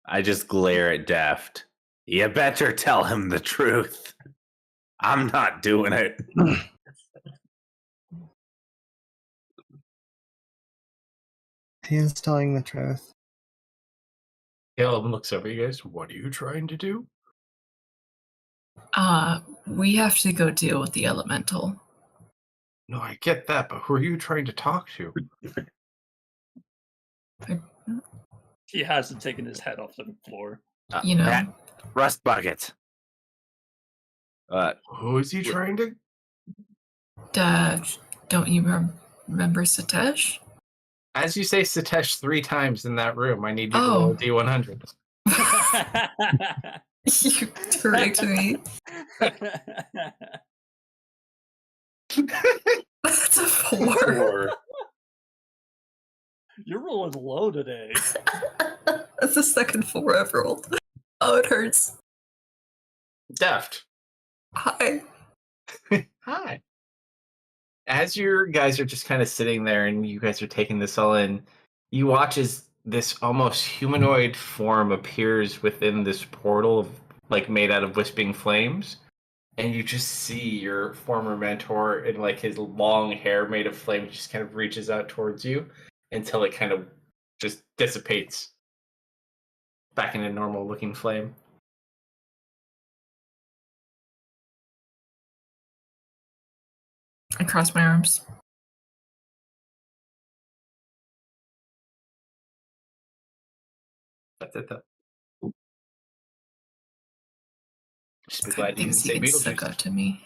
I just glare at Deft. You better tell him the truth. I'm not doing it. He is telling the truth. Caleb looks over you guys. What are you trying to do? We have to go deal with the elemental. No, I get that, but who are you trying to talk to? He hasn't taken his head off the floor. You know. Pat, Rust Bucket. Who is he trying to? Don't you remember Satesh? As you say Satesh 3 times in that room, I need you to roll a D100. You correct me. That's a 4. You're rolling low today. That's the second 4 I've rolled. Oh, it hurts. Deft. Hi. Hi. As your guys are just kind of sitting there and you guys are taking this all in, you watch as this almost humanoid form appears within this portal, like made out of wisping flames. And you just see your former mentor and like his long hair made of flame just kind of reaches out towards you until it kind of just dissipates back into normal looking flame. I cross my arms. That's it though. Just be It's glad you didn't say stuck Beetlejuice. out to me.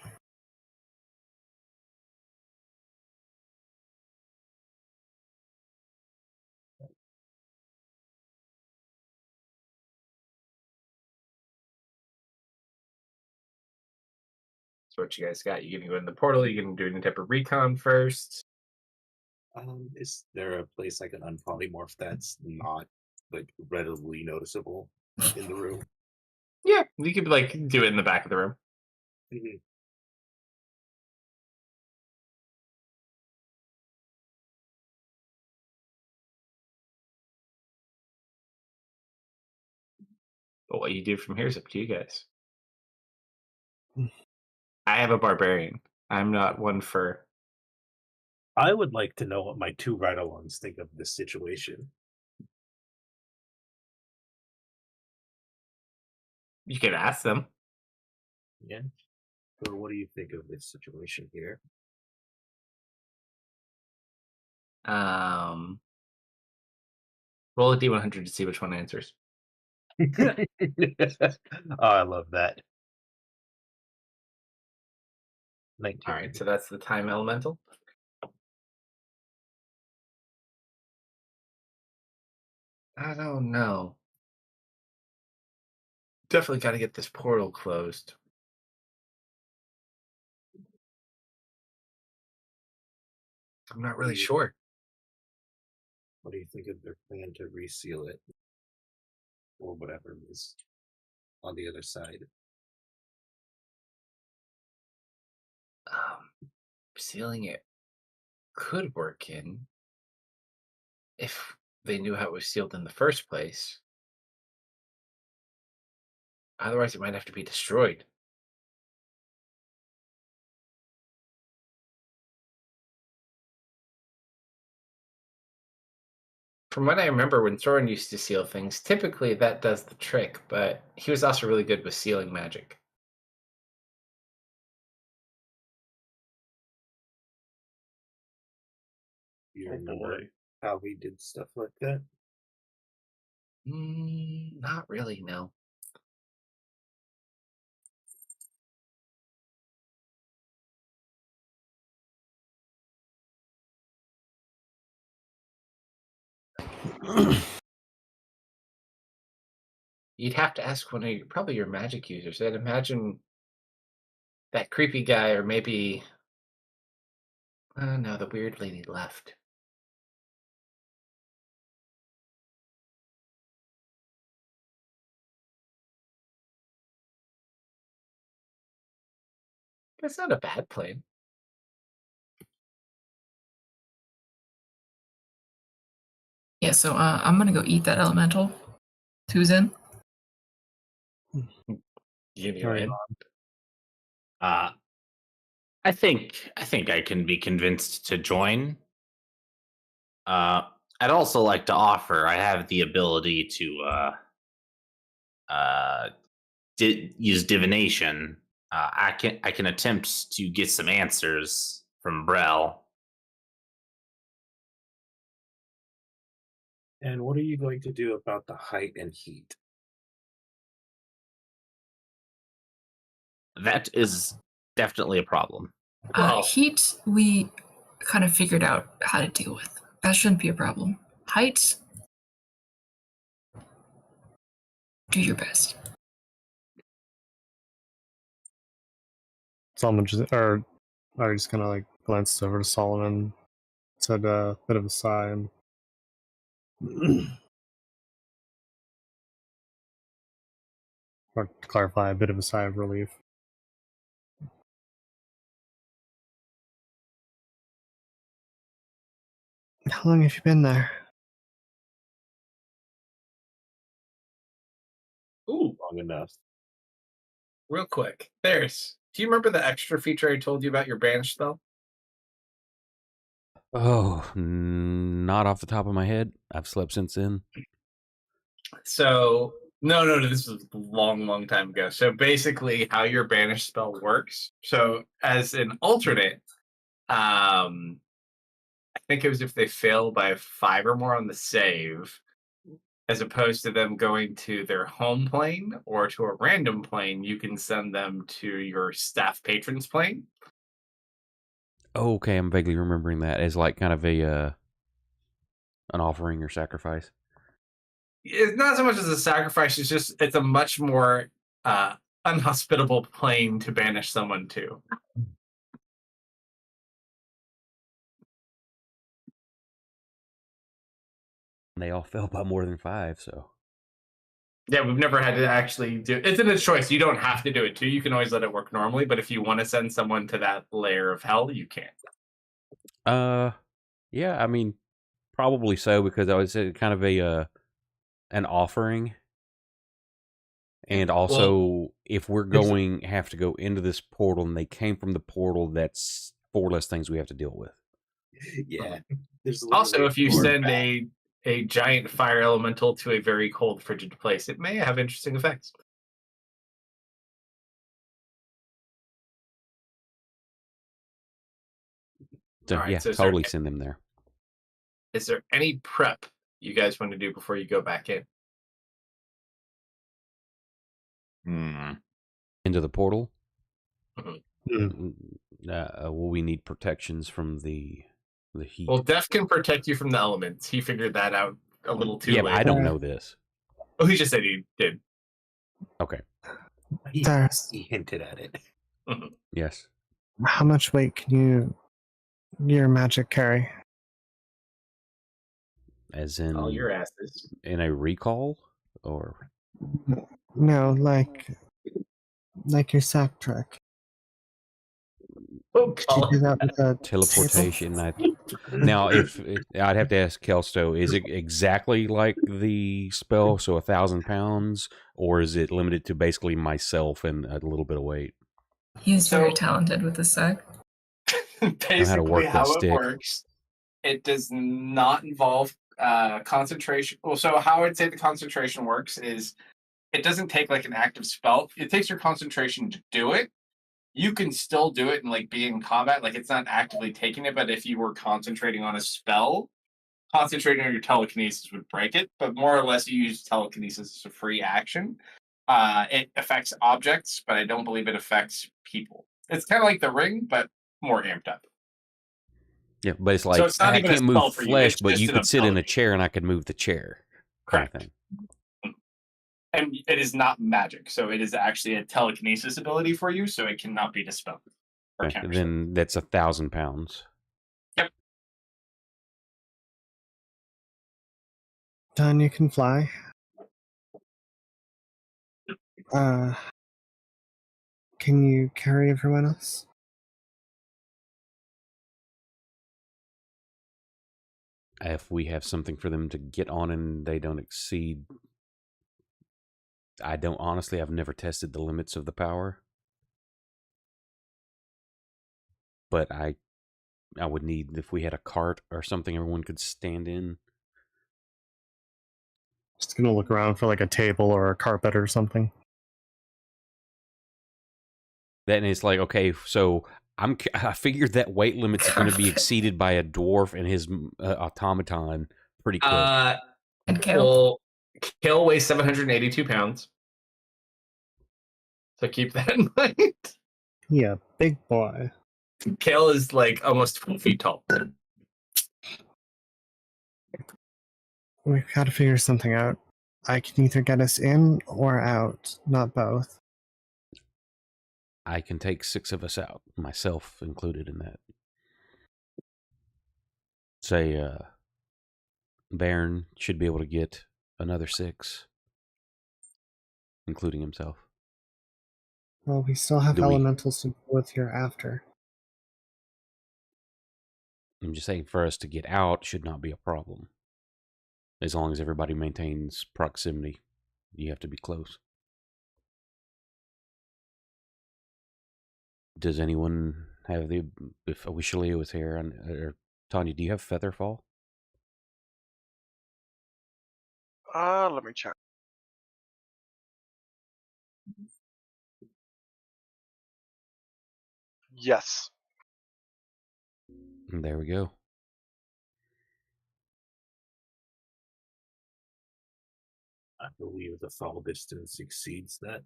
So what you guys got? You gonna go in the portal? You gonna do any type of recon first? Is there a place I can unpolymorph that's not like readily noticeable in the room? Yeah, you could like do it in the back of the room. Mm-hmm. But what you do from here is up to you guys. I have a barbarian. I'm not one for. I would like to know what my 2 ride-alongs think of this situation. You could ask them. Yeah. So what do you think of this situation here? Roll a D100 to see which one answers. Oh, I love that. 19. All right, so that's the time elemental. I don't know. Definitely got to get this portal closed. I'm not really sure. What do you think of their plan to reseal it? Or whatever is on the other side? sealing it could work in if they knew how it was sealed in the first place. Otherwise, it might have to be destroyed. From what I remember, when Thorin used to seal things, typically that does the trick, but he was also really good with sealing magic. You remember how we did stuff like that? Not really, no. You'd have to ask one of probably your magic users. I'd imagine that creepy guy, or maybe... no, the weird lady left. That's not a bad plan. Yeah, so I'm gonna go eat that elemental. Who's in? You're in. I think I can be convinced to join. I'd also like to offer. I have the ability to use divination. I can attempt to get some answers from Brel. And what are you going to do about the height and heat? That is definitely a problem. Heat, we kind of figured out how to deal with. That shouldn't be a problem. Height, do your best. Solomon just, or I just kind of like glanced over to Solomon, said a bit of a sigh, and or to clarify, a bit of a sigh of relief. How long have you been there? Ooh, Long enough. real quick. Do you remember the extra feature I told you about your banish spell? Oh, not off the top of my head. I've slept since then. So, no, this was a long time ago. So basically how your banish spell works. So as an alternate, I think it was if they fail by 5 or more on the save, as opposed to them going to their home plane or to a random plane, you can send them to your staff patron's plane. Oh, okay, I'm vaguely remembering that as like kind of a an offering or sacrifice. It's not so much as a sacrifice, it's a much more unhospitable plane to banish someone to. They all fell by more than 5, so. Yeah, we've never had to actually do it's in a choice. You don't have to do it too. You can always let it work normally, but if you want to send someone to that layer of hell, you can. Yeah, I mean, probably so, because I would say kind of a an offering. And also, if we're have to go into this portal and they came from the portal, that's 4 less things we have to deal with. Yeah. There's Also, if you send a giant fire elemental to a very cold, frigid place, it may have interesting effects. So, All right, yeah, so totally send them there. Is there any prep you guys want to do before you go back in? Into the portal? Mm-hmm. Will we need protections from the heat? Well, Def can protect you from the elements. He figured that out a little too late. But I don't know this. Oh, he just said he did. Okay. He hinted at it. Mm-hmm. Yes. How much weight can your magic carry? As in all your asses. In a recall, or no, like your sack track. Don't Could call you do it that with a Teleportation. Now, if I'd have to ask Kelsto, is it exactly like the spell, so 1,000 pounds, or is it limited to basically myself and a little bit of weight? He's very talented with the sack. Basically, how it works, it does not involve concentration. Well, so how I'd say the concentration works is it doesn't take like an active spell. It takes your concentration to do it. You can still do it and like be in combat. Like it's not actively taking it, but if you were concentrating on a spell, concentrating on your telekinesis would break it. But more or less, you use telekinesis as a free action. It affects objects, but I don't believe it affects people. It's kind of like the ring, but more amped up. Yeah, but it's like so it's not I even can't move flesh, you. but you could sit in a chair and I could move the chair. Correct. Kind of thing. And it is not magic, so it is actually a telekinesis ability for you, so it cannot be dispelled. Okay, then that's 1,000 pounds. Yep. Done, you can fly. Can you carry everyone else? If we have something for them to get on and they don't exceed, I don't honestly. I've never tested the limits of the power, but I would need if we had a cart or something everyone could stand in. Just gonna look around for like a table or a carpet or something. Then it's like, okay, so I figured that weight limit is going to be exceeded by a dwarf and his automaton pretty quick. And Kale? Well, Kale weighs 782 pounds. So keep that in mind. Yeah, big boy. Kale is like almost 12 feet tall. We've got to figure something out. I can either get us in or out, not both. I can take 6 of us out, myself included in that. Say, Baron should be able to get another 6, including himself. Well, we still have elementals to deal with here after. I'm just saying, for us to get out should not be a problem. As long as everybody maintains proximity, you have to be close. Does anyone have the... If Wishalia was here, or Tanya, do you have Featherfall? Let me check. Yes. And there we go. I believe the fall distance exceeds that.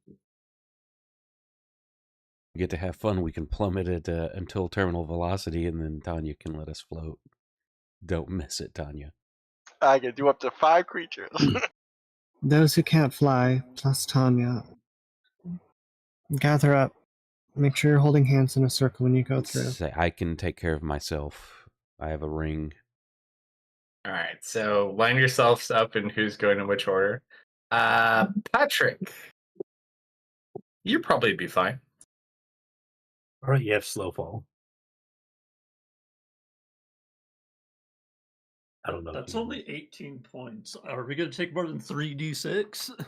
We get to have fun. We can plummet it until terminal velocity, and then Tanya can let us float. Don't miss it, Tanya. I can do up to 5 creatures. Those who can't fly, plus Tanya, gather up. Make sure you're holding hands in a circle when you go through. Say, I can take care of myself. I have a ring. All right, so line yourselves up and who's going in which order. Patrick, you'll probably be fine. All right, you have slow fall. I don't know. That's only 18 points. Are we going to take more than 3d6?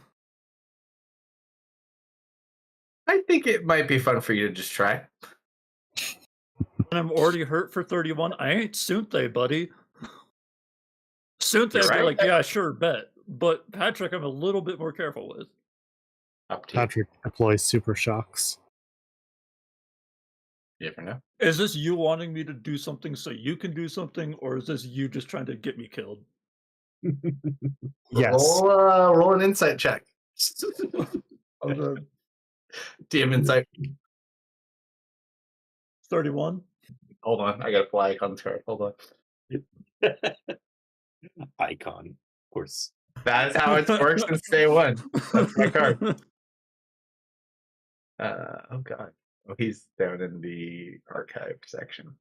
I think it might be fun for you to just try. And I'm already hurt for 31. I ain't Sunthe, buddy. Sunthe, Right. like, yeah, sure, bet. But Patrick, I'm a little bit more careful with. Up to you. Patrick deploys super shocks. You ever know? Is this you wanting me to do something so you can do something, or is this you just trying to get me killed? Yes. Roll an insight check. DM insight. 31. Hold on, I gotta pull Icon's card. Hold on. Icon, of course. That's how it's worked since day one. That's my card. Oh god. Oh, he's down in the archive section.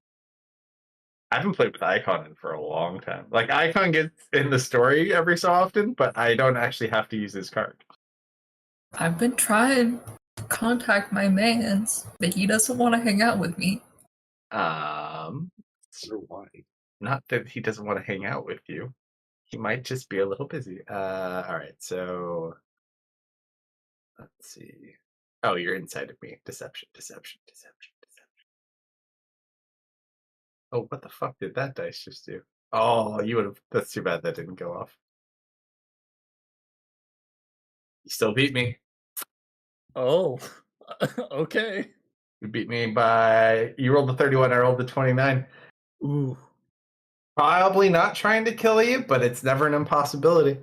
I haven't played with Icon for a long time. Like, Icon gets in the story every so often, but I don't actually have to use his card. I've been trying to contact my mans, but he doesn't want to hang out with me. Why? Not that he doesn't want to hang out with you. He might just be a little busy. All right, so let's see. Oh, you're inside of me. Deception. Oh, what the fuck did that dice just do? Oh, you would have. That's too bad that didn't go off. You still beat me. Oh, okay. You beat me by. You rolled the 31. I rolled the 29. Ooh. Probably not trying to kill you, but it's never an impossibility.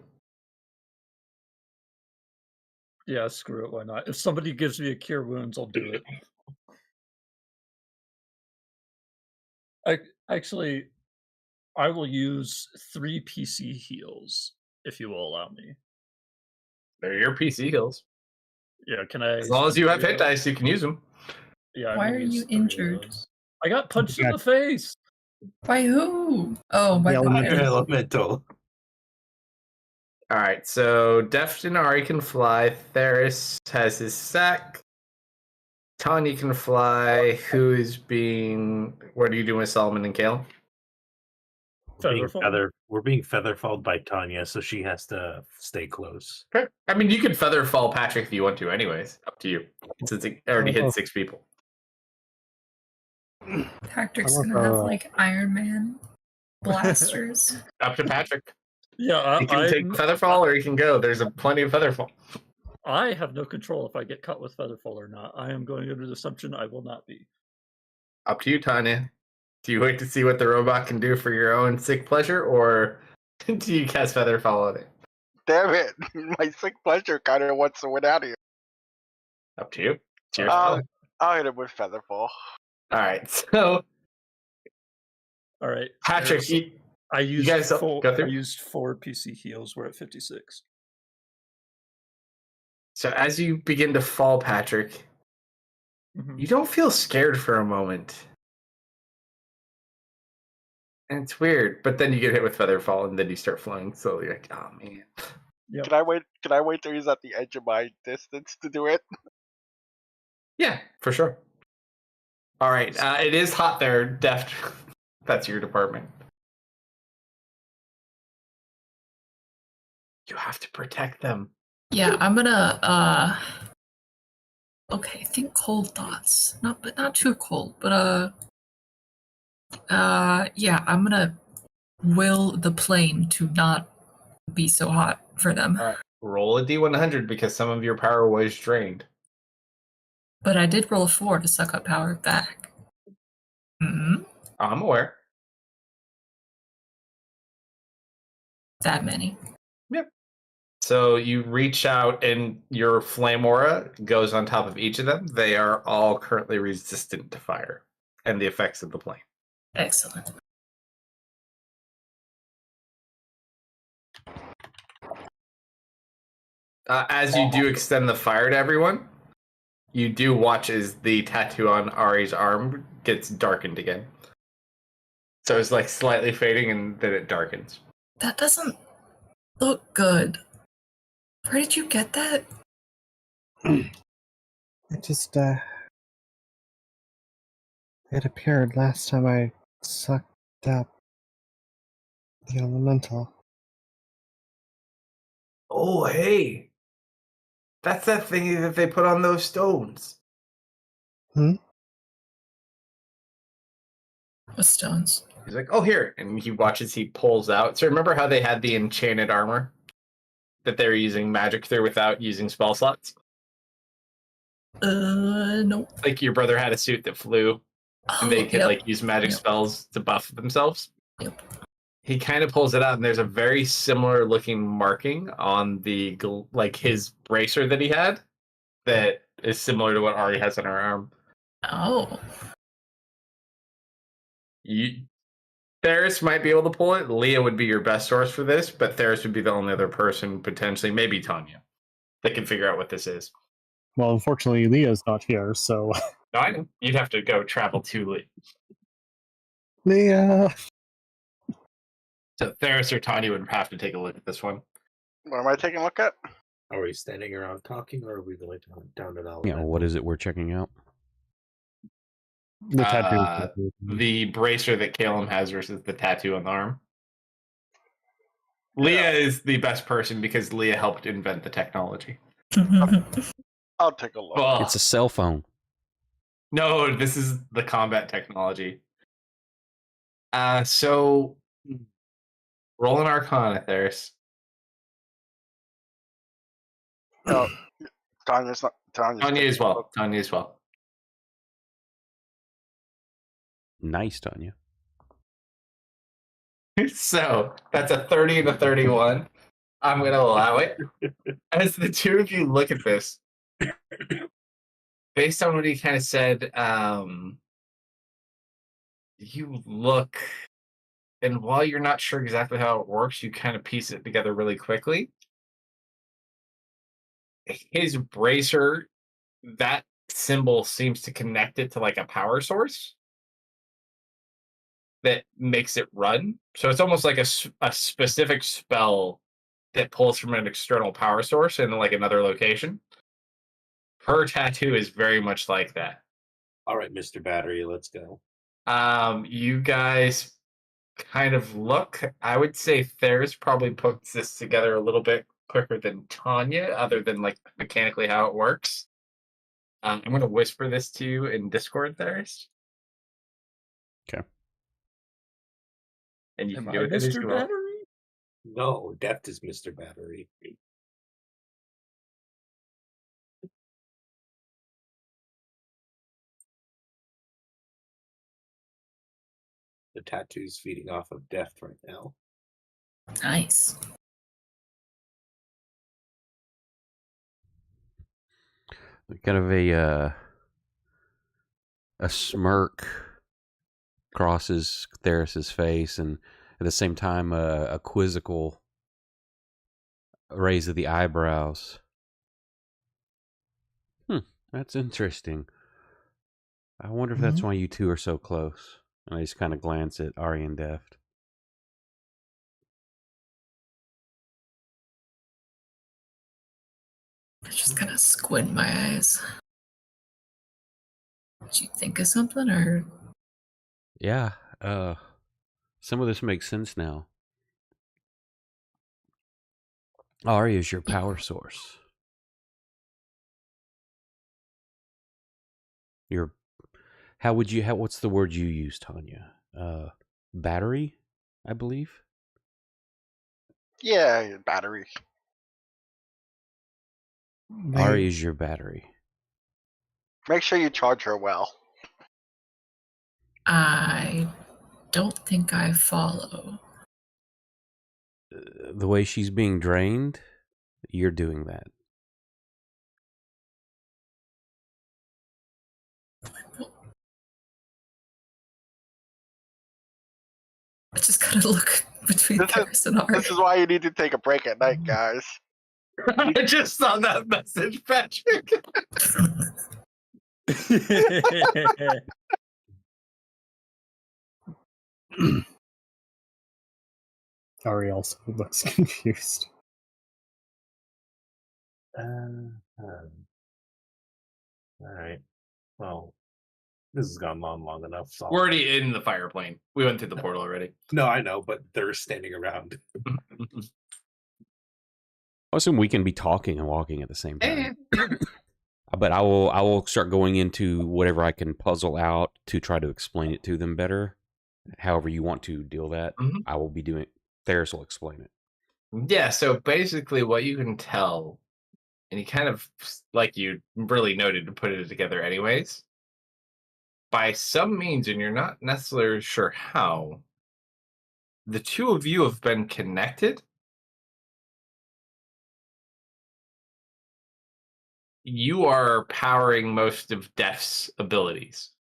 Yeah, screw it. Why not? If somebody gives me a cure wounds, I'll do it. I will use 3 PC heals if you will allow me. They're your PC heals. Yeah, can I? As long as you have hit dice, you can use them. Yeah. Why are you injured? I got punched in the face. By who? Oh, by the elemental. All right, so Deft and Ari can fly. Theris has his sack. Tanya can fly. Who is being? What are you doing with Solomon and Kale? We're being featherfalled by Tanya, so she has to stay close. Okay. I mean, you can featherfall Patrick if you want to. Anyways, up to you. Since it already hit 6 people. Patrick's gonna have like Iron Man blasters. Up to Patrick. Yeah, he can take featherfall or he can go. There's plenty of featherfall. I have no control if I get caught with featherfall or not. I am going under the assumption I will not be. Up to you, Tanya. Do you wait to see what the robot can do for your own sick pleasure, or do you cast featherfall on it? Damn it! My sick pleasure kind of wants to win out of here. Up to you. I'll hit him with featherfall. All right, so. All right, Patrick, I used you guys four. go through? I used 4 PC heals. We're at 56. So as you begin to fall, Patrick, you don't feel scared for a moment. And it's weird, but then you get hit with featherfall, and then you start flying slowly. Like, oh man. Yep. Can I wait till he's at the edge of my distance to do it? Yeah, for sure. All right, it is hot there, Deft. That's your department. You have to protect them. Yeah, I'm gonna okay, think cold thoughts. Not too cold, but yeah, I'm gonna will the plane to not be so hot for them. All right. Roll a D100 because some of your power was drained. But I did roll a 4 to suck up power back. Mm-hmm. I'm aware. That many. Yep. So you reach out and your flame aura goes on top of each of them. They are all currently resistant to fire and the effects of the plane. Excellent. As you do extend the fire to everyone, you do watch as the tattoo on Ari's arm gets darkened again. So it's like slightly fading and then it darkens. That doesn't look good. Where did you get that? It just, it appeared last time I sucked up the elemental. Oh, hey. That's that thing that they put on those stones. What stones? He's like, oh, here. And he watches, he pulls out. So remember how they had the enchanted armor that they were using magic through without using spell slots? No. Like your brother had a suit that flew and they could like use magic spells to buff themselves. Yep. He kind of pulls it out and there's a very similar looking marking on the, like his bracer that he had that is similar to what Ari has on her arm. Oh. Theris might be able to pull it. Leah would be your best source for this, but Theris would be the only other person, potentially, maybe Tanya, that can figure out what this is. Well, unfortunately, Leah's not here, so... No, I know. You'd have to go travel to Leah. Leah! So Theris or Tanya would have to take a look at this one. What am I taking a look at? Are we standing around talking, or are we going down to the Yeah, what is it we're checking out? The tattoo. The bracer that Calum has versus the tattoo on the arm. Leah is the best person because Leah helped invent the technology. I'll take a look. Oh. It's a cell phone. No, this is the combat technology. So roll an Arcana, Theris. No, Tanya's not. Tanya as well. Tanya as well. Nice, Tanya. So that's a 30 and a 31. I'm going to allow it. As the two of you look at this, based on what he kind of said, you look, and while you're not sure exactly how it works, you kind of piece it together really quickly. His bracer, that symbol seems to connect it to like a power source that makes it run. So it's almost like a specific spell that pulls from an external power source in like another location. Her tattoo is very much like that. All right, Mr. Battery, let's go. You guys kind of look. I would say Theris probably puts this together a little bit quicker than Tanya, other than like mechanically how it works. I'm going to whisper this to you in Discord, Theris. Okay. And you Am can I do it as Mr. you will. Battery? No, Deft is Mr. Battery. The tattoo's feeding off of Deft right now. Nice. Kind of a smirk crosses Theris's face, and at the same time, a quizzical raise of the eyebrows. That's interesting. I wonder if that's why you two are so close. And I just kind of glance at Ari and Deft. I just kind of squint my eyes. Did you think of something, or? Yeah, some of this makes sense now. Ari is your power source. What's the word you use, Tanya? Battery, I believe? Yeah, battery. Ari is your battery. Make sure you charge her well. I don't think I follow. The way she's being drained, you're doing that. I just gotta look between Theris and Ari. This is why you need to take a break at night, guys. I just saw that message, Patrick. Ari also looks confused. All right. Well, this has gone on long enough. So We're already in the fire plane. We went through the portal already. No, I know, but they're standing around. I assume we can be talking and walking at the same time. But I will start going into whatever I can puzzle out to try to explain it to them better. However you want to deal that, I will be doing. Theris will explain it. Yeah, so basically what you can tell, and you kind of, like you really noted to put it together anyways, by some means, and you're not necessarily sure how, the two of you have been connected. You are powering most of Deft's abilities.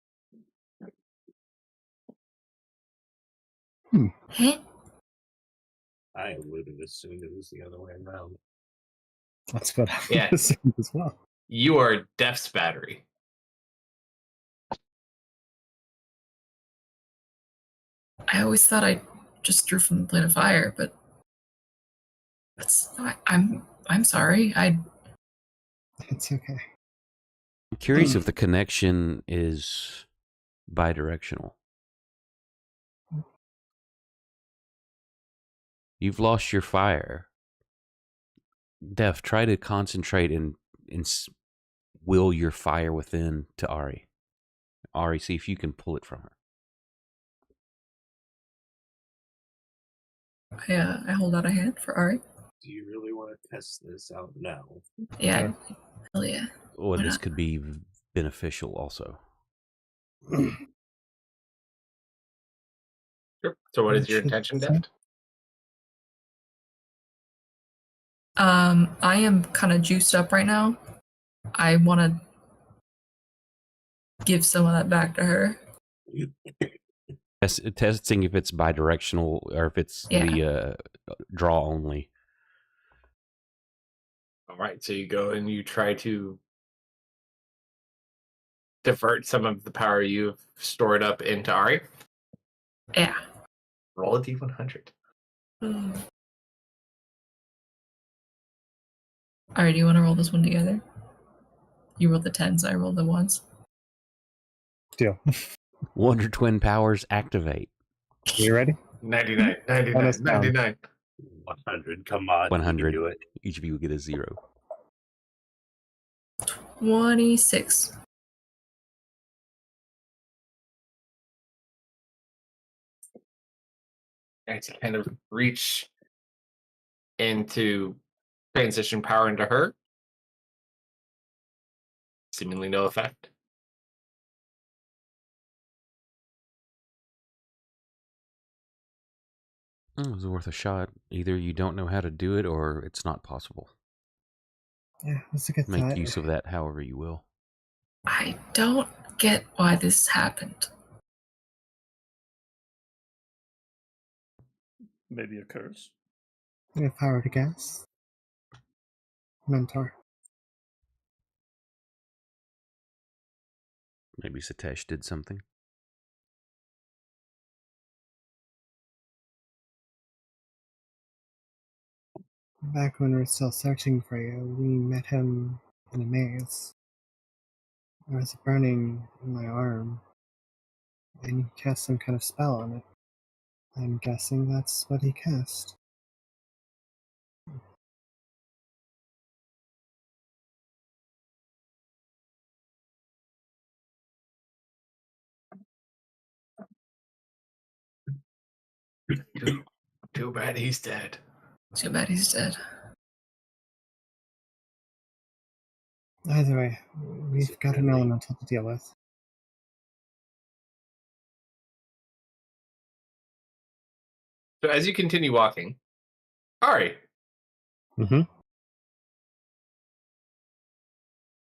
Hey? I would have assumed it was the other way around. That's what I assumed as well. You are Deft's battery. I always thought I just drew from the plane of fire, but I'm sorry. It's okay. I'm curious if the connection is bidirectional. You've lost your fire. Def, try to concentrate and will your fire within to Ari. Ari, see if you can pull it from her. Yeah, I hold out a hand for Ari. Do you really want to test this out now? Yeah, hell yeah. Well, this could be beneficial also. Sure. So what is your intention, Deft? I am kind of juiced up right now. I want to give some of that back to her. Testing if it's bidirectional or if it's the draw only. All right, so you go and you try to divert some of the power you've stored up into Ari. Yeah. Roll a d100. Alright, do you want to roll this one together? You rolled the 10s, I rolled the 1s. Deal. Wonder Twin powers activate. You ready? 99, 99, 99. 100, come on. 100. Do it. Each of you will get a 0. 26. And to kind of reach into transition power into her. Seemingly no effect. It was worth a shot. Either you don't know how to do it or it's not possible. Yeah, that's a good Make thought. use of that however you will. I don't get why this happened. Maybe a curse. If I were to guess. Mentor. Maybe Satesh did something. Back when we were still searching for you, we met him in a maze. There was a burning in my arm, and he cast some kind of spell on it. I'm guessing that's what he cast. Too bad he's dead. Too bad he's dead. Either way, we've got an elemental to deal with. So as you continue walking, Ari, Mm-hmm.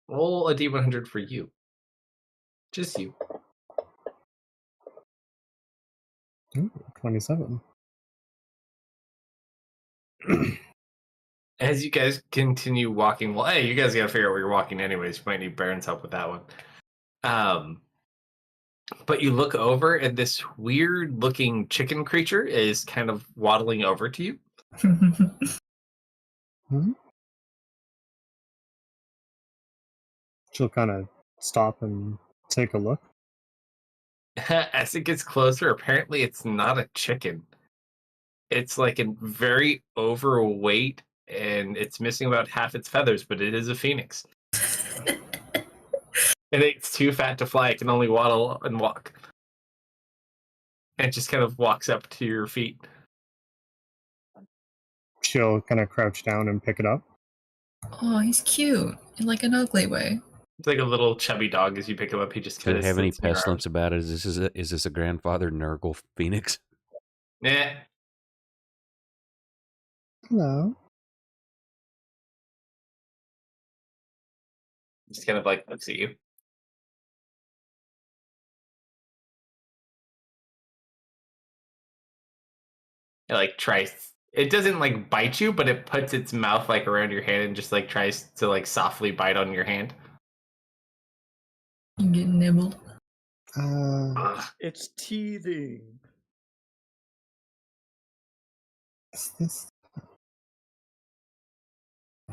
roll a d100 for you. Just you. Ooh, 27. As you guys continue walking, well, hey, you guys got to figure out where you're walking anyways. You might need Baron's help with that one. But you look over, and this weird-looking chicken creature is kind of waddling over to you. Hmm? She'll kind of stop and take a look. As it gets closer, apparently it's not a chicken. It's like a very overweight, and it's missing about half its feathers, but it is a phoenix. And it's too fat to fly. It can only waddle and walk. And it just kind of walks up to your feet. She'll kind of crouch down and pick it up. Oh, he's cute in like an ugly way. It's like a little chubby dog. As you pick him up, he just kind Does of it have any pestilence about it? Is this a grandfather Nurgle phoenix? Nah. Hello. Just kind of like looks at you. It like tries. It doesn't like bite you, but it puts its mouth like around your hand and just like tries to like softly bite on your hand. You get nibbled. It's teething. Is this?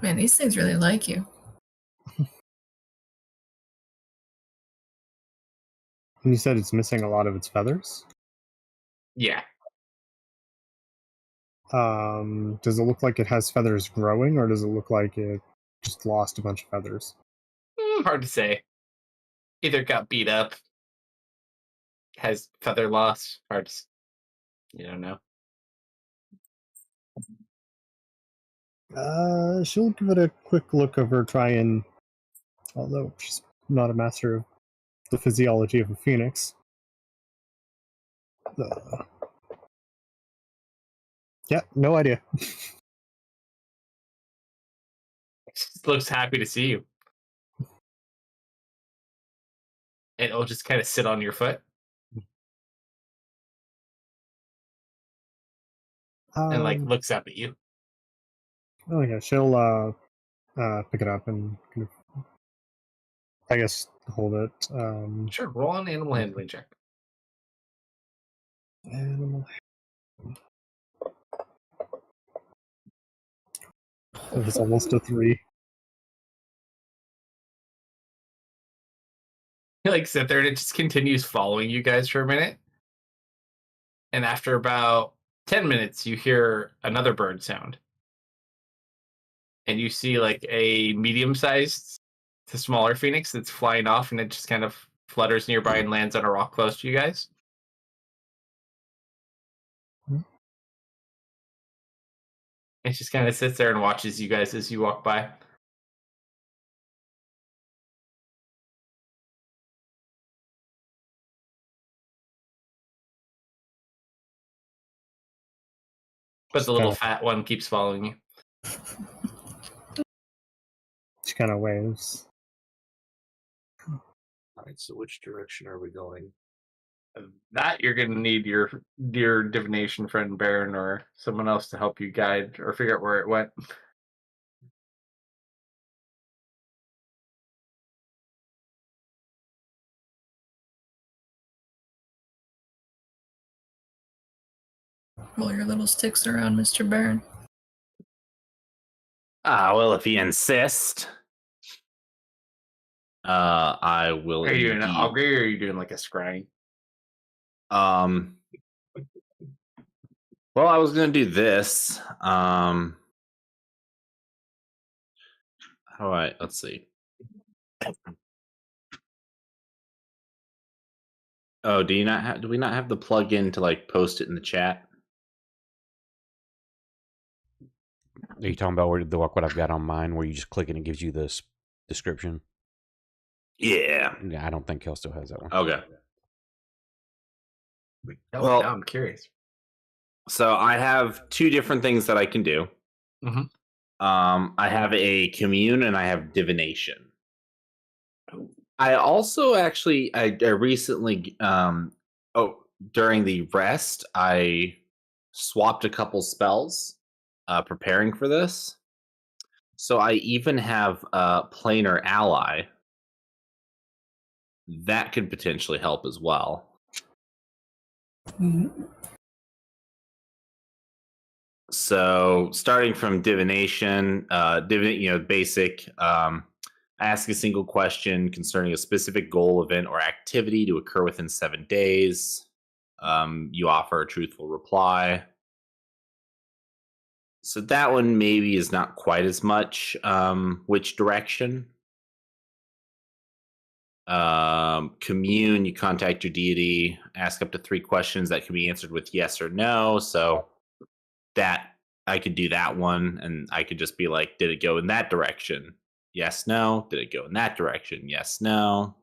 Man, these things really like you. And you said it's missing a lot of its feathers? Yeah. Does it look like it has feathers growing, or does it look like it just lost a bunch of feathers? Hard to say. Either got beat up, has feather loss. Hard to, you don't know. She'll give it a quick look over, try and, although she's not a master of the physiology of a phoenix. Yeah, no idea. Just looks happy to see you. And it'll just kind of sit on your foot. And like looks up at you. Oh yeah, she'll pick it up and kind of, I guess, hold it. Sure, roll an animal handling check. Animal. It was almost a 3. You like sit there and it just continues following you guys for a minute. And after about 10 minutes, you hear another bird sound. And you see like a medium-sized to smaller phoenix that's flying off, and it just kind of flutters nearby and lands on a rock close to you guys. It just kind of sits there and watches you guys as you walk by. But the little fat one keeps following you. She kind of waves. All right, so which direction are we going? That you're going to need your divination friend Baron or someone else to help you guide or figure out where it went. Roll your little sticks around, Mr. Baron. Well, if you insist, I will. Are you doing an augury or are you doing like a scrying? Well, I was gonna do this. How do I? Let's see. Oh, do we not have the plug-in to like post it in the chat? Are you talking about what I've got on mine, where you just click and it gives you this description? Yeah. Yeah, I don't think Kalsto has that one. Okay. Well, now I'm curious. So I have 2 different things that I can do. Mm-hmm. I have a commune and I have divination. I also actually I recently during the rest I swapped a couple spells preparing for this. So I even have a planar ally that could potentially help as well. Mm-hmm. So starting from divination, basic. Ask a single question concerning a specific goal, event, or activity to occur within 7 days. You offer a truthful reply. So that one maybe is not quite as much. Which direction? Commune, you contact your deity, ask up to 3 questions that can be answered with yes or no. So that I could do that one, and I could just be like, did it go in that direction? Yes, no. Did it go in that direction? Yes, no.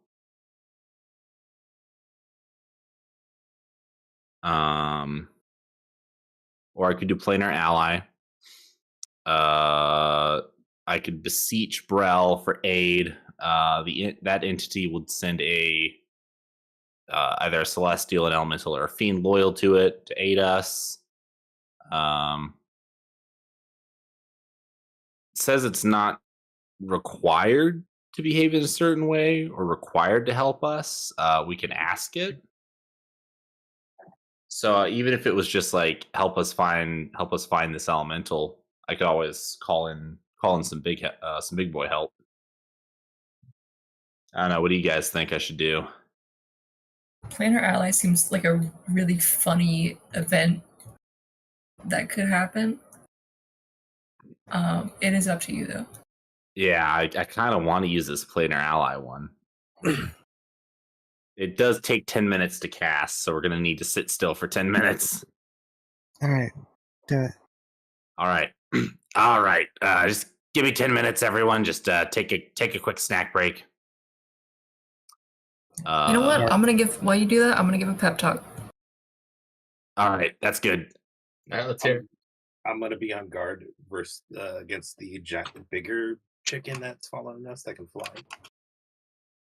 Or I could do planar ally. I could beseech Brel for aid. That entity would send either a celestial, an elemental, or a fiend loyal to it to aid us. It says it's not required to behave in a certain way or required to help us. We can ask it. So even if it was just like help us find this elemental, I could always call in some big boy help. I don't know. What do you guys think I should do? Planar Ally seems like a really funny event that could happen. It is up to you, though. Yeah, I kind of want to use this Planar Ally one. It does take 10 minutes to cast, so we're going to need to sit still for 10 minutes. All right, do it. All right. All right. Just give me 10 minutes, everyone. Just take a quick snack break. You know what? I'm gonna give. While you do that, I'm gonna give a pep talk. All right, that's good. All right, let's hear. I'm gonna be on guard versus against the bigger chicken that's following us that can fly.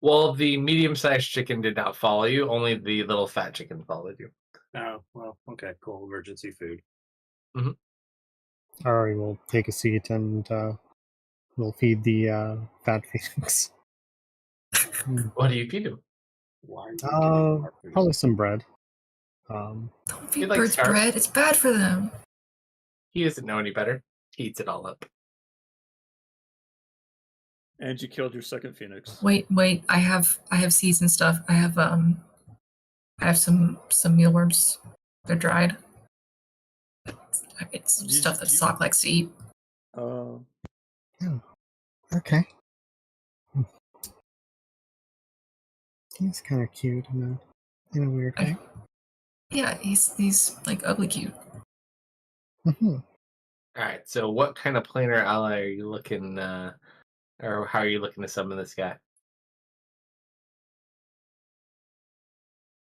Well, the medium-sized chicken did not follow you. Only the little fat chicken followed you. Oh, well, okay, cool. Emergency food. Ari will take a seat and we'll feed the fat phoenix. What do you feed him? Why are you giving our food? Probably some bread. Don't feed likes birds carbs. bread. It's bad for them. He doesn't know any better. He eats it all up. And you killed your second phoenix. Wait. I have seeds and stuff. I have some mealworms. They're dried. It's stuff that Sock likes to eat. Oh, okay. He's kind of cute in a weird way. Yeah, he's like ugly cute. Mm-hmm. All right. So, what kind of planar ally are you looking, or how are you looking to summon this guy?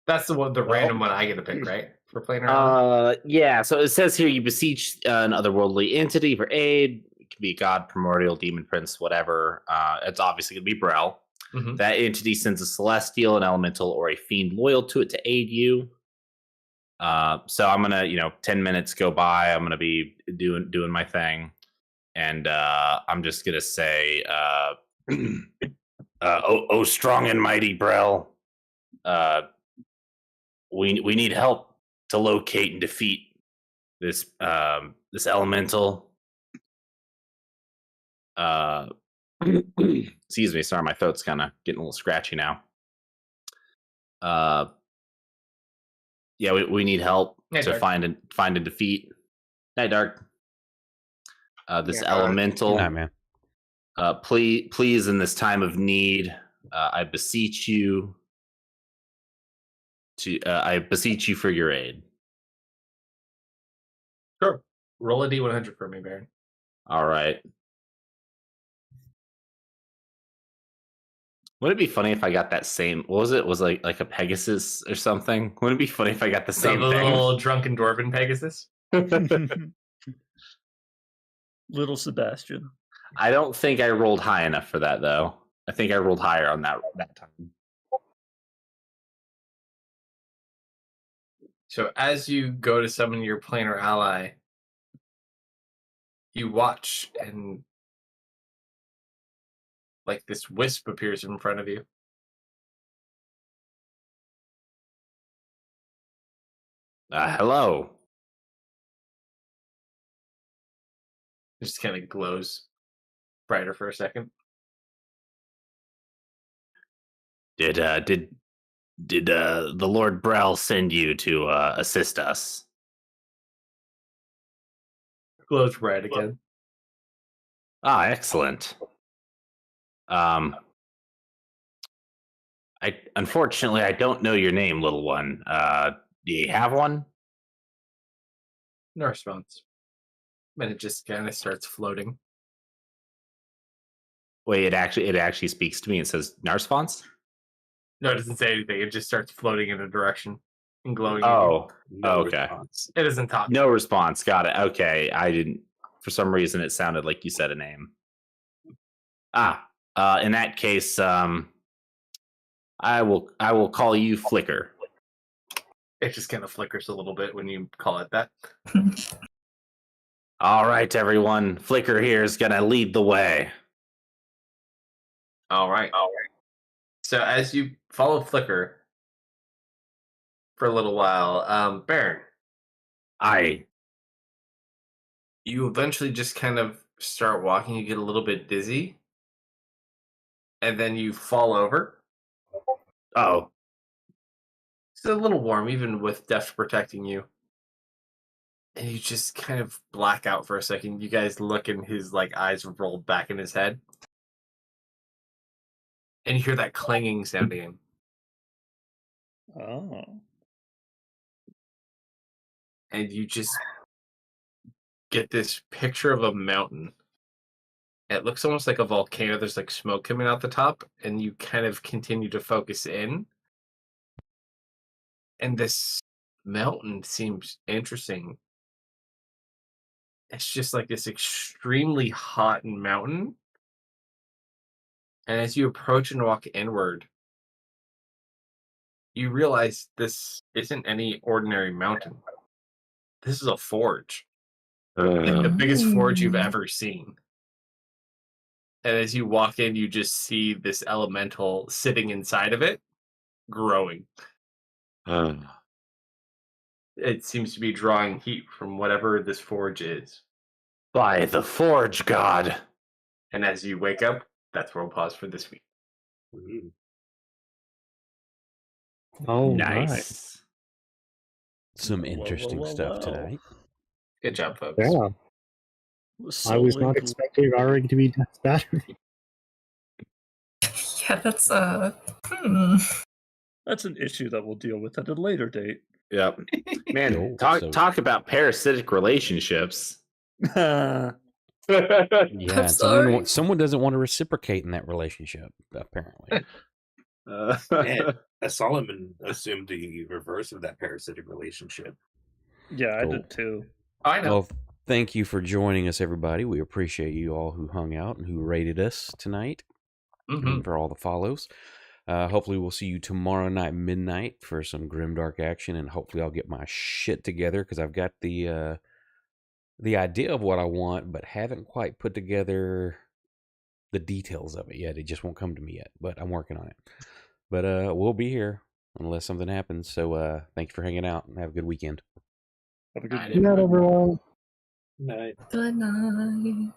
That's the random one I get to pick, right? For planar ally. Yeah. So it says here you beseech an otherworldly entity for aid. It could be a god, primordial, demon, prince, whatever. It's obviously gonna be Brel. Mm-hmm. That entity sends a celestial, an elemental, or a fiend loyal to it to aid you. So I'm gonna, 10 minutes go by. I'm gonna be doing my thing, and I'm just gonna say, "Oh, strong and mighty Brel, we need help to locate and defeat this elemental." Excuse me, sorry, my throat's kind of getting a little scratchy now. Yeah, we need help to find and defeat. Night Dark. This elemental. Night, man. Please, in this time of need, I beseech you for your aid. Sure. Roll a d100 for me, Baron. All right. Wouldn't it be funny if I got that same? What was it? Was like a Pegasus or something? Wouldn't it be funny if I got the same the thing? Little drunken dwarven Pegasus. Little Sebastian. I don't think I rolled high enough for that, though. I think I rolled higher on that time. So as you go to summon your planar ally, you watch and like this wisp appears in front of you. Hello. It just kind of glows brighter for a second. Did the Lord Brel send you to assist us? Glows red again. Ah, excellent. Unfortunately I don't know your name, little one. Do you have one? No response. And it just kind of starts floating. Wait, it actually speaks to me and says Narsfons? No, it doesn't say anything. It just starts floating in a direction and glowing. Oh, No okay. response. It doesn't talk. No response. Got it. Okay, I didn't. For some reason, it sounded like you said a name. In that case, I will call you Flicker. It just kind of flickers a little bit when you call it that. All right, everyone. Flicker here is gonna lead the way. All right. So as you follow Flicker for a little while, Baron, you eventually just kind of start walking. You get a little bit dizzy, and then you fall over. Oh. It's a little warm, even with Death protecting you. And you just kind of black out for a second. You guys look, and his eyes rolled back in his head, and you hear that clanging sound again. Oh. And you just get this picture of a mountain. It looks almost like a volcano. There's smoke coming out the top, and you kind of continue to focus in. And this mountain seems interesting. It's just this extremely hot mountain. And as you approach and walk inward, you realize this isn't any ordinary mountain. This is a forge. The biggest forge you've ever seen. And as you walk in, you just see this elemental sitting inside of it, growing. It seems to be drawing heat from whatever this forge is. By the forge god. And as you wake up, that's where we'll pause for this week. Oh, Nice. Right. Some interesting stuff tonight. Good job, folks. Yeah. I was not expecting Arig to be Death's battery. Yeah, that's That's an issue that we'll deal with at a later date. Yep. Man, talk about parasitic relationships. Yeah, someone doesn't want to reciprocate in that relationship, apparently. Solomon assumed the reverse of that parasitic relationship. Yeah, I did too. I know. Well, thank you for joining us, everybody. We appreciate you all who hung out and who rated us tonight, and for all the follows. Hopefully we'll see you tomorrow night, midnight, for some grimdark action, and hopefully I'll get my shit together, because I've got the idea of what I want, but haven't quite put together the details of it yet. It just won't come to me yet, but I'm working on it. But we'll be here unless something happens. So thanks for hanging out, and have a good weekend. Have a good Good night, everyone. Night. good night.